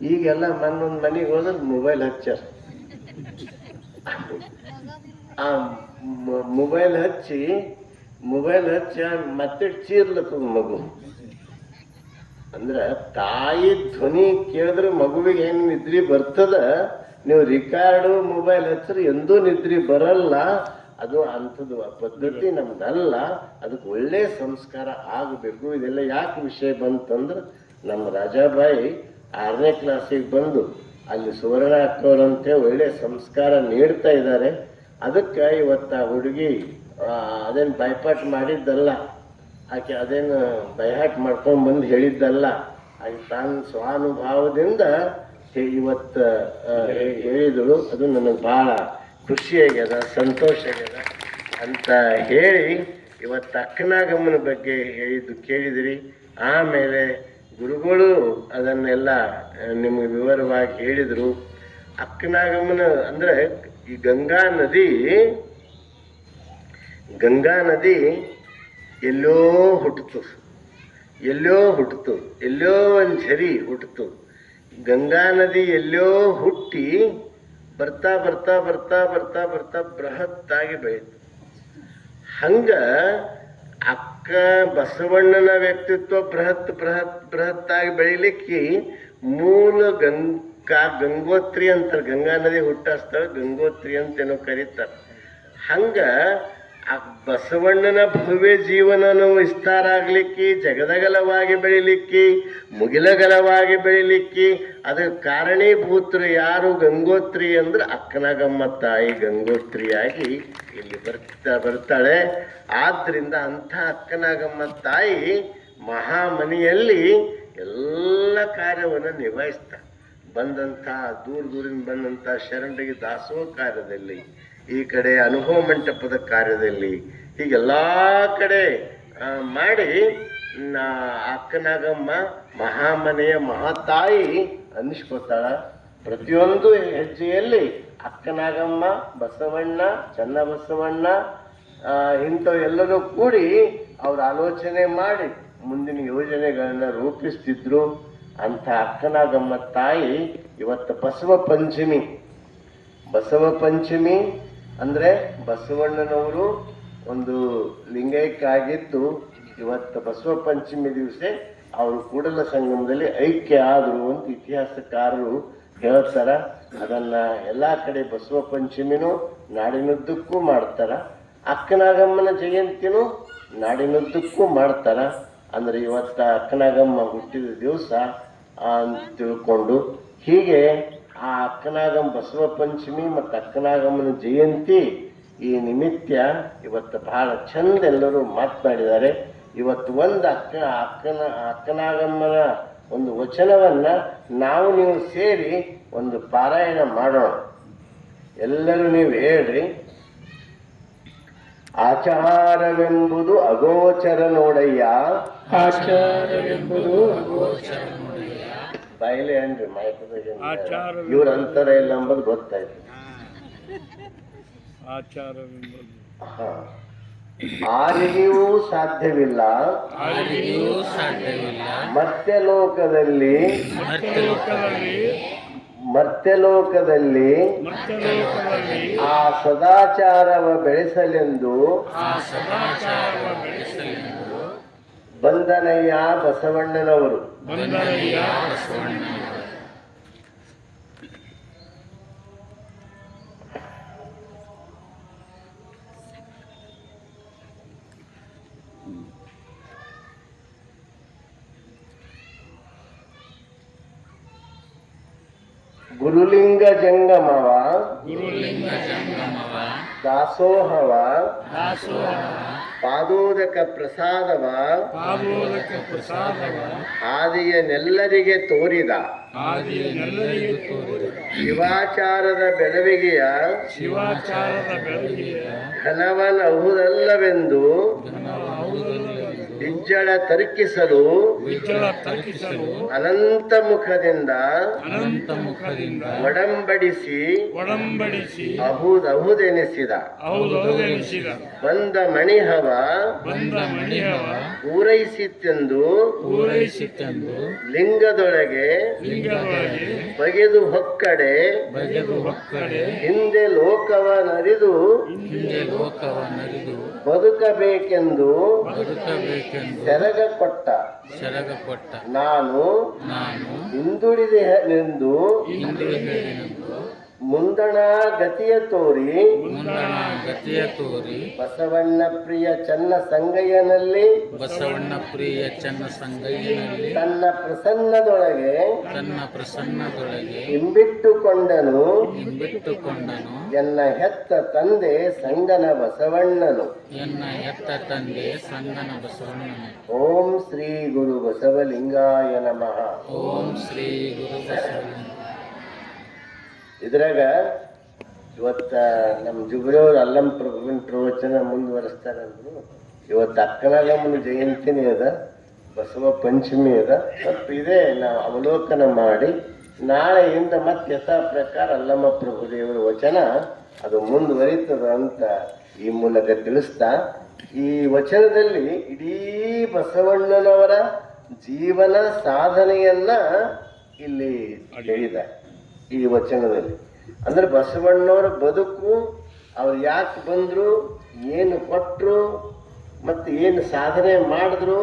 ಈಗೆಲ್ಲ ಮನ್ನೊಂದು ಮನೆಗೆ ಹೋದ್ರೆ ಮೊಬೈಲ್ ಹಚ್ಚಾರ. ಆ ಮೊಬೈಲ್ ಹಚ್ಚಿ ಮತ್ತೆ ಚೀರ್ಲತ್ತದ ಮಗು. ಅಂದ್ರೆ ತಾಯಿ ಧ್ವನಿ ಕೇಳಿದ್ರೆ ಮಗುವಿಗೆ ಹೆಂಗ್ ನಿದ್ರಿ ಬರ್ತದ, ನೀವು ರಿಕಾರ್ಡು ಮೊಬೈಲ್ ಹಚ್ಚಿದ್ರೆ ಎಂದೂ ನಿದ್ರಿ ಬರಲ್ಲ. ಅದು ಅಂಥದ್ದು ಪದ್ಧತಿ ನಮ್ದಲ್ಲ. ಅದಕ್ಕೆ ಒಳ್ಳೆ ಸಂಸ್ಕಾರ ಆಗಬೇಕು. ಇದೆಲ್ಲ ಯಾಕೆ ವಿಷಯ ಬಂತಂದ್ರೆ, ನಮ್ಮ ರಾಜಾಬಾಯಿ 6ನೇ ಕ್ಲಾಸಿಗೆ ಬಂದು ಅಲ್ಲಿ ಸುವರ್ಣ ಅಕ್ಕವರಂತೆ ಒಳ್ಳೆ ಸಂಸ್ಕಾರ ನೀಡ್ತಾ ಇದ್ದಾರೆ. ಅದಕ್ಕೆ ಇವತ್ತು ಆ ಹುಡುಗಿ ಅದೇನು ಬೈಪಾಟ್ ಮಾಡಿದ್ದಲ್ಲ, ಆಕೆ ಅದೇನು ಬೈಹಾಟ್ ಮಾಡ್ಕೊಂಡು ಬಂದು ಹೇಳಿದ್ದಲ್ಲ. ಆಕೆ ತಾನು ಸ್ವಾನುಭಾವದಿಂದ ಇವತ್ತು ಹೇಳಿದಳು. ಅದು ನನಗೆ ಭಾಳ ಖುಷಿಯಾಗ್ಯದ, ಸಂತೋಷ ಆಗ್ಯದ ಅಂತ ಹೇಳಿ, ಇವತ್ತು ಅಕ್ಕನಾಗಮ್ಮನ ಬಗ್ಗೆ ಹೇಳಿದ್ದು ಕೇಳಿದಿರಿ. ಆಮೇಲೆ ಗುರುಗಳು ಅದನ್ನೆಲ್ಲ ನಿಮಗೆ ವಿವರವಾಗಿ ಹೇಳಿದರು. ಅಕ್ಕನಾಗಮ್ಮನ ಅಂದ್ರೆ ಈ ಗಂಗಾ ನದಿ ಎಲ್ಲೋ ಹುಟ್ಟಿತು, ಎಲ್ಲೋ ಒಂದು ಝರಿ ಹುಟ್ಟಿತು. ಗಂಗಾ ನದಿ ಎಲ್ಲೋ ಹುಟ್ಟಿ ಬರ್ತಾ ಬರ್ತಾ ಬರ್ತಾ ಬರ್ತಾ ಬರ್ತಾ ಬೃಹತ್ತಾಗಿ ಬೆಳೀತು. ಹಂಗ ಅಕ್ಕ ಬಸವಣ್ಣನ ವ್ಯಕ್ತಿತ್ವ ಬೃಹತ್ತಾಗಿ ಬೆಳಿಲಿಕ್ಕೆ ಮೂಲ ಗಂಗೋತ್ರಿ ಅಂತಾರೆ. ಗಂಗಾ ನದಿ ಹುಟ್ಟ ಸ್ಥಳ ಗಂಗೋತ್ರಿ ಅಂತೇನೋ ಕರೀತಾರೆ. ಹಂಗ ಆ ಬಸವಣ್ಣನ ಭವ್ಯ ಜೀವನನು ವಿಸ್ತಾರ ಆಗ್ಲಿಕ್ಕೆ, ಜಗದಗಲವಾಗಿ ಬೆಳಿಲಿಕ್ಕೆ, ಮುಗಿಲಗಲವಾಗಿ ಬೆಳಿಲಿಕ್ಕೆ ಅದಕ್ಕೆ ಕಾರಣೀಭೂತರು ಯಾರು? ಗಂಗೋತ್ರಿ ಅಂದ್ರೆ ಅಕ್ಕನಾಗಮ್ಮ ತಾಯಿ ಗಂಗೋತ್ರಿಯಾಗಿ ಇಲ್ಲಿ ಬರ್ತಾಳೆ. ಆದ್ರಿಂದ ಅಂಥ ಅಕ್ಕನಾಗಮ್ಮ ತಾಯಿ ಮಹಾಮನಿಯಲ್ಲಿ ಎಲ್ಲ ಕಾರ್ಯವನ್ನು ನಿಭಾಯಿಸ್ತಾಳೆ. ಬಂದಂಥ ದೂರದಿಂದ ಬಂದಂಥ ಶರಣರಿಗೆ ದಾಸೋಹ ಕಾರ್ಯದಲ್ಲಿ, ಈ ಕಡೆ ಅನುಭವ ಮಂಟಪದ ಕಾರ್ಯದಲ್ಲಿ, ಹೀಗೆಲ್ಲ ಕಡೆ ಮಾಡಿ ಅಕ್ಕನಾಗಮ್ಮ ಮಹಾಮನೆಯ ಮಹಾತಾಯಿ ಅನ್ನಿಸ್ಕೊತಾಳ. ಪ್ರತಿಯೊಂದು ಹೆಜ್ಜೆಯಲ್ಲಿ ಅಕ್ಕನಾಗಮ್ಮ, ಬಸವಣ್ಣ, ಚನ್ನಬಸವಣ್ಣ ಇಂಥವೆಲ್ಲರೂ ಕೂಡಿ ಅವ್ರ ಆಲೋಚನೆ ಮಾಡಿ ಮುಂದಿನ ಯೋಜನೆಗಳನ್ನ ರೂಪಿಸ್ತಿದ್ರು. ಅಂಥ ಅಕ್ಕನಾಗಮ್ಮ ತಾಯಿ ಇವತ್ತು ಬಸವ ಪಂಚಮಿ ಅಂದರೆ ಬಸವಣ್ಣನವರು ಒಂದು ಲಿಂಗೈಕ್ಯ ಆಗಿದ್ದು ಇವತ್ತು ಬಸವ ಪಂಚಮಿ ದಿವಸ ಅವರು ಕೂಡಲ ಸಂಗಮದಲ್ಲಿ ಐಕ್ಯ ಆದರು ಅಂತ ಇತಿಹಾಸಕಾರರು ಹೇಳ್ತಾರ. ಅದನ್ನ ಎಲ್ಲ ಕಡೆ ಬಸವ ಪಂಚಮಿನೂ ನಾಡಿನುದ್ದಕ್ಕೂ ಮಾಡ್ತಾರ, ಅಕ್ಕನಾಗಮ್ಮನ ಜಯಂತಿನೂ ನಾಡಿನುದ್ದಕ್ಕೂ ಮಾಡ್ತಾರ. ಅಂದ್ರೆ ಇವತ್ತ ಅಕ್ಕನಾಗಮ್ಮ ಹುಟ್ಟಿದ ದಿವಸ ಅಂತ ತಿಳ್ಕೊಂಡು ಹೀಗೆ ಆ ಅಕ್ಕನಾಗಮ್ಮ ಬಸವ ಪಂಚಮಿ ಮತ್ತು ಅಕ್ಕನಾಗಮ್ಮನ ಜಯಂತಿ ಈ ನಿಮಿತ್ತ ಇವತ್ತು ಬಹಳ ಚಂದ ಎಲ್ಲರೂ ಮಾತನಾಡಿದ್ದಾರೆ. ಇವತ್ತು ಒಂದು ಅಕ್ಕನಾಗಮ್ಮನ ಒಂದು ವಚನವನ್ನ ನಾವು ನೀವು ಸೇರಿ ಒಂದು ಪಾರಾಯಣ ಮಾಡೋಣ. ಎಲ್ಲರೂ ನೀವು ಹೇಳ್ರಿ. ಆಚಾರವೆಂಬುದು ಅಗೋಚರ ನೋಡಯ್ಯ, ಆಚಾರವೆಂಬುದು ಬಾಯಿಲೆ ಏನ್ರಿ ಮಾಹಿತಿ ಇವ್ರ ಅಂತರ ಇಲ್ಲ ಅಂಬುದು ಗೊತ್ತಾಯ್ತು. ಆರಿಗೂ ಸಾಧ್ಯವಿಲ್ಲ ಮರ್ತ್ಯಲೋಕದಲ್ಲಿ ಆ ಸದಾಚಾರವ ಬೆಳೆಸಲೆಂದು ಬಂದನಯ್ಯ ಬಸವಣ್ಣನವರು. ಗುರುಲಿಂಗ ಜಂಗಮವ ದಾಸೋಹವ ಪಾದೋದಕ ಪ್ರಸಾದವ ಹಾದಿಯನ್ನೆಲ್ಲರಿಗೆ ತೋರಿದ ಶಿವಾಚಾರದ ಬೆಳವಿಗೆಯ ಘನವನಹುದಲ್ಲವೆಂದು ಬಿಜ್ಜಳ ತರ್ಕಿಸಲು ಅನಂತ ಮುಖದಿಂದ ಒಡಂಬಡಿಸಿ ಅಹುದೆನಿಸಿದ ಬಂದ ಮಣಿಹವ ಪೂರೈಸಿತೆಂದು ಲಿಂಗದೊಳಗೆ ಬಗೆದು ಹೊಕ್ಕಡೆ ಹಿಂದೆ ಲೋಕವನರಿದು ಬದುಕಬೇಕೆಂದು ಸೆರಗ ಕೊಟ್ಟ ನಾನು ಹಿಂದುಳಿದೆನೆಂದು ಮುಂದಣ ಗತಿಯ ತೋರಿ ಬಸವಣ್ಣ ಪ್ರಿಯ ಚನ್ನ ಸಂಗಯ್ಯನಲ್ಲಿ ತನ್ನ ಪ್ರಸನ್ನದೊಳಗೆ ಇಂಬಿಟ್ಟುಕೊಂಡನು ಎನ್ನ ಹೆತ್ತ ತಂದೆ ಸಂಗನ ಬಸವಣ್ಣನು. ಓಂ ಶ್ರೀ ಗುರು ಬಸವಲಿಂಗಾಯ ನಮಃ. ಇದ್ರಾಗ ಇವತ್ತ ನಮ್ಮ ಜುಬ್ರಿಯವ್ರು ಅಲ್ಲಂ ಪ್ರಭುವಿನ ಪ್ರವಚನ ಮುಂದುವರಿಸ್ತಾರಂದ್ರು. ಇವತ್ತು ಅಕ್ಕನಾಗಮ್ಮನ ಜಯಂತಿನೇ ಅದ, ಬಸವ ಪಂಚಮಿ ಅದ. ಸ್ವಲ್ಪ ಇದೇ ನಾವು ಅವಲೋಕನ ಮಾಡಿ ನಾಳೆಯಿಂದ ಮತ್ತೆ ಯಥಾ ಪ್ರಕಾರ ಅಲ್ಲಮ್ಮ ಪ್ರಭುದೇವರ ವಚನ ಅದು ಮುಂದುವರಿತದ ಅಂತ ಈ ಮೂಲಕ ತಿಳಿಸ್ತಾ, ಈ ವಚನದಲ್ಲಿ ಇಡೀ ಬಸವಣ್ಣನವರ ಜೀವನ ಸಾಧನೆಯನ್ನ ಇಲ್ಲಿ ಹೇಳಿದ ಈ ವಚನದಲ್ಲಿ. ಅಂದ್ರೆ ಬಸವಣ್ಣವರ ಬದುಕು, ಅವ್ರು ಯಾಕೆ ಬಂದ್ರು, ಏನು ಕೊಟ್ಟರು, ಮತ್ತು ಏನು ಸಾಧನೆ ಮಾಡಿದ್ರು,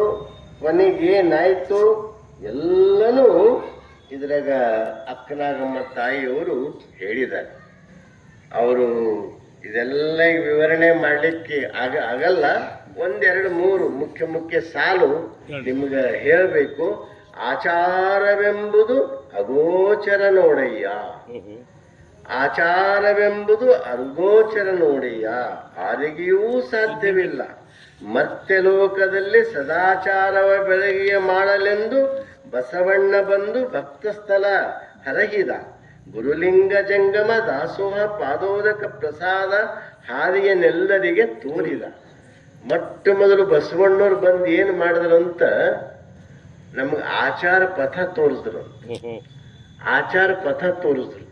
ಕೊನೆಗೆ ಏನಾಯ್ತು ಎಲ್ಲನೂ ಇದ್ರಾಗ ಅಕ್ಕನಾಗಮ್ಮ ತಾಯಿಯವರು ಹೇಳಿದ್ದಾರೆ. ಅವರು ಇದೆಲ್ಲ ವಿವರಣೆ ಮಾಡಲಿಕ್ಕೆ ಆಗಲ್ಲ. ಒಂದೆರಡು ಮೂರು ಮುಖ್ಯ ಸಾಲು ನಿಮ್ಗೆ ಹೇಳಬೇಕು. ಆಚಾರವೆಂಬುದು ಅಗೋಚರ ನೋಡಯ್ಯ, ಆಚಾರವೆಂಬುದು ಅಗೋಚರ ನೋಡಯ್ಯ, ಆರಿಗೆಯೂ ಸಾಧ್ಯವಿಲ್ಲ. ಮತ್ತೆ ಲೋಕದಲ್ಲಿ ಸದಾಚಾರವ ಬೆಳಗಿಯ ಮಾಡಲೆಂದು ಬಸವಣ್ಣ ಬಂದು ಭಕ್ತಸ್ಥಲ ಹರಗಿದ. ಗುರುಲಿಂಗ ಜಂಗಮ ದಾಸೋಹ ಪಾದೋದಕ ಪ್ರಸಾದ ಹಾದಿಯನ್ನೆಲ್ಲರಿಗೆ ತೋರಿದ. ಮೊಟ್ಟ ಮೊದಲು ಬಸವಣ್ಣವ್ರು ಬಂದು ಏನು ಮಾಡಿದ್ರು ಅಂತ ನಮಗೆ ಆಚಾರ ಪಥ ತೋರಿಸಿದ್ರು. ಆಚಾರ ಪಥ ತೋರಿಸಿದ್ರು.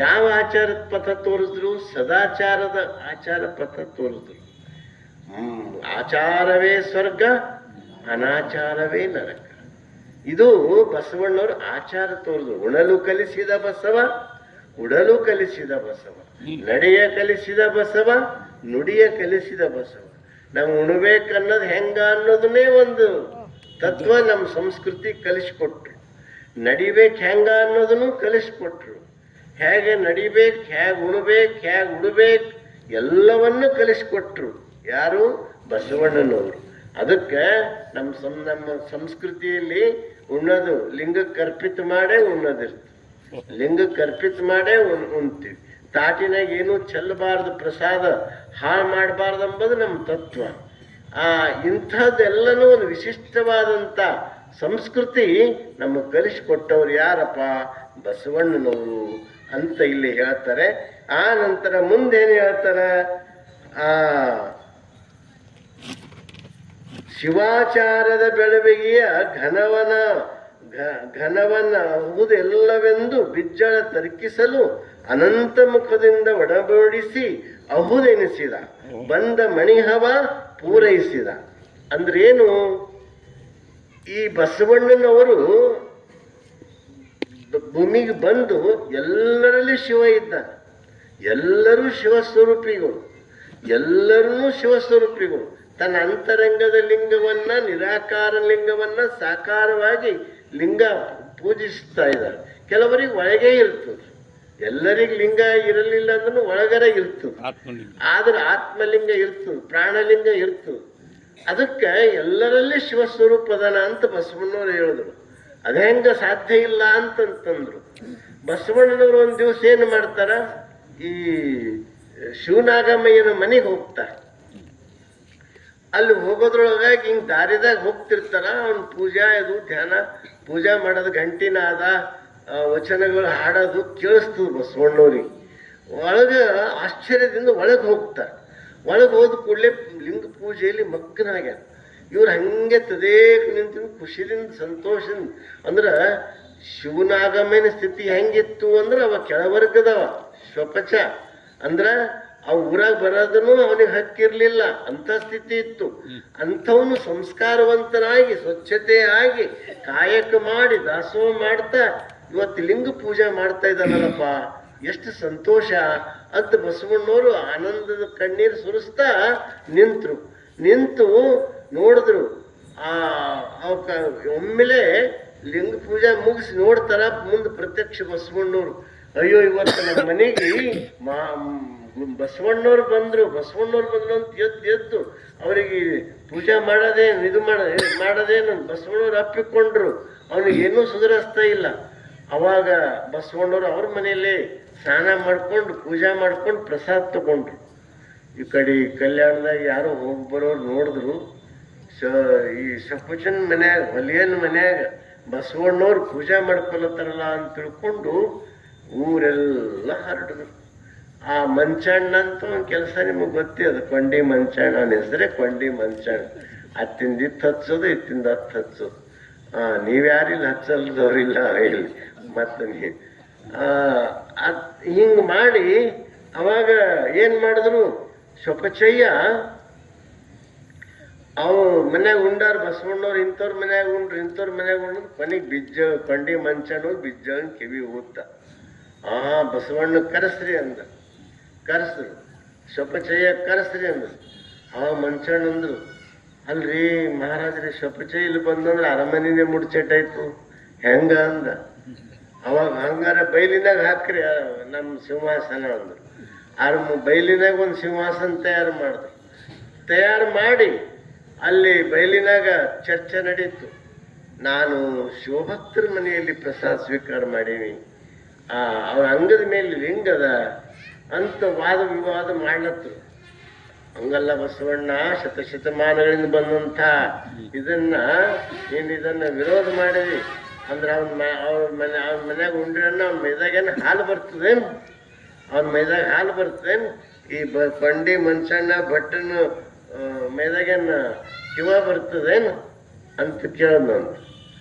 ಯಾವ ಆಚಾರದ ಪಥ ತೋರಿಸಿದ್ರು? ಸದಾಚಾರದ ಆಚಾರ ಪಥ ತೋರಿಸಿದ್ರು. ಆಚಾರವೇ ಸ್ವರ್ಗ, ಅನಾಚಾರವೇ ನರಕ. ಇದು ಬಸವಣ್ಣವರು ಆಚಾರ ತೋರಿದ್ರು. ಉಣಲು ಕಲಿಸಿದ ಬಸವ, ಉಡಲು ಕಲಿಸಿದ ಬಸವ, ನಡೆಯ ಕಲಿಸಿದ ಬಸವ, ನುಡಿಯ ಕಲಿಸಿದ ಬಸವ. ನಾವು ಉಣಬೇಕನ್ನೋದು ಹೆಂಗ ಅನ್ನೋದನ್ನೇ ಒಂದು ತತ್ವ ನಮ್ಮ ಸಂಸ್ಕೃತಿ ಕಲಿಸ್ಕೊಟ್ರು. ನಡಿಬೇಕು ಹೆಂಗ ಅನ್ನೋದನ್ನು ಕಲಿಸ್ಕೊಟ್ರು. ಹೇಗೆ ನಡಿಬೇಕು, ಹೇಗೆ ಉಣಬೇಕು, ಹೇಗೆ ಉಡಬೇಕು ಎಲ್ಲವನ್ನು ಕಲಿಸ್ಕೊಟ್ರು. ಯಾರು? ಬಸವಣ್ಣನವರು. ಅದಕ್ಕೆ ನಮ್ಮ ಸಂಸ್ಕೃತಿಯಲ್ಲಿ ಉಣ್ಣೋದು ಲಿಂಗಕ್ಕೆ ಅರ್ಪಿತ ಮಾಡೇ ಉಣ್ಣೋದಿರ್ತದೆ. ಲಿಂಗಕ್ಕೆ ಅರ್ಪಿತ ಮಾಡೇ ಉಣ್ತೀವಿ. ತಾಟಿನಾಗ ಏನೂ ಚೆಲ್ಲಬಾರ್ದು, ಪ್ರಸಾದ ಹಾಳು ಮಾಡಬಾರ್ದು ಎಂಬುದು ನಮ್ಮ ತತ್ವ. ಇಂಥದ್ದೆಲ್ಲನೂ ಒಂದು ವಿಶಿಷ್ಟವಾದಂಥ ಸಂಸ್ಕೃತಿ ನಮಗೆ ಕಲಿಸಿಕೊಟ್ಟವ್ರು ಯಾರಪ್ಪ? ಬಸವಣ್ಣನವರು ಅಂತ ಇಲ್ಲಿ ಹೇಳ್ತಾರೆ. ಆ ನಂತರ ಮುಂದೇನು ಹೇಳ್ತಾರೆ? ಶಿವಾಚಾರದ ಬೆಳವಣಿಗೆಯ ಘನವನ್ನಹುದೆಲ್ಲವೆಂದು ಬಿಜ್ಜಳ ತರ್ಕಿಸಲು ಅನಂತ ಮುಖದಿಂದ ಒಡಬಡಿಸಿ ಅಹುದೆನಿಸಿದ. ಬಂದ ಮಣಿಹವ ಪೂರೈಸಿದ. ಅಂದ್ರೇನು? ಈ ಬಸವಣ್ಣನವರು ಭೂಮಿಗೆ ಬಂದು ಎಲ್ಲರಲ್ಲಿ ಶಿವ ಇದ್ದಾನೆ. ಎಲ್ಲರೂ ಶಿವಸ್ವರೂಪಿಗಳು, ಎಲ್ಲರೂ ಶಿವಸ್ವರೂಪಿಗಳು. ತನ್ನ ಅಂತರಂಗದ ಲಿಂಗವನ್ನ, ನಿರಾಕಾರ ಲಿಂಗವನ್ನ ಸಾಕಾರವಾಗಿ ಲಿಂಗ ಪೂಜಿಸ್ತಾ ಇದ್ದಾರೆ. ಕೆಲವರಿಗೆ ಒಳಗೆ ಇರ್ತದೆ, ಎಲ್ಲರಿಗೆ ಲಿಂಗ ಇರಲಿಲ್ಲ ಅಂದ್ರೂ ಒಳಗರ ಇರ್ತದೆ. ಆದ್ರೆ ಆತ್ಮಲಿಂಗ ಇರ್ತದೆ, ಪ್ರಾಣಲಿಂಗ ಇರ್ತದೆ. ಅದಕ್ಕೆ ಎಲ್ಲರಲ್ಲಿ ಶಿವಸ್ವರೂಪದನ ಅಂತ ಬಸವಣ್ಣವ್ರು ಹೇಳಿದ್ರು. ಅದ ಹೆಂಗ ಸಾಧ್ಯ ಇಲ್ಲ ಅಂತಂತಂದ್ರು. ಬಸವಣ್ಣನವರು ಒಂದು ದಿವಸ ಏನು ಮಾಡ್ತಾರ, ಈ ಶಿವನಾಗಮ್ಮಯ್ಯನ ಮನೆಗೆ ಹೋಗ್ತಾರೆ. ಅಲ್ಲಿ ಹೋಗೋದ್ರೊಳಗಾಗಿ ಹಿಂಗೆ ದಾರಿದಾಗ ಹೋಗ್ತಿರ್ತಾರ. ಅವ್ನ ಪೂಜಾ ಇದು ಧ್ಯಾನ ಪೂಜಾ ಮಾಡೋದು, ಗಂಟಿನಾದ ವಚನಗಳು ಹಾಡೋದು ಕೇಳಿಸ್ತದೆ ಬಸವಣ್ಣವ್ರಿಗೆ. ಒಳಗೆ ಆಶ್ಚರ್ಯದಿಂದ ಒಳಗೆ ಹೋಗ್ತಾರೆ. ಒಳಗೆ ಹೋದ ಕೂಡಲೇ ಲಿಂಗ ಪೂಜೆಯಲ್ಲಿ ಮಗ್ನಾಗ್ಯಾರ. ಇವ್ರು ಹಂಗೆ ತದೇಕ್ ನಿಂತು ಖುಷಿದಿಂದ ಸಂತೋಷದಿಂದ. ಅಂದ್ರೆ ಶಿವನಾಗಮ್ಮನ ಸ್ಥಿತಿ ಹೆಂಗಿತ್ತು ಅಂದ್ರೆ ಅವ ಕೆಳವರ್ಗದವ, ಶ್ವಪಚ. ಅಂದ್ರೆ ಅವ ಊರಾಗ ಬರೋದನ್ನು ಅವನಿಗೆ ಹಕ್ಕಿರ್ಲಿಲ್ಲ, ಅಂಥ ಸ್ಥಿತಿ ಇತ್ತು. ಅಂಥವನು ಸಂಸ್ಕಾರವಂತನಾಗಿ ಸ್ವಚ್ಛತೆ ಆಗಿ ಕಾಯಕ ಮಾಡಿ ದಾಸೋಹ ಮಾಡ್ತಾ ಇವತ್ತು ಲಿಂಗ ಪೂಜೆ ಮಾಡ್ತಾ ಇದ್ದಾನಲ್ಲಪ್ಪ, ಎಷ್ಟು ಸಂತೋಷ ಅಂತ ಬಸವಣ್ಣವರು ಆನಂದದ ಕಣ್ಣೀರು ಸುರಿಸ್ತಾ ನಿಂತು ನೋಡಿದ್ರು. ಒಮ್ಮೆಲೆ ಲಿಂಗ ಪೂಜೆ ಮುಗಿಸಿ ನೋಡ್ತಾರ ಮುಂದೆ ಪ್ರತ್ಯಕ್ಷ ಬಸವಣ್ಣವ್ರು. ಅಯ್ಯೋ, ಇವತ್ತು ನಮ್ಮ ಮನೆಗೆ ಬಸವಣ್ಣವ್ರು ಬಂದ್ರು ಅಂತ ಎದ್ದು ಅವರಿಗೆ ಪೂಜೆ ಮಾಡೋದೇನು ಬಸವಣ್ಣವ್ರು ಅಪ್ಪಿಕೊಂಡ್ರು. ಅವನಿಗೇನೂ ಸುಧಾರಿಸ್ತಾ ಇಲ್ಲ. ಅವಾಗ ಬಸವಣ್ಣವ್ರು ಅವ್ರ ಮನೆಯಲ್ಲೇ ಸ್ನಾನ ಮಾಡ್ಕೊಂಡು ಪೂಜೆ ಮಾಡ್ಕೊಂಡು ಪ್ರಸಾದ ತಗೊಂಡ್ರು. ಈ ಕಡೆ ಕಲ್ಯಾಣದಾಗ ಯಾರೋ ಹೋಗಿ ಬರೋರು ನೋಡಿದ್ರು. ಈ ಸಪುಚನ್ ಮನ್ಯಾಗ, ಹೊಲಿಯನ್ ಮನ್ಯಾಗ ಬಸವಣ್ಣವ್ರು ಪೂಜೆ ಮಾಡ್ಕೊಳತ್ತಾರಲ್ಲ ಅಂತ ತಿಳ್ಕೊಂಡು ಊರೆಲ್ಲ ಹರಡಿದ್ರು. ಆ ಮಂಚಣ್ಣ ಅಂತ ಒಂದು ಕೆಲಸ ನಿಮಗೆ ಗೊತ್ತೇ, ಅದು ಕೊಂಡಿ ಮಂಚಣ್ಣ. ಅವನ ಹೆಸರೇ ಕೊಂಡಿ ಮಂಚಣ್ಣ. ಅತ್ತಿಂದ ಇತ್ತು ಹಚ್ಚೋದು, ಇತ್ತಿಂದ ಹತ್ತು ಹಚ್ಚೋದು. ನೀವ್ಯಾರಿಲ್ಲ ಹಚ್ಚಲ್ದವ್ರಿಲ್ಲ ಇಲ್ಲಿ ಮತ್ತೆ ಹಿಂಗೆ ಮಾಡಿ ಅವಾಗ ಏನು ಮಾಡಿದ್ರು ಶೊಪಚಯ್ಯ ಅವು ಮನ್ಯಾಗ ಉಂಡಾರ ಬಸವಣ್ಣವ್ರು ಇಂಥವ್ರ ಮನ್ಯಾಗ ಉಂಡ್ರು ಇಂಥವ್ರ ಮನ್ಯಾಗ ಉಂಡ್ರು ಕೊನೆಗೆ ಬಿಜ್ಜ ಕೊಂಡಿ ಮಂಚನು ಬಿಜ್ಜ ಕಿವಿ ಊದ್ದ. ಬಸವಣ್ಣ ಕರೆಸ್ರಿ ಅಂದ. ಕರೆಸ್ರು. ಶೊಪಚಯ್ಯ ಕರೆಸ್ರಿ ಅಂದ್ರು. ಅವಾಗ ಮಂಚಣ್ಣ ಅಂದ್ರು, ಅಲ್ರಿ ಮಹಾರಾಜ್ರಿ ಶೊಪಚಯ್ಯ ಇಲ್ಲಿ ಬಂದಂದ್ರೆ ಅರಮನೆನೇ ಮುಡ್ಚೆಟ್ಟಾಯ್ತು ಹೆಂಗ ಅಂದ. ಅವಾಗ ಹಂಗಾರ ಬೈಲಿನಾಗ ಹಾಕ್ರಿ ನಮ್ಮ ಸಿಂಹಾಸನ ಅಂದ್ರು. ಬೈಲಿನಾಗ ಒಂದು ಸಿಂಹಾಸನ ತಯಾರು ಮಾಡಿ ಅಲ್ಲಿ ಬಯಲಿನಾಗ ಚರ್ಚೆ ನಡೀತು. ನಾನು ಶಿವಭಕ್ತರ ಮನೆಯಲ್ಲಿ ಪ್ರಸಾದ ಸ್ವೀಕಾರ ಮಾಡೀನಿ, ಅವ್ರ ಅಂಗದ ಮೇಲೆ ಲಿಂಗದ ಅಂತ ವಾದ ವಿವಾದ ಮಾಡ್ಲತ್ರು. ಹಂಗಲ್ಲ ಬಸವಣ್ಣ, ಶತಮಾನಗಳಿಂದ ಬಂದಂಥ ಇದನ್ನ ವಿರೋಧ ಮಾಡಿದಿ ಅಂದ್ರೆ ಅವ್ರ ಮನ್ಯಾಗ ಉಂಡ್ರನ್ನ ಅವ್ನ ಮೈದಾಗೇನು ಹಾಲು ಬರ್ತದೇನು? ಅವನ ಮೈದಾಗ ಹಾಲು ಬರ್ತದೇನು? ಈ ಬಂಡಿ ಮಂಚಣ್ಣ ಭಟ್ಟನ ಮೈದಾಗೇನು ಕಿವ ಬರ್ತದೇನು ಅಂತ ಕೇಳೋದಂತ.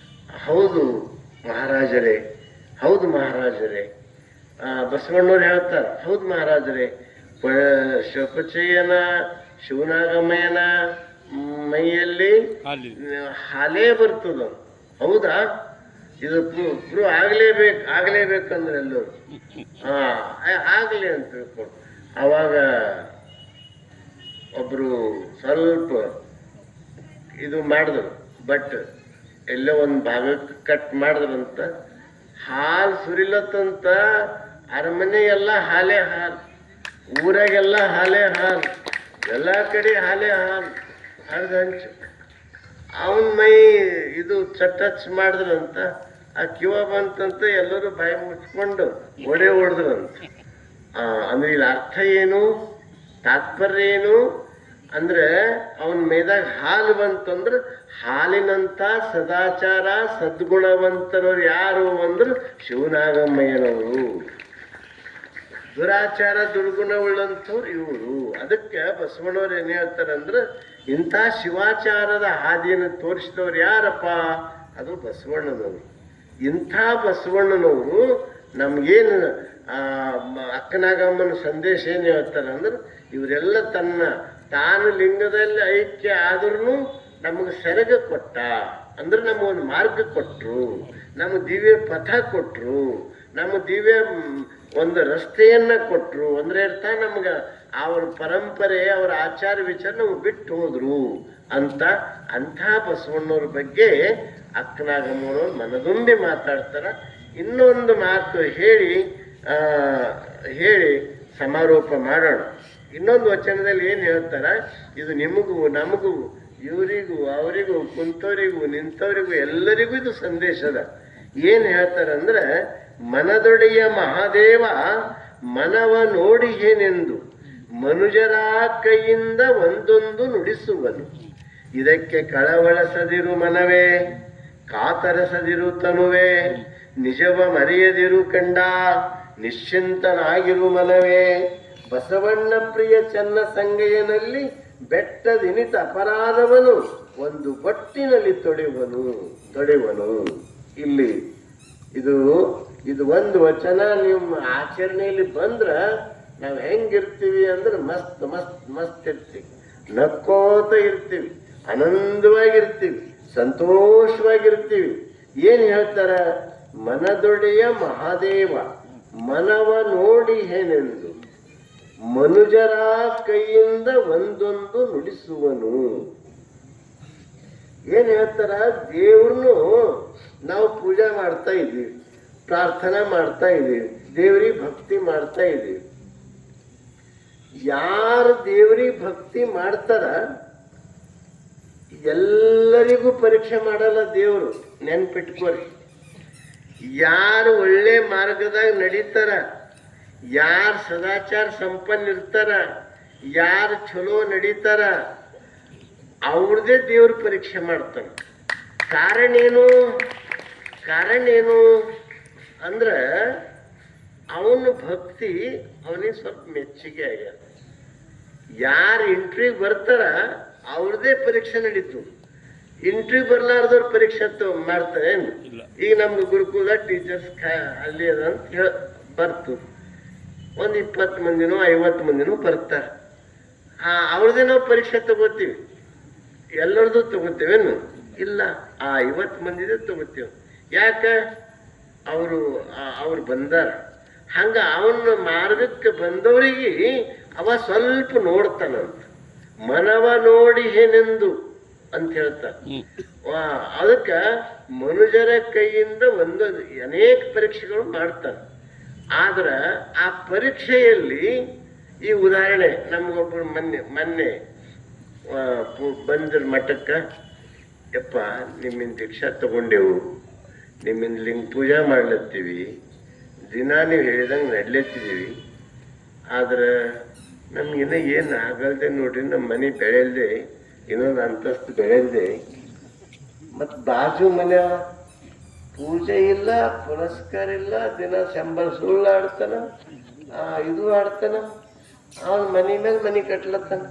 ಹೌದು ಮಹಾರಾಜರೇ, ಹೌದು ಮಹಾರಾಜರೇ. ಬಸವಣ್ಣವ್ರು ಹೇಳ್ತಾರೆ, ಹೌದು ಮಹಾರಾಜರೇ, ಶೊಪಚಯ್ಯನ ಶಿವನಾಗಮಯ್ಯನ ಮೈಯಲ್ಲಿ ಹಾಲೇ ಬರ್ತದ. ಹೌದಾ? ಇದು ಪ್ರೂವ್ ಆಗ್ಲೇಬೇಕಂದ್ರೆ ಎಲ್ಲರೂ ಆಗ್ಲಿ ಅಂತ ತಿಳ್ಕೊಂಡು ಅವಾಗ ಒಬ್ರು ಸ್ವಲ್ಪ ಇದು ಮಾಡಿದ್ರು. ಬಟ್ ಎಲ್ಲೋ ಒಂದು ಭಾಗಕ್ಕೆ ಕಟ್ ಮಾಡಿದ್ರಂತ. ಹಾಲು ಸುರಿಲತ್ತಂತ ಅರಮನೆ ಎಲ್ಲ ಹಾಲೇ ಹಾಲು, ಊರಾಗೆಲ್ಲ ಹಾಲೇ ಹಾಲು, ಎಲ್ಲ ಕಡೆ ಹಾಲೇ ಹಾಲು ಹರಿದು ಹಂಚು. ಅವನ ಮೈ ಇದು ಟಚ್ ಮಾಡಿದ್ರಂತ. ಆ ಕಿವ ಬಂತಂತ ಎಲ್ಲರೂ ಬಾಯಿ ಮುಚ್ಕೊಂಡು ಹೊಡೆದ್ರಂತ. ಅಂದ್ರೆ ಇಲ್ಲಿ ಅರ್ಥ ಏನು, ತಾತ್ಪರ್ಯ ಏನು ಅಂದ್ರೆ ಅವನ ಮೈದಾಗ ಹಾಲು ಬಂತಂದ್ರೆ ಹಾಲಿನಂತ ಸದಾಚಾರ ಸದ್ಗುಣವಂತರವ್ರು ಯಾರು ಅಂದ್ರೆ ಶಿವನಾಗಮ್ಮಯ್ಯನವರು. ದುರಾಚಾರ ದುರ್ಗುಣವುಳ್ಳಂಥವ್ರು ಇವರು. ಅದಕ್ಕೆ ಬಸವಣ್ಣವ್ರು ಏನ್ ಹೇಳ್ತಾರಂದ್ರೆ, ಇಂಥ ಶಿವಾಚಾರದ ಹಾದಿಯನ್ನು ತೋರಿಸಿದವ್ರು ಯಾರಪ್ಪ? ಅದು ಬಸವಣ್ಣನವರು. ಇಂಥ ಬಸವಣ್ಣನವರು ನಮ್ಗೇನು ಅಕ್ಕನಾಗಮ್ಮನ ಸಂದೇಶ ಏನು ಹೇಳ್ತಾರೆ ಅಂದ್ರೆ, ಇವರೆಲ್ಲ ತಾನು ಲಿಂಗದಲ್ಲಿ ಐಕ್ಯ ಆದ್ರೂ ನಮಗೆ ಸೆರಗ ಕೊಟ್ಟ ಅಂದ್ರೆ ನಮಗೊಂದು ಮಾರ್ಗ ಕೊಟ್ಟರು, ನಮ್ಮ ದಿವ್ಯ ಪಥ ಕೊಟ್ಟರು, ನಮ್ಮ ದಿವ್ಯ ಒಂದು ರಸ್ತೆಯನ್ನ ಕೊಟ್ಟರು. ಅಂದ್ರೆ ಅರ್ಥ ನಮ್ಗೆ ಅವ್ರ ಪರಂಪರೆ ಅವರ ಆಚಾರ ವಿಚಾರ ನಮ್ಗೆ ಬಿಟ್ಟು ಹೋದ್ರು ಅಂಥ ಬಸವಣ್ಣವ್ರ ಬಗ್ಗೆ ಅಕ್ಕನಾಗಮ್ಮನವ್ರು ಮನದುಂಬಿ ಮಾತಾಡ್ತಾರ. ಇನ್ನೊಂದು ಮಾತು ಹೇಳಿ ಸಮಾರೋಪ ಮಾಡೋಣ. ಇನ್ನೊಂದು ವಚನದಲ್ಲಿ ಏನು ಹೇಳ್ತಾರ, ಇದು ನಿಮಗೂ ನಮಗೂ ಇವರಿಗೂ ಅವರಿಗೂ ಕುಂತವರಿಗೂ ನಿಂತವರಿಗೂ ಎಲ್ಲರಿಗೂ ಇದು ಸಂದೇಶದ. ಏನು ಹೇಳ್ತಾರಂದ್ರೆ, ಮನದೊಡೆಯ ಮಹಾದೇವ ಮನವ ನೋಡಿ ಏನೆಂದು ಮನುಜರ ಕೈಯಿಂದ ಒಂದೊಂದು ನುಡಿಸುವನು. ಇದಕ್ಕೆ ಕಳವಳಸದಿರು ಮನವೇ, ಕಾತರಸದಿರು ತನುವೆ, ನಿಜವ ಮರೆಯದಿರು ಕಂಡ ನಿಶ್ಚಿಂತನಾಗಿರು ಮನವೇ. ಬಸವಣ್ಣ ಪ್ರಿಯ ಚನ್ನ ಸಂಗಯ್ಯನಲ್ಲಿ ಬೆಟ್ಟದಿನಿತ ಅಪರಾಧವನು ಒಂದು ಬೊಟ್ಟಿನಲ್ಲಿ ತೊಡೆವನು. ಇಲ್ಲಿ ಇದು ಒಂದು ವಚನ ನಿಮ್ಮ ಆಚರಣೆಯಲ್ಲಿ ಬಂದ್ರ ನಾವು ಹೆಂಗಿರ್ತೀವಿ ಅಂದ್ರೆ ಮಸ್ತ್ ಇರ್ತೀವಿ, ನಕ್ಕೋತ ಇರ್ತೀವಿ, ಆನಂದವಾಗಿರ್ತೀವಿ, ಸಂತೋಷವಾಗಿರ್ತೀವಿ. ಏನ್ ಹೇಳ್ತಾರ? ಮನದೊಡೆಯ ಮಹಾದೇವ ಮನವ ನೋಡಿ ಏನೆಂದು ಮನುಜರ ಕೈಯಿಂದ ಒಂದೊಂದು ನುಡಿಸುವನು. ಏನ್ ಹೇಳ್ತಾರ? ದೇವ್ರನ್ನು ನಾವು ಪೂಜೆ ಮಾಡ್ತಾ ಇದ್ದೀವಿ, ಪ್ರಾರ್ಥನಾ ಮಾಡ್ತಾ ಇದ್ದೀವಿ, ದೇವ್ರಿಗೆ ಭಕ್ತಿ ಮಾಡ್ತಾ ಇದ್ದೀವಿ. ಯಾರು ದೇವ್ರಿಗೆ ಭಕ್ತಿ ಮಾಡ್ತಾರ ಎಲ್ಲರಿಗೂ ಪರೀಕ್ಷೆ ಮಾಡಲ್ಲ ದೇವರು, ನೆನ್ಪಿಟ್ಕೋರಿ. ಯಾರು ಒಳ್ಳೆ ಮಾರ್ಗದಾಗ ನಡೀತಾರ, ಯಾರು ಸದಾಚಾರ ಸಂಪನ್ನ ಇರ್ತಾರ, ಯಾರು ಚಲೋ ನಡೀತಾರ, ಅವ್ರದೇ ದೇವ್ರ ಪರೀಕ್ಷೆ ಮಾಡ್ತಾನೆ. ಕಾರಣ ಏನು ಅಂದ್ರೆ ಅವನ ಭಕ್ತಿ ಅವನಿಗೆ ಸ್ವಲ್ಪ ಮೆಚ್ಚುಗೆ ಆಗ್ಯಾರ. ಯಾರು ಇಂಟ್ರ್ವ್ಯೂಗೆ ಬರ್ತಾರ ಅವ್ರದೇ ಪರೀಕ್ಷೆ ನಡೀತು. ಇಂಟರ್ವ್ಯೂ ಬರ್ಲಾರ್ದವ್ರು ಪರೀಕ್ಷೆ ಮಾಡ್ತಾರೆ ಏನು? ಈಗ ನಮ್ದು ಗುರುಕುಲ ಟೀಚರ್ಸ್ ಅಲ್ಲಿ ಅದ ಅಂತ ಬರ್ತು, ಒಂದು 20 ಮಂದಿನೋ 50 ಮಂದಿನೋ ಬರ್ತಾರೆ. ಅವ್ರದ್ದೇ ನಾವು ಪರೀಕ್ಷೆ ತಗೋತೀವಿ, ಎಲ್ಲರದು ತಗೋತೀವೇನು? ಇಲ್ಲ, ಆ 50 ಮಂದಿದೇ ತಗೋತೀವಿ. ಯಾಕೆ? ಅವ್ರು ಬಂದಾರ. ಹಂಗ ಅವನ ಮಾರ್ಗಕ್ಕೆ ಬಂದವರಿಗೆ ಅವ ಸ್ವಲ್ಪ ನೋಡ್ತಾನಂತ. ಮನವ ನೋಡಿ ಏನೆಂದು ಅಂತ ಹೇಳ್ತಾನೆ. ಅದಕ್ಕೆ ಮನುಜರ ಕೈಯಿಂದ ಅನೇಕ ಪರೀಕ್ಷೆಗಳು ಮಾಡ್ತಾನೆ. ಆದ್ರೆ ಆ ಪರೀಕ್ಷೆಯಲ್ಲಿ ಈ ಉದಾಹರಣೆ ನಮ್ಗೊಬ್ಬರು ಮೊನ್ನೆ ಬಂದ್ರ ಮಠಕ್ಕೆ, ಯಪ್ಪ ನಿಮ್ಮಿಂದ ದೀಕ್ಷಾ ತಗೊಂಡೆವು, ನಿಮ್ಮಿಂದ ಲಿಂಗ ಪೂಜಾ ಮಾಡ್ಲತ್ತೀವಿ, ದಿನ ನೀವು ಹೇಳಿದಂಗೆ ನಡ್ಲತ್ತಿದ್ದೀವಿ, ಆದ್ರೆ ನಮ್ಗಿನ್ನ ಏನು ಆಗಲ್ದೆ ನೋಡ್ರಿ, ನಮ್ಮ ಮನೆ ಬೆಳೆಯಲ್ದೆ, ಇನ್ನೊಂದು ಅಂತಸ್ತು ಬೆಳೆಯಲ್ದೆ, ಮತ್ತು ಬಾಜು ಮನೆ ಪೂಜೆ ಇಲ್ಲ, ಪುರಸ್ಕಾರ ಇಲ್ಲ, ದಿನ ಸಂಬಳ ಸುಳ್ಳು ಆಡ್ತಾನ, ಇದು ಆಡ್ತಾನ, ಅವನ ಮನೆ ಮೇಲೆ ಮನೆ ಕಟ್ಲತ್ತಾನ.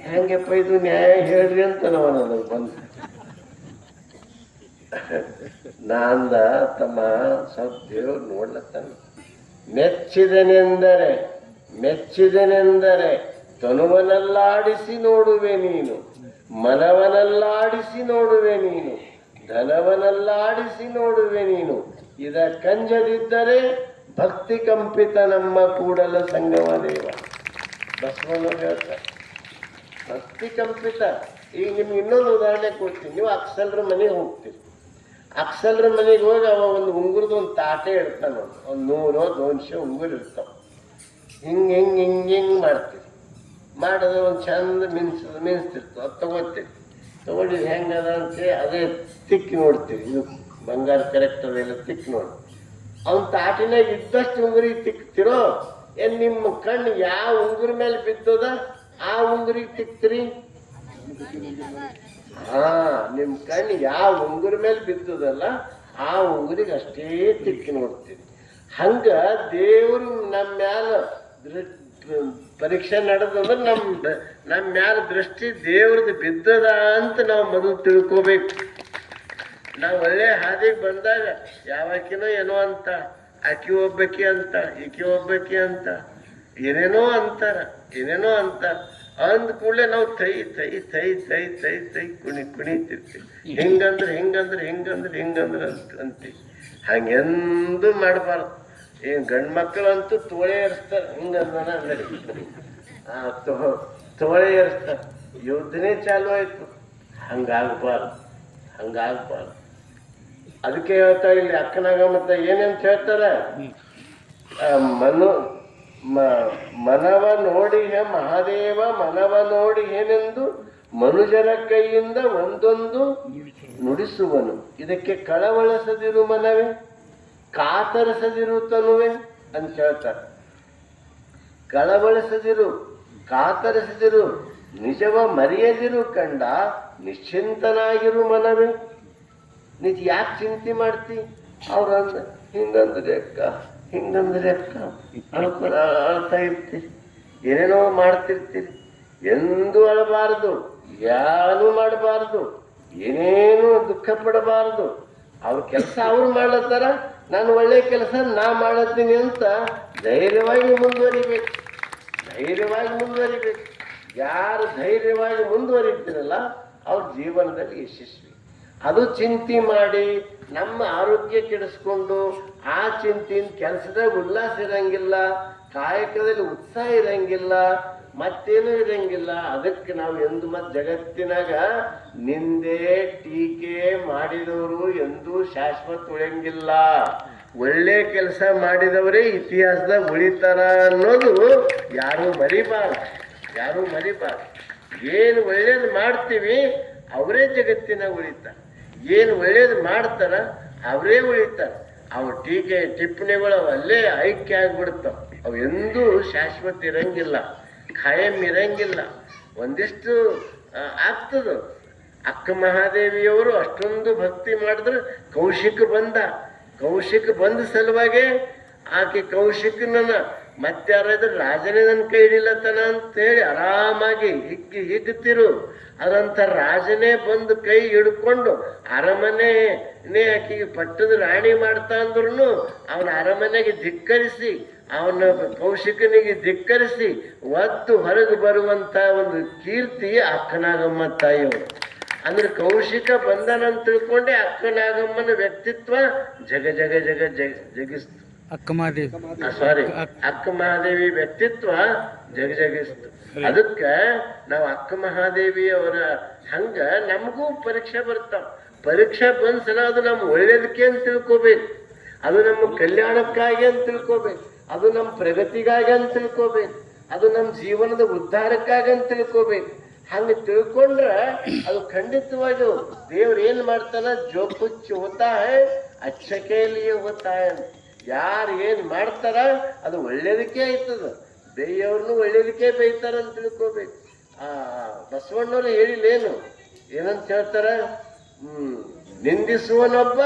ಹೆಂಗಪ್ಪ ಇದು ನ್ಯಾಯ ಹೇಳ್ರಿ ಅಂತ ನಾವ ನನಗೆ ಬಂದು ನಾಂದ ತಮ್ಮ ಸ್ವಲ್ಪ ದೇವ್ರು ನೋಡ್ಲತ್ತಾನ. ಮೆಚ್ಚಿದನೆಂದರೆ ತನುವನಲ್ಲಾಡಿಸಿ ನೋಡುವೆ ನೀನು, ಮನವನಲ್ಲಾಡಿಸಿ ನೋಡುವೆ ನೀನು, ಧನವನಲ್ಲಾಡಿಸಿ ನೋಡುವೆ ನೀನು. ಇದ ಕಂಜದಿದ್ದರೆ ಭಕ್ತಿ ಕಂಪಿತ ನಮ್ಮ ಕೂಡಲ ಸಂಗಮ ದೇವ ಬಸವಣ್ಣ ಹೇಳ್ತಾರೆ. ಭಕ್ತಿ ಕಂಪಿತ. ಈಗ ನಿಮ್ಗೆ ಇನ್ನೊಂದು ಉದಾಹರಣೆ ಕೊಡ್ತೀನಿ. ನೀವು ಅಕ್ಸಲ್ರ ಮನೆಗೆ ಹೋಗ್ತೀರಿ. ಅಕ್ಸಲ್ರ ಮನೆಗೆ ಹೋಗಿ ಅವ ಒಂದು ಉಂಗುರದ ಒಂದು ತಾಟೆ ಇಡ್ತಾನ, ಒಂದು 100-200 ಉಂಗುರ ಇರ್ತಾವ. ಹಿಂಗೆ ಮಾಡ್ತೀರಿ. ಮಾಡಿದ್ರೆ ಒಂದು ಚಂದ ಮಿನ್ಸ್ತಿರ್ತಾವ. ಅದು ತಗೋತೀರಿ. ತಗೊಂಡಿದ್ದು ಹೆಂಗದ ಅಂತೇಳಿ ಅದೇ ತಿಕ್ಕಿ ನೋಡ್ತೀರಿ. ಇದು ಬಂಗಾರ ಕರೆಕ್ಟ್ ಅದೆಲ್ಲ ತಿಕ್ಕಿ ನೋಡಿ. ಅವನ ತಾಟಿನಾಗ ಇದ್ದಷ್ಟು ಉಂಗುರಿಗೆ ತಿಕ್ತಿರೋ ಏನ್ ನಿಮ್ಮ ಕಣ್ಣು ಯಾವ ಉಂಗುರ ಮೇಲೆ ಬಿದ್ದದ ಆ ಉಂಗುರಿಗೆ ತಿಕ್ತಿರಿ? ನಿಮ್ ಕಣ್ಣು ಯಾವ ಉಂಗುರ ಮೇಲೆ ಬಿದ್ದದಲ್ಲ ಆ ಉಂಗುರಿಗೆ ಅಷ್ಟೇ ತಿಕ್ಕಿ ನೋಡ್ತೀರಿ. ಹಂಗ ದೇವರು ನಮ್ಮ ಮ್ಯಾಲ ಪರೀಕ್ಷೆ ನಡೆದಂದ್ರೆ ನಮ್ಮ ಮ್ಯಾಲ ದೃಷ್ಟಿ ದೇವ್ರದ್ದು ಬಿದ್ದದ ಅಂತ ನಾವು ಮೊದಲು ತಿಳ್ಕೋಬೇಕು. ನಾವು ಒಳ್ಳೆ ಹಾದಿಗೆ ಬಂದಾಗ ಯಾವಕಿನೋ ಏನೋ ಅಂತ, ಆಕಿ ಒಬ್ಬಕಿ ಅಂತ, ಈಕಿ ಒಬ್ಬಕಿ ಅಂತ, ಏನೇನೋ ಅಂತಾರ, ಏನೇನೋ ಅಂತ ಅಂದ ಕೂಡಲೇ ನಾವು ತೈ ತೈ ತೈ ತೈ ತೈ ತೈ ಕುಣಿತಿರ್ತೀವಿ. ಹಿಂಗಂದ್ರೆ ಅಂತೀವಿ. ಹಂಗೆಂದು ಮಾಡಬಾರ್ದು. ಏನು ಗಂಡು ಮಕ್ಕಳಂತೂ ತೋಳೆ ಏರಿಸ್ತಾರೆ. ಹಿಂಗಂದ್ರೆ ತೋಳೆ ಏರಿಸ್ತಾರೆ. ಯೋಧನೆ ಚಾಲು ಆಯ್ತು. ಹಂಗಾಗಬಾರ್ದು. ಅದಕ್ಕೆ ಹೇಳ್ತಾ ಇಲ್ಲಿ ಅಕ್ಕನಾಗ ಮತ್ತೆ ಏನಂತ ಹೇಳ್ತಾರೆ? ಮನವ ನೋಡಿ ಮಹಾದೇವ ಮನವ ನೋಡಿ ಏನೆಂದು ಮನುಜರ ಕೈಯಿಂದ ಒಂದೊಂದು ನುಡಿಸುವನು. ಇದಕ್ಕೆ ಕಳವಳಿಸದಿರು ಮನವೇ, ಕಾತರಿಸದಿರು ತನುವೆ ಅಂತ ಹೇಳ್ತಾರೆ. ಕಳವಳಿಸದಿರು, ಕಾತರಿಸದಿರು, ನಿಜವ ಮರೆಯದಿರು ಕಂಡ ನಿಶ್ಚಿಂತನಾಗಿರು ಮನವೇ. ನೀ ಯಾಕೆ ಚಿಂತೆ ಮಾಡ್ತಿ? ಅವ್ರಂದ ಹಿಂಗಂದ್ರೆ ಅಕ್ಕ ಅಳ್ತಾ ಇರ್ತೀರಿ, ಏನೇನೋ ಮಾಡ್ತಿರ್ತೀರಿ. ಎಂದೂ ಅಳಬಾರದು, ಏನೂ ಮಾಡಬಾರ್ದು, ಏನೇನು ದುಃಖ ಪಡಬಾರದು. ಅವ್ರ ಕೆಲಸ ಅವ್ರು ಮಾಡ್ಲತ್ತಾರ, ನಾನು ಒಳ್ಳೆ ಕೆಲಸ ನಾ ಮಾಡತ್ತೀನಿ ಅಂತ ಧೈರ್ಯವಾಗಿ ಮುಂದುವರಿಬೇಕು. ಯಾರು ಧೈರ್ಯವಾಗಿ ಮುಂದುವರಿತೀರಲ್ಲ ಅವ್ರ ಜೀವನದಲ್ಲಿ ಯಶಸ್ವಿ. ಅದು ಚಿಂತೆ ಮಾಡಿ ನಮ್ಮ ಆರೋಗ್ಯ ಕೆಡಿಸ್ಕೊಂಡು ಆ ಚಿಂತೆಯಿಂದ ಕೆಲಸದಾಗ ಉಲ್ಲಾಸ ಇರಂಗಿಲ್ಲ, ಕಾಯಕದಲ್ಲಿ ಉತ್ಸಾಹ ಇರಂಗಿಲ್ಲ, ಮತ್ತೇನು ಇರಂಗಿಲ್ಲ. ಅದಕ್ಕೆ ನಾವು ಎಂದು ಮತ್ತೆ ಜಗತ್ತಿನಾಗ ನಿಂದೆ ಟೀಕೆ ಮಾಡಿದವರು ಎಂದೂ ಶಾಶ್ವತ ಉಳಿಯಂಗಿಲ್ಲ. ಒಳ್ಳೆ ಕೆಲಸ ಮಾಡಿದವರೇ ಇತಿಹಾಸದಾಗ ಉಳಿತಾರ ಅನ್ನೋದು ಯಾರೂ ಮರಿಬಾರ್ದು. ಏನು ಒಳ್ಳೇದು ಮಾಡ್ತೀವಿ ಅವರೇ ಜಗತ್ತಿನಾಗ ಉಳಿತಾರೆ. ಏನು ಒಳ್ಳೇದು ಮಾಡ್ತಾರ ಅವರೇ ಉಳಿತಾರೆ. ಅವು ಟೀಕೆ ಟಿಪ್ಪಣಿಗಳು ಅಲ್ಲೇ ಐಕ್ಯ ಆಗಿಬಿಡ್ತಾವ. ಅವು ಎಂದೂ ಶಾಶ್ವತ ಇರಂಗಿಲ್ಲ, ಖಾಯಂ ಇರಂಗಿಲ್ಲ. ಒಂದಿಷ್ಟು ಆಗ್ತದ. ಅಕ್ಕ ಮಹಾದೇವಿಯವರು ಅಷ್ಟೊಂದು ಭಕ್ತಿ ಮಾಡಿದ್ರೆ ಕೌಶಿಕ ಬಂದ ಸಲುವಾಗಿ ಆಕೆ ಕೌಶಿಕನ ಮತ್ತೆ ಯಾರಾದ್ರೂ ರಾಜನೇ ನನ್ನ ಕೈ ಹಿಡಿಲತ್ತನ ಅಂತ ಹೇಳಿ ಆರಾಮಾಗಿ ಹಿಗ್ಗುತ್ತಿರು. ಅದಂತ ರಾಜನೇ ಬಂದು ಕೈ ಹಿಡ್ಕೊಂಡು ಅರಮನೆನೇ ಆಕೆಗೆ ಪಟ್ಟದ ರಾಣಿ ಮಾಡ್ತಾ ಅಂದ್ರೂ ಅವನ ಅರಮನೆಗೆ ಧಿಕ್ಕರಿಸಿ, ಅವನ ಕೌಶಿಕನಿಗೆ ಧಿಕ್ಕರಿಸಿ ಒದ್ದು ಹೊರಗೆ ಬರುವಂತ ಒಂದು ಕೀರ್ತಿ ಅಕ್ಕನಾಗಮ್ಮ ತಾಯಿಯವರು. ಅಂದ್ರೆ ಕೌಶಿಕ ಬಂದನಂತ ತಿಳ್ಕೊಂಡೆ ಅಕ್ಕನಾಗಮ್ಮನ ವ್ಯಕ್ತಿತ್ವ ಜಗ ಜಗ ಜಗ ಜಗ ಜಗಿಸ್ತು. ಸಾರಿ, ಅಕ್ಕ ಮಹಾದೇವಿ ವ್ಯಕ್ತಿತ್ವ ಜಗಜಗಿಸ್ತು. ಅದಕ್ಕ ನಾವು ಅಕ್ಕ ಮಹಾದೇವಿ ಅವರ ಹಂಗ ನಮಗೂ ಪರೀಕ್ಷೆ ಬರ್ತಾವ. ಪರೀಕ್ಷೆ ಬಂದ ಸಲ ಅದು ನಮ್ಮ ಒಳ್ಳೇದಕ್ಕೆ ಅಂತ ತಿಳ್ಕೊಬೇಕು, ಅದು ನಮ್ಮ ಕಲ್ಯಾಣಕ್ಕಾಗಿ ಅಂತ ತಿಳ್ಕೊಬೇಕು, ಅದು ನಮ್ಮ ಪ್ರಗತಿಗಾಗಿ ಅಂತ ತಿಳ್ಕೊಬೇಕು, ಅದು ನಮ್ಮ ಜೀವನದ ಉದ್ಧಾರಕ್ಕಾಗಿ ಅಂತ ತಿಳ್ಕೊಬೇಕು. ಹಂಗೆ ತಿಳ್ಕೊಂಡ್ರ ಅದು ಖಂಡಿತವಾಗಿ ದೇವ್ರು ಏನ್ ಮಾಡ್ತಾನ, ಜೋ ಕುಚ್ ಹೋತಾ ಹೈ ಅಚ್ಚ ಕೇಲಿಯೇ ಹೋತಾ ಹೈ ಅಂತ. ಯಾರು ಏನ್ ಮಾಡ್ತಾರ ಅದು ಒಳ್ಳೇದಕ್ಕೆ ಆಯ್ತದ. ಬೇಯವ್ರನ್ನು ಒಳ್ಳೇದಕ್ಕೆ ಬೇಯ್ತಾರ ಅಂತ ತಿಳ್ಕೊಬೇಕು. ಬಸವಣ್ಣವ್ರು ಹೇಳಿಲ್ಲೇನು, ಏನಂತ ಹೇಳ್ತಾರ, ನಿಂದಿಸುವನೊಬ್ಬ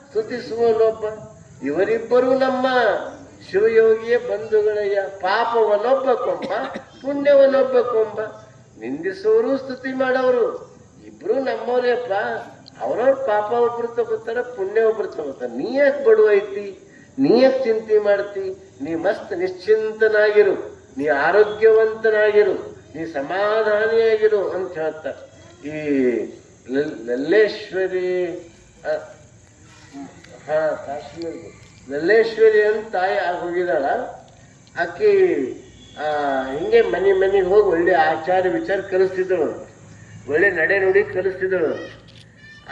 ಸ್ತುತಿಸುವನೊಬ್ಬ, ಇವರಿಬ್ಬರು ನಮ್ಮ ಶಿವಯೋಗಿಯ ಬಂಧುಗಳಯ್ಯ. ಪಾಪವನೊಬ್ಬ ಕೊಂಬ, ಪುಣ್ಯವನೊಬ್ಬ ಕೊಂಬ. ನಿಂದಿಸೋರು ಸ್ತುತಿ ಮಾಡೋರು ಇಬ್ರು ನಮ್ಮವ್ರೇಪ್ಪ. ಅವ್ರವ್ರ ಪಾಪ ಒಬ್ರು ತಗೋತಾರ, ಪುಣ್ಯ ಒಬ್ರು ತಗೋತಾರ. ನೀ ಯಾಕೆ ಬಡವ ಐತಿ, ನೀ ಯಾಕೆ ಚಿಂತೆ ಮಾಡ್ತಿ? ನೀ ಮಸ್ತ್ ನಿಶ್ಚಿಂತನಾಗಿರು, ನೀ ಆರೋಗ್ಯವಂತನಾಗಿರು, ನೀ ಸಮಾಧಾನಿಯಾಗಿರು ಅಂತ ಹೇಳ್ತಾರೆ. ಈ ಲಲ್ಲೇಶ್ವರಿ ಕಾಶ್ಮೀರ ಲಲ್ಲೇಶ್ವರಿ ಅಂತ ತಾಯಿ ಹೋಗಿದ್ದಾಳ. ಆಕಿ ಹಿಂಗೆ ಮನೆಗೆ ಹೋಗಿ ಒಳ್ಳೆ ಆಚಾರ ವಿಚಾರ ಕಲಿಸ್ತಿದ್ದಳು, ಒಳ್ಳೆ ನಡೆ ನುಡಿ ಕಲಿಸ್ತಿದ್ದಳು.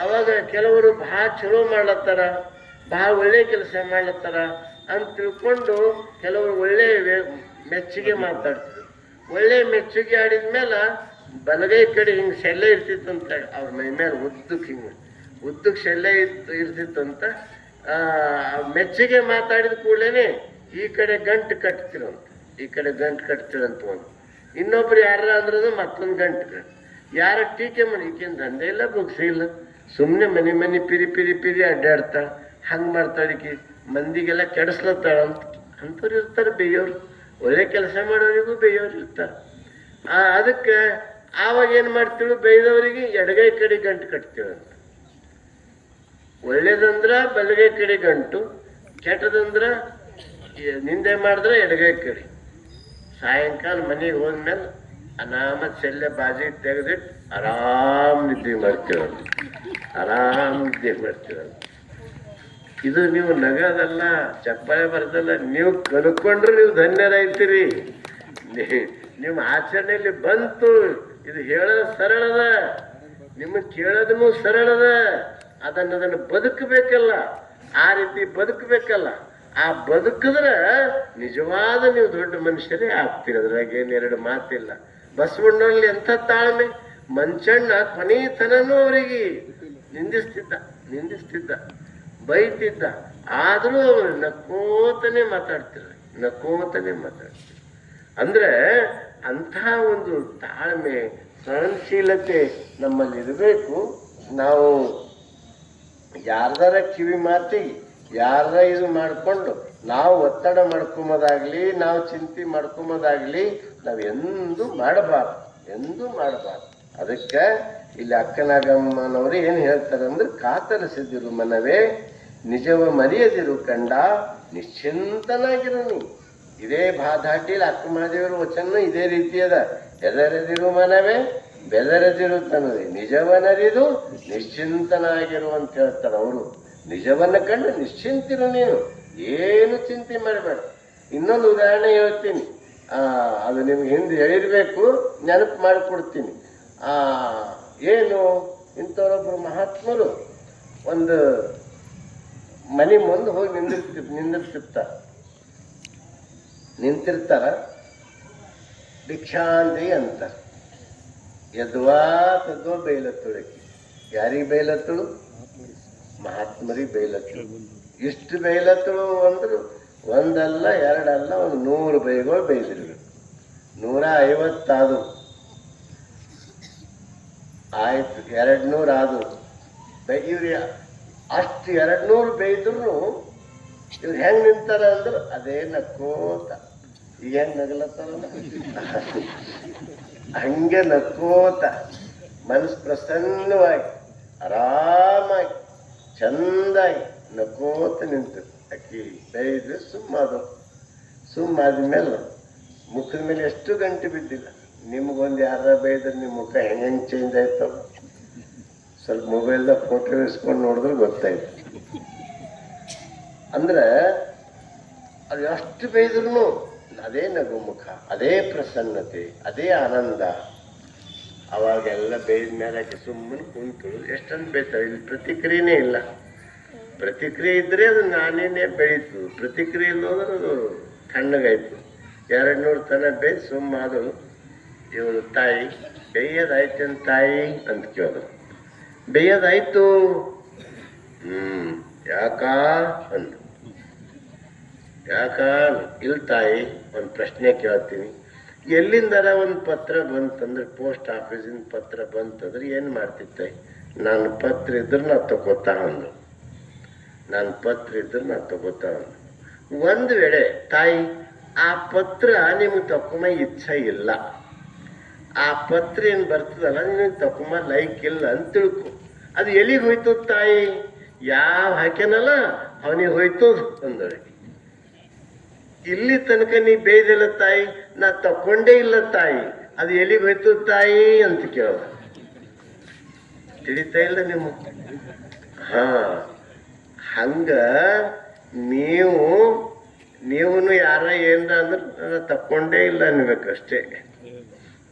ಅವಾಗ ಕೆಲವರು ಭಾಳ ಚಲೋ ಮಾಡ್ಲತ್ತಾರ, ಭಾಳ ಒಳ್ಳೆ ಕೆಲಸ ಮಾಡ್ಲತ್ತಾರ ಅಂತ ತಿಳ್ಕೊಂಡು ಕೆಲವರು ಒಳ್ಳೆ ಮೆಚ್ಚುಗೆ ಮಾತಾಡ್ತಿದ್ರು. ಒಳ್ಳೆ ಮೆಚ್ಚುಗೆ ಆಡಿದ್ಮೇಲೆ ಬಲಗೈ ಕಡೆ ಹಿಂಗೆ ಶೆಲ್ಲೆ ಇರ್ತಿತ್ತಂತ, ಅವ್ರ ಮೈ ಮೇಲೆ ಉದ್ದಕ್ಕೆ ಶೆಲ್ಲೆ ಇರ್ತಿತ್ತಂತ. ಮೆಚ್ಚುಗೆ ಮಾತಾಡಿದ ಕೂಡಲೇ ಈ ಕಡೆ ಗಂಟು ಕಟ್ತಿರಂತ, ಈ ಕಡೆ ಗಂಟು ಕಟ್ತಿರಂತ ಒಂದು. ಇನ್ನೊಬ್ರು ಯಾರ ಅಂದ್ರೂ ಮತ್ತೊಂದು ಗಂಟು. ಯಾರ ಟೀಕೆ ಮಾಡಿ, ಈಗೇನು ದಂಧೆ ಇಲ್ಲ, ಬುಕ್ಸ್ ಇಲ್ಲ, ಸುಮ್ಮನೆ ಮನೆ ಪಿರಿ ಅಡ್ಡಾಡ್ತಾಳ, ಹಂಗೆ ಮಾಡ್ತಾಳಿಕೆ ಮಂದಿಗೆಲ್ಲ ಕೆಡಿಸ್ಲತ್ತಾಳಂತ. ಅಂಥವ್ರು ಇರ್ತಾರೆ ಬೇಯೋರು, ಒಳ್ಳೆ ಕೆಲಸ ಮಾಡೋರಿಗೂ ಬೇಯೋರು ಇರ್ತಾರೆ. ಅದಕ್ಕೆ ಆವಾಗ ಏನು ಮಾಡ್ತೀವಿ, ಬೈದವರಿಗೆ ಎಡಗೈ ಕಡೆ ಗಂಟು ಕಟ್ತೀವಂತ. ಒಳ್ಳೇದಂದ್ರ ಬಲಗೈ ಕಡೆ ಗಂಟು, ಕೆಟ್ಟದಂದ್ರ ನಿಂದೆ ಮಾಡಿದ್ರೆ ಎಡಗೈ ಕಡೆ. ಸಾಯಂಕಾಲ ಮನೆಗೆ ಹೋದ್ಮೇಲೆ ಅನಾಮತ್ ಸೆಲ್ಲೆ ಬಾಜಿ ತೆಗೆದಿಟ್ಟು ಆರಾಮ್ ನಿದ್ದೆ ಮಾಡ್ತೀವಂತ, ಆರಾಮ್ ನಿದ್ದೆ ಮಾಡ್ತೀವಂತ. ಇದು ನೀವು ನಗದಲ್ಲ, ಚಪ್ಪಾಳೆ ಬರ್ತಲ್ಲ, ನೀವು ಕಲ್ಕೊಂಡ್ರೆ ನೀವು ಧನ್ಯರಾಯ್ತೀರಿ. ನಿಮ್ಮ ಆಚರಣೆಯಲ್ಲಿ ಬಂತು, ಇದು ಹೇಳೋದು ಸರಳದ, ನಿಮಗೆ ಕೇಳೋದನ್ನು ಸರಳದ. ಅದನ್ನು ಬದುಕಬೇಕಲ್ಲ, ಆ ರೀತಿ ಬದುಕಬೇಕಲ್ಲ. ಆ ಬದುಕಿದ್ರೆ ನಿಜವಾದ ನೀವು ದೊಡ್ಡ ಮನುಷ್ಯರೇ ಆಗ್ತೀರಿ. ಅದ್ರಾಗ ಏನೆರಡು ಮಾತಿಲ್ಲ. ಬಸವಣ್ಣನಲ್ಲಿ ಎಂಥ ತಾಳ್ಮೆ, ಮಂಚಣ್ಣ ಕೊನೆತನೂ ಅವರಿಗೆ ನಿಂದಿಸ್ತಿದ್ದ, ಬೈತಿದ್ದ. ಆದರೂ ಅವರು ನಕ್ಕೋತನೇ ಮಾತಾಡ್ತಿರ. ಅಂದ್ರೆ ಅಂಥ ಒಂದು ತಾಳ್ಮೆ, ಸಹನಶೀಲತೆ ನಮ್ಮಲ್ಲಿ ಇರಬೇಕು. ನಾವು ಯಾರ್ದಾರ ಕಿವಿ ಮಾತಿಗೆ ಯಾರ ಇದು ಮಾಡಿಕೊಂಡು ನಾವು ಒತ್ತಡ ಮಾಡ್ಕೊಂಬೋದಾಗ್ಲಿ, ನಾವು ಚಿಂತೆ ಮಾಡ್ಕೊಂಬೋದಾಗ್ಲಿ ನಾವು ಎಂದೂ ಮಾಡಬಾರ್ದು. ಅದಕ್ಕೆ ಇಲ್ಲಿ ಅಕ್ಕನಾಗಮ್ಮನವರು ಏನು ಹೇಳ್ತಾರೆ ಅಂದ್ರೆ, ಕಾತರಿಸಿದಿರು ಮನವೇ ನಿಜವ ಮರೆಯದಿರು ಕಂಡ ನಿಶ್ಚಿಂತನಾಗಿರು ನೀ. ಇದೇ ದಾಟಿಲಿ ಅಕ್ಕ ಮಹಾದೇವರ ವಚನ ಇದೇ ರೀತಿ ಅದ. ಎದರದಿರು ಮನವೇ ಬೆದರದಿರು ತನ್ನದೆ ನಿಜವನರಿದು ನಿಶ್ಚಿಂತನಾಗಿರು ಅಂತ ಹೇಳ್ತಾರೆ ಅವರು. ನಿಜವನ್ನ ಕಂಡು ನಿಶ್ಚಿಂತಿರು, ನೀನು ಏನು ಚಿಂತೆ ಮಾಡಬೇಡ. ಇನ್ನೊಂದು ಉದಾಹರಣೆ ಹೇಳ್ತೀನಿ, ಅದು ನಿಮ್ಗೆ ಹಿಂದೆ ಹೇಳಿರ್ಬೇಕು, ನೆನಪು ಮಾಡಿಕೊಡ್ತೀನಿ. ಏನು, ಇಂಥವರೊಬ್ಬರು ಮಹಾತ್ಮರು ಒಂದು ಮನೆ ಮುಂದೆ ಹೋಗಿ ನಿಂತಿರ್ತಾರ. ಭಿಕ್ಷಾಂತಿ ಅಂತ ಎದ್ವಾ ತದ್ವಾ ಬೈಲತ್ತುಳಕಿ. ಯಾರಿಗೆ ಬೈಲತ್ತಳು? ಮಹಾತ್ಮರಿಗೆ ಬೈಲತ್ತಳು. ಇಷ್ಟು ಬೈಲತ್ತಳು ಅಂದ್ರೆ ಒಂದಲ್ಲ ಎರಡಲ್ಲ, ಒಂದು 100 ಬೈಗಳು ಬೈದಿರ್ಬೇಕು. 150 ಆದವು, ಆಯ್ತು 200 ಆದವು. ಇವ್ರಿ ಅಷ್ಟು 200 ಬೈದ್ರು ಇವ್ರು ಹೆಂಗ್ ನಿಂತಾರ ಅಂದ್ರೆ ಅದೇ ನಕ್ಕೋತ ಈಗ ಹೆಂಗ್ ನಗಲತ್ತಾರಲ್ಲ ಹಂಗೆ ನಕ್ಕೋತ ಮನಸ್ಸು ಪ್ರಸನ್ನವಾಗಿ ಆರಾಮಾಗಿ ಚಂದಾಗಿ ನಕ್ಕೋತ ನಿಂತು ಅಕ್ಕಿ ಬೈದ್ರೆ ಸುಮ್ಮಾದ್ಮೇಲೆ ಮುಖದ ಮೇಲೆ ಎಷ್ಟು ಗಂಟೆ ಬಿದ್ದಿಲ್ಲ. ನಿಮ್ಗೊಂದು ಯಾರ ಬೈದ್ರೆ ನಿಮ್ಮ ಮುಖ ಹೆಂಗೆ ಚೇಂಜ್ ಆಯ್ತವ ಸ್ವಲ್ಪ ಮೊಬೈಲ್ದಾಗ ಫೋಟೋ ಇಸ್ಕೊಂಡು ನೋಡಿದ್ರೆ ಗೊತ್ತಾಯ್ತು. ಅಂದ್ರೆ ಅದು ಎಷ್ಟು ಬೈದ್ರು ಅದೇ ನಗು ಮುಖ, ಅದೇ ಪ್ರಸನ್ನತೆ, ಅದೇ ಆನಂದ. ಅವಾಗೆಲ್ಲ ಬೈದ ಮೇಲೆ ಸುಮ್ಮನೆ ಕುಂತು ಎಷ್ಟೊಂದು ಬೈತಾವೆ. ಇಲ್ಲಿ ಪ್ರತಿಕ್ರಿಯೆನೇ ಇಲ್ಲ. ಪ್ರತಿಕ್ರಿಯೆ ಇದ್ರೆ ಅದು ನಾನೇನೇ ಬೆಳೀತು, ಪ್ರತಿಕ್ರಿಯೆ ಇಲ್ಲೋದ್ರೆ ಅದು ತಣ್ಣಗಾಯ್ತು. 200 ತನ ಬೇಯ್ದು ಸುಮ್ಮಾದು. ಇವನು ತಾಯಿ ಬೇಯೋದಾಯ್ತೇನು ತಾಯಿ ಅಂತ ಕೇಳಿದ್ರು. ಬೇಯೋದಾಯ್ತು. ಯಾಕ ಅಂದ. ಯಾಕ ಇಲ್ಲ ತಾಯಿ, ಒಂದು ಪ್ರಶ್ನೆ ಕೇಳ್ತೀನಿ. ಎಲ್ಲಿಂದಾರ ಒಂದು ಪತ್ರ ಬಂತಂದ್ರೆ ಪೋಸ್ಟ್ ಆಫೀಸಿನ ಪತ್ರ ಬಂತಂದ್ರೆ ಏನು ಮಾಡ್ತಿತ್ತ? ನಾನು ಪತ್ರ ಇದ್ರೆ ನಾ ತಗೋತಾ ಅಂದು. ನಾನು ಪತ್ರ ಇದ್ರೆ ನಾ ತಗೋತಾ ಅಂದು. ಒಂದು ವೇಳೆ ತಾಯಿ ಆ ಪತ್ರ ನಿಮಗೆ ತಕೊಂಬ ಇಚ್ಛೆ ಇಲ್ಲ, ಆ ಪತ್ರ ಏನು ಬರ್ತದಲ್ಲ ನಿನಗೆ ತಕೊಂಬ ಲೈಕ್ ಇಲ್ಲ ಅಂತ ತಿಳ್ಕೊ. ಅದು ಎಲ್ಲಿಗೆ ಹೋಯ್ತು ತಾಯಿ? ಯಾವ ಹಾಕ್ಯಾನಲ್ಲ ಅವನಿಗೆ ಹೋಯ್ತು ಅಂದಳೆ. ಇಲ್ಲಿ ತನಕ ನೀ ಬೇಯ್ದಿಲ್ಲ ತಾಯಿ, ನಾ ತಕೊಂಡೇ ಇಲ್ಲ ತಾಯಿ, ಅದು ಎಲ್ಲಿಗೆ ಹೋಯ್ತು ತಾಯಿ ಅಂತ ಕೇಳೋದು. ತಿಳಿತಾ ಇಲ್ಲ ನಿಮ್ಮ? ಹಾ, ಹಂಗ ನೀವು ಯಾರ ಏನ್ರ ಅಂದ್ರೆ ನಾ ತಕೊಂಡೇ ಇಲ್ಲ ಅನ್ಬೇಕಷ್ಟೇ.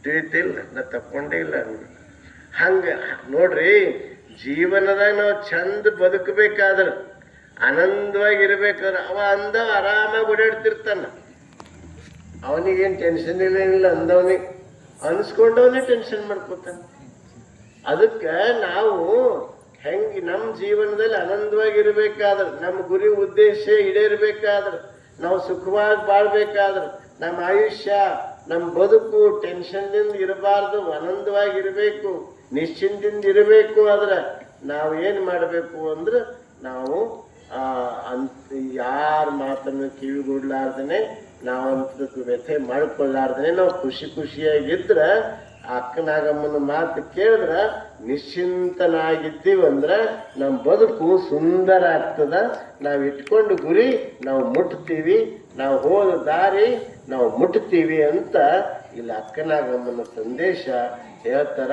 ತಿಳಿತಿಲ್ಲ, ನಾ ತಕೊಂಡೇ ಇಲ್ಲ ಅನ್ಬೇಕು. ಹಂಗ ನೋಡ್ರಿ, ಜೀವನದಾಗ ನಾವು ಚಂದ ಬದುಕಬೇಕಾದ್ರೆ, ಆನಂದವಾಗಿರ್ಬೇಕಾದ್ರೆ, ಅವ ಅಂದವ ಆರಾಮಾಗಿ ಓಡಾಡ್ತಿರ್ತಾನ. ಅವನಿಗೇನು ಟೆನ್ಷನ್ ಏನಿಲ್ಲ, ಅಂದವನಿಗೆ ಅನ್ಸ್ಕೊಂಡವನೇ ಟೆನ್ಷನ್ ಮಾಡ್ಕೊತಾನೆ. ಅದಕ್ಕೆ ನಾವು ಹೆಂಗೆ ನಮ್ಮ ಜೀವನದಲ್ಲಿ ಆನಂದವಾಗಿರ್ಬೇಕಾದ್ರೆ, ನಮ್ಮ ಗುರಿ ಉದ್ದೇಶ ಈಡೇರ್ಬೇಕಾದ್ರೆ, ನಾವು ಸುಖವಾಗಿ ಬಾಳ್ಬೇಕಾದ್ರೆ, ನಮ್ಮ ಆಯುಷ್ಯ ನಮ್ಮ ಬದುಕು ಟೆನ್ಷನ್ದಿಂದ ಇರಬಾರ್ದು, ಆನಂದವಾಗಿರಬೇಕು, ನಿಶ್ಚಿಂದಿಂದ ಇರಬೇಕು. ಆದ್ರೆ ನಾವು ಏನು ಮಾಡಬೇಕು ಅಂದ್ರೆ, ನಾವು ಯಾರ ಮಾತನ್ನು ಕಿವಿಗೊಡ್ಲಾರ್ದೇ, ನಾವಂತೂ ವ್ಯಥೆ ಮಾಡ್ಕೊಳ್ಳಾರ್ದೇ ನಾವು ಖುಷಿಯಾಗಿದ್ರೆ, ಅಕ್ಕನಾಗಮ್ಮನ ಮಾತು ಕೇಳಿದ್ರೆ ನಿಶ್ಚಿಂತನಾಗಿದ್ದೀವಂದ್ರೆ ನಮ್ಮ ಬದುಕು ಸುಂದರ ಆಗ್ತದ. ನಾವು ಇಟ್ಕೊಂಡು ಗುರಿ ನಾವು ಮುಟ್ತೀವಿ, ನಾವು ಹೋದ ದಾರಿ ನಾವು ಮುಟ್ತೀವಿ ಅಂತ ಇಲ್ಲಿ ಅಕ್ಕನಾಗಮ್ಮನ ಸಂದೇಶ ಹೇಳ್ತಾರ.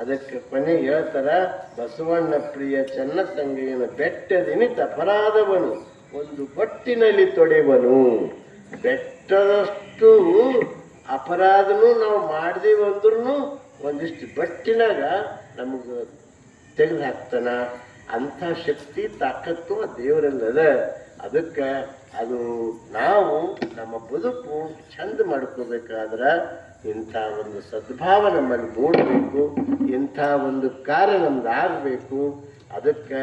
ಅದಕ್ಕೆ ಕೊನೆ ಹೇಳ್ತಾರ, ಬಸವಣ್ಣ ಪ್ರಿಯ ಚೆನ್ನ ಸಂಗಯ್ಯನ ಬೆಟ್ಟದಿನಿತ ಅಪರಾಧವನು ಒಂದು ಬಟ್ಟಿನಲ್ಲಿ ತೊಡೆವನು. ಬೆಟ್ಟದಷ್ಟು ಅಪರಾಧನೂ ನಾವು ಮಾಡಿದೀವಿ ಅಂದ್ರೂ ಒಂದಿಷ್ಟು ಬಟ್ಟಿನಾಗ ನಮಗೆ ತೆಗೆದು ಹಾಕ್ತಾನ. ಅಂಥ ಶಕ್ತಿ ತಾಕತ್ತು ದೇವರಲ್ಲದ. ಅದಕ್ಕೆ ಅದು ನಾವು ನಮ್ಮ ಬದುಕು ಚಂದ ಮಾಡ್ಕೋಬೇಕಾದ್ರೆ ಇಂಥ ಒಂದು ಸದ್ಭಾವ ನಮ್ಮಲ್ಲಿ ಮೂಡಬೇಕು, ಇಂಥ ಒಂದು ಕಾರ್ಯ ನಮ್ದು ಆಗಬೇಕು. ಅದಕ್ಕೆ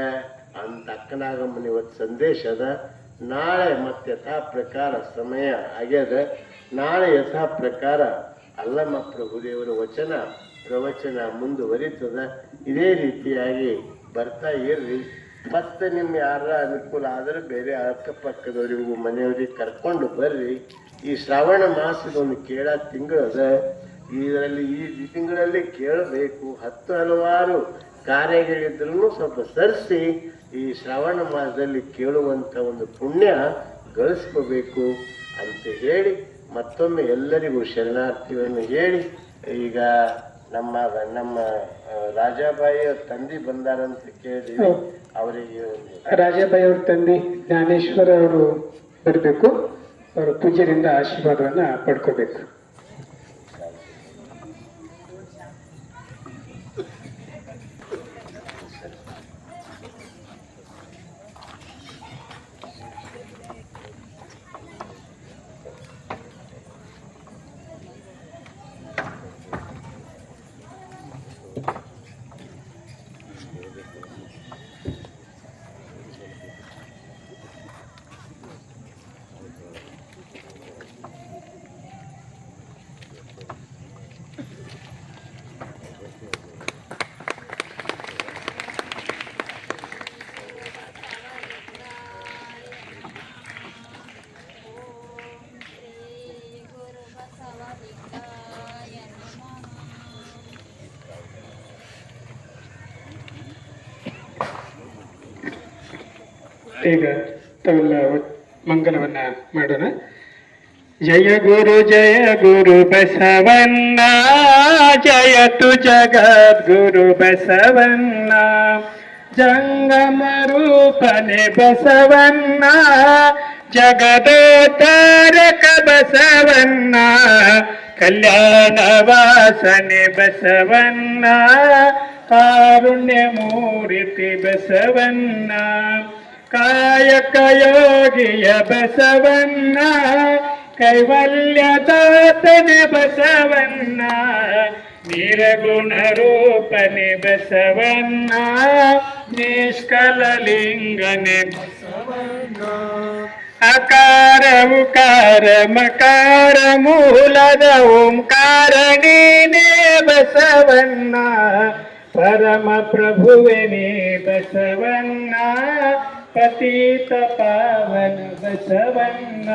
ಅಂತ ಅಕ್ಕನಾಗಮ್ಮನ ಇವತ್ತು ಸಂದೇಶ ಅದ. ನಾಳೆ ಮತ್ತೆ ಯಥಾ ಪ್ರಕಾರ ಸಮಯ ಆಗ್ಯದ. ನಾಳೆ ಯಥಾ ಪ್ರಕಾರ ಅಲ್ಲಮ್ಮ ಪ್ರಭುದೇವರ ಪ್ರವಚನ ಮುಂದುವರಿತದ. ಇದೇ ರೀತಿಯಾಗಿ ಬರ್ತಾ ಇರ್ರಿ. ಮತ್ತೆ ನಿಮ್ಮ ಯಾರ ಅನುಕೂಲ ಆದರೆ ಬೇರೆ ಅಕ್ಕಪಕ್ಕದವರಿಗೂ ಮನೆಯವರಿಗೆ ಕರ್ಕೊಂಡು ಬರ್ರಿ. ಈ ಶ್ರಾವಣ ಮಾಸದ ಒಂದು ಕೇಳ ತಿಂಗಳದ. ಇದರಲ್ಲಿ ಈ ತಿಂಗಳಲ್ಲಿ ಕೇಳಬೇಕು. ಹಲವಾರು ಕಾರ್ಯಗಳಿದ್ರೂ ಸ್ವಲ್ಪ ಸರಿಸಿ ಈ ಶ್ರಾವಣ ಮಾಸದಲ್ಲಿ ಕೇಳುವಂಥ ಒಂದು ಪುಣ್ಯ ಗಳಿಸ್ಕೋಬೇಕು ಅಂತ ಹೇಳಿ ಮತ್ತೊಮ್ಮೆ ಎಲ್ಲರಿಗೂ ಶರಣಾರ್ಥಿಯನ್ನು ಹೇಳಿ, ಈಗ ನಮ್ಮ ರಾಜಾಬಾಯಿ ಅವ್ರ ತಂದೆ ಬಂದಾರಂತ ಕೇಳಿದ್ವಿ. ಅವರಿಗೆ ರಾಜಾಬಾಯಿ ಅವ್ರ ತಂದೆ ಜ್ಞಾನೇಶ್ವರ ಅವರು ಬರಬೇಕು. ಅವರು ಪೂಜ್ಯರಿಂದ ಆಶೀರ್ವಾದವನ್ನ ಪಡ್ಕೋಬೇಕು. ಈಗ ತಾವೆಲ್ಲ ಮಂಗಲವನ್ನ ಮಾಡೋಣ. ಜಯ ಗುರು ಬಸವಣ್ಣ, ಜಯತು ಜಗದ್ಗುರು ಬಸವಣ್ಣ, ಜಂಗಮ ರೂಪನೆ ಬಸವಣ್ಣ, ಜಗದೋದ್ಧಾರಕ ಬಸವಣ್ಣ, ಕಲ್ಯಾಣ ವಾಸನೆ ಬಸವಣ್ಣ, ಕಾರುಣ್ಯ ಮೂರ್ತಿ ಬಸವಣ್ಣ, ಕಾಯಕ ಯೋಗಿಯ ಬಸವಣ್ಣ, ಕೈವಲ್ಯದಾತನೆ ಬಸವಣ್ಣ, ನಿರ್ಗುಣ ರೂಪನೆ ಬಸವಣ್ಣ, ನಿಷ್ಕಲಲಿಂಗನೆ ಬಸವಣ್ಣ, ಅಕಾರ ಉಕಾರ ಮಕಾರ ಮೂಲದ ಓಂಕಾರ ನೀನೇ ಬಸವಣ್ಣ, ಪರಮ ಪ್ರಭುವೆನೇ ಬಸವಣ್ಣ, ಪತಿತ ಪಾವನ ಬಸವಣ್ಣ.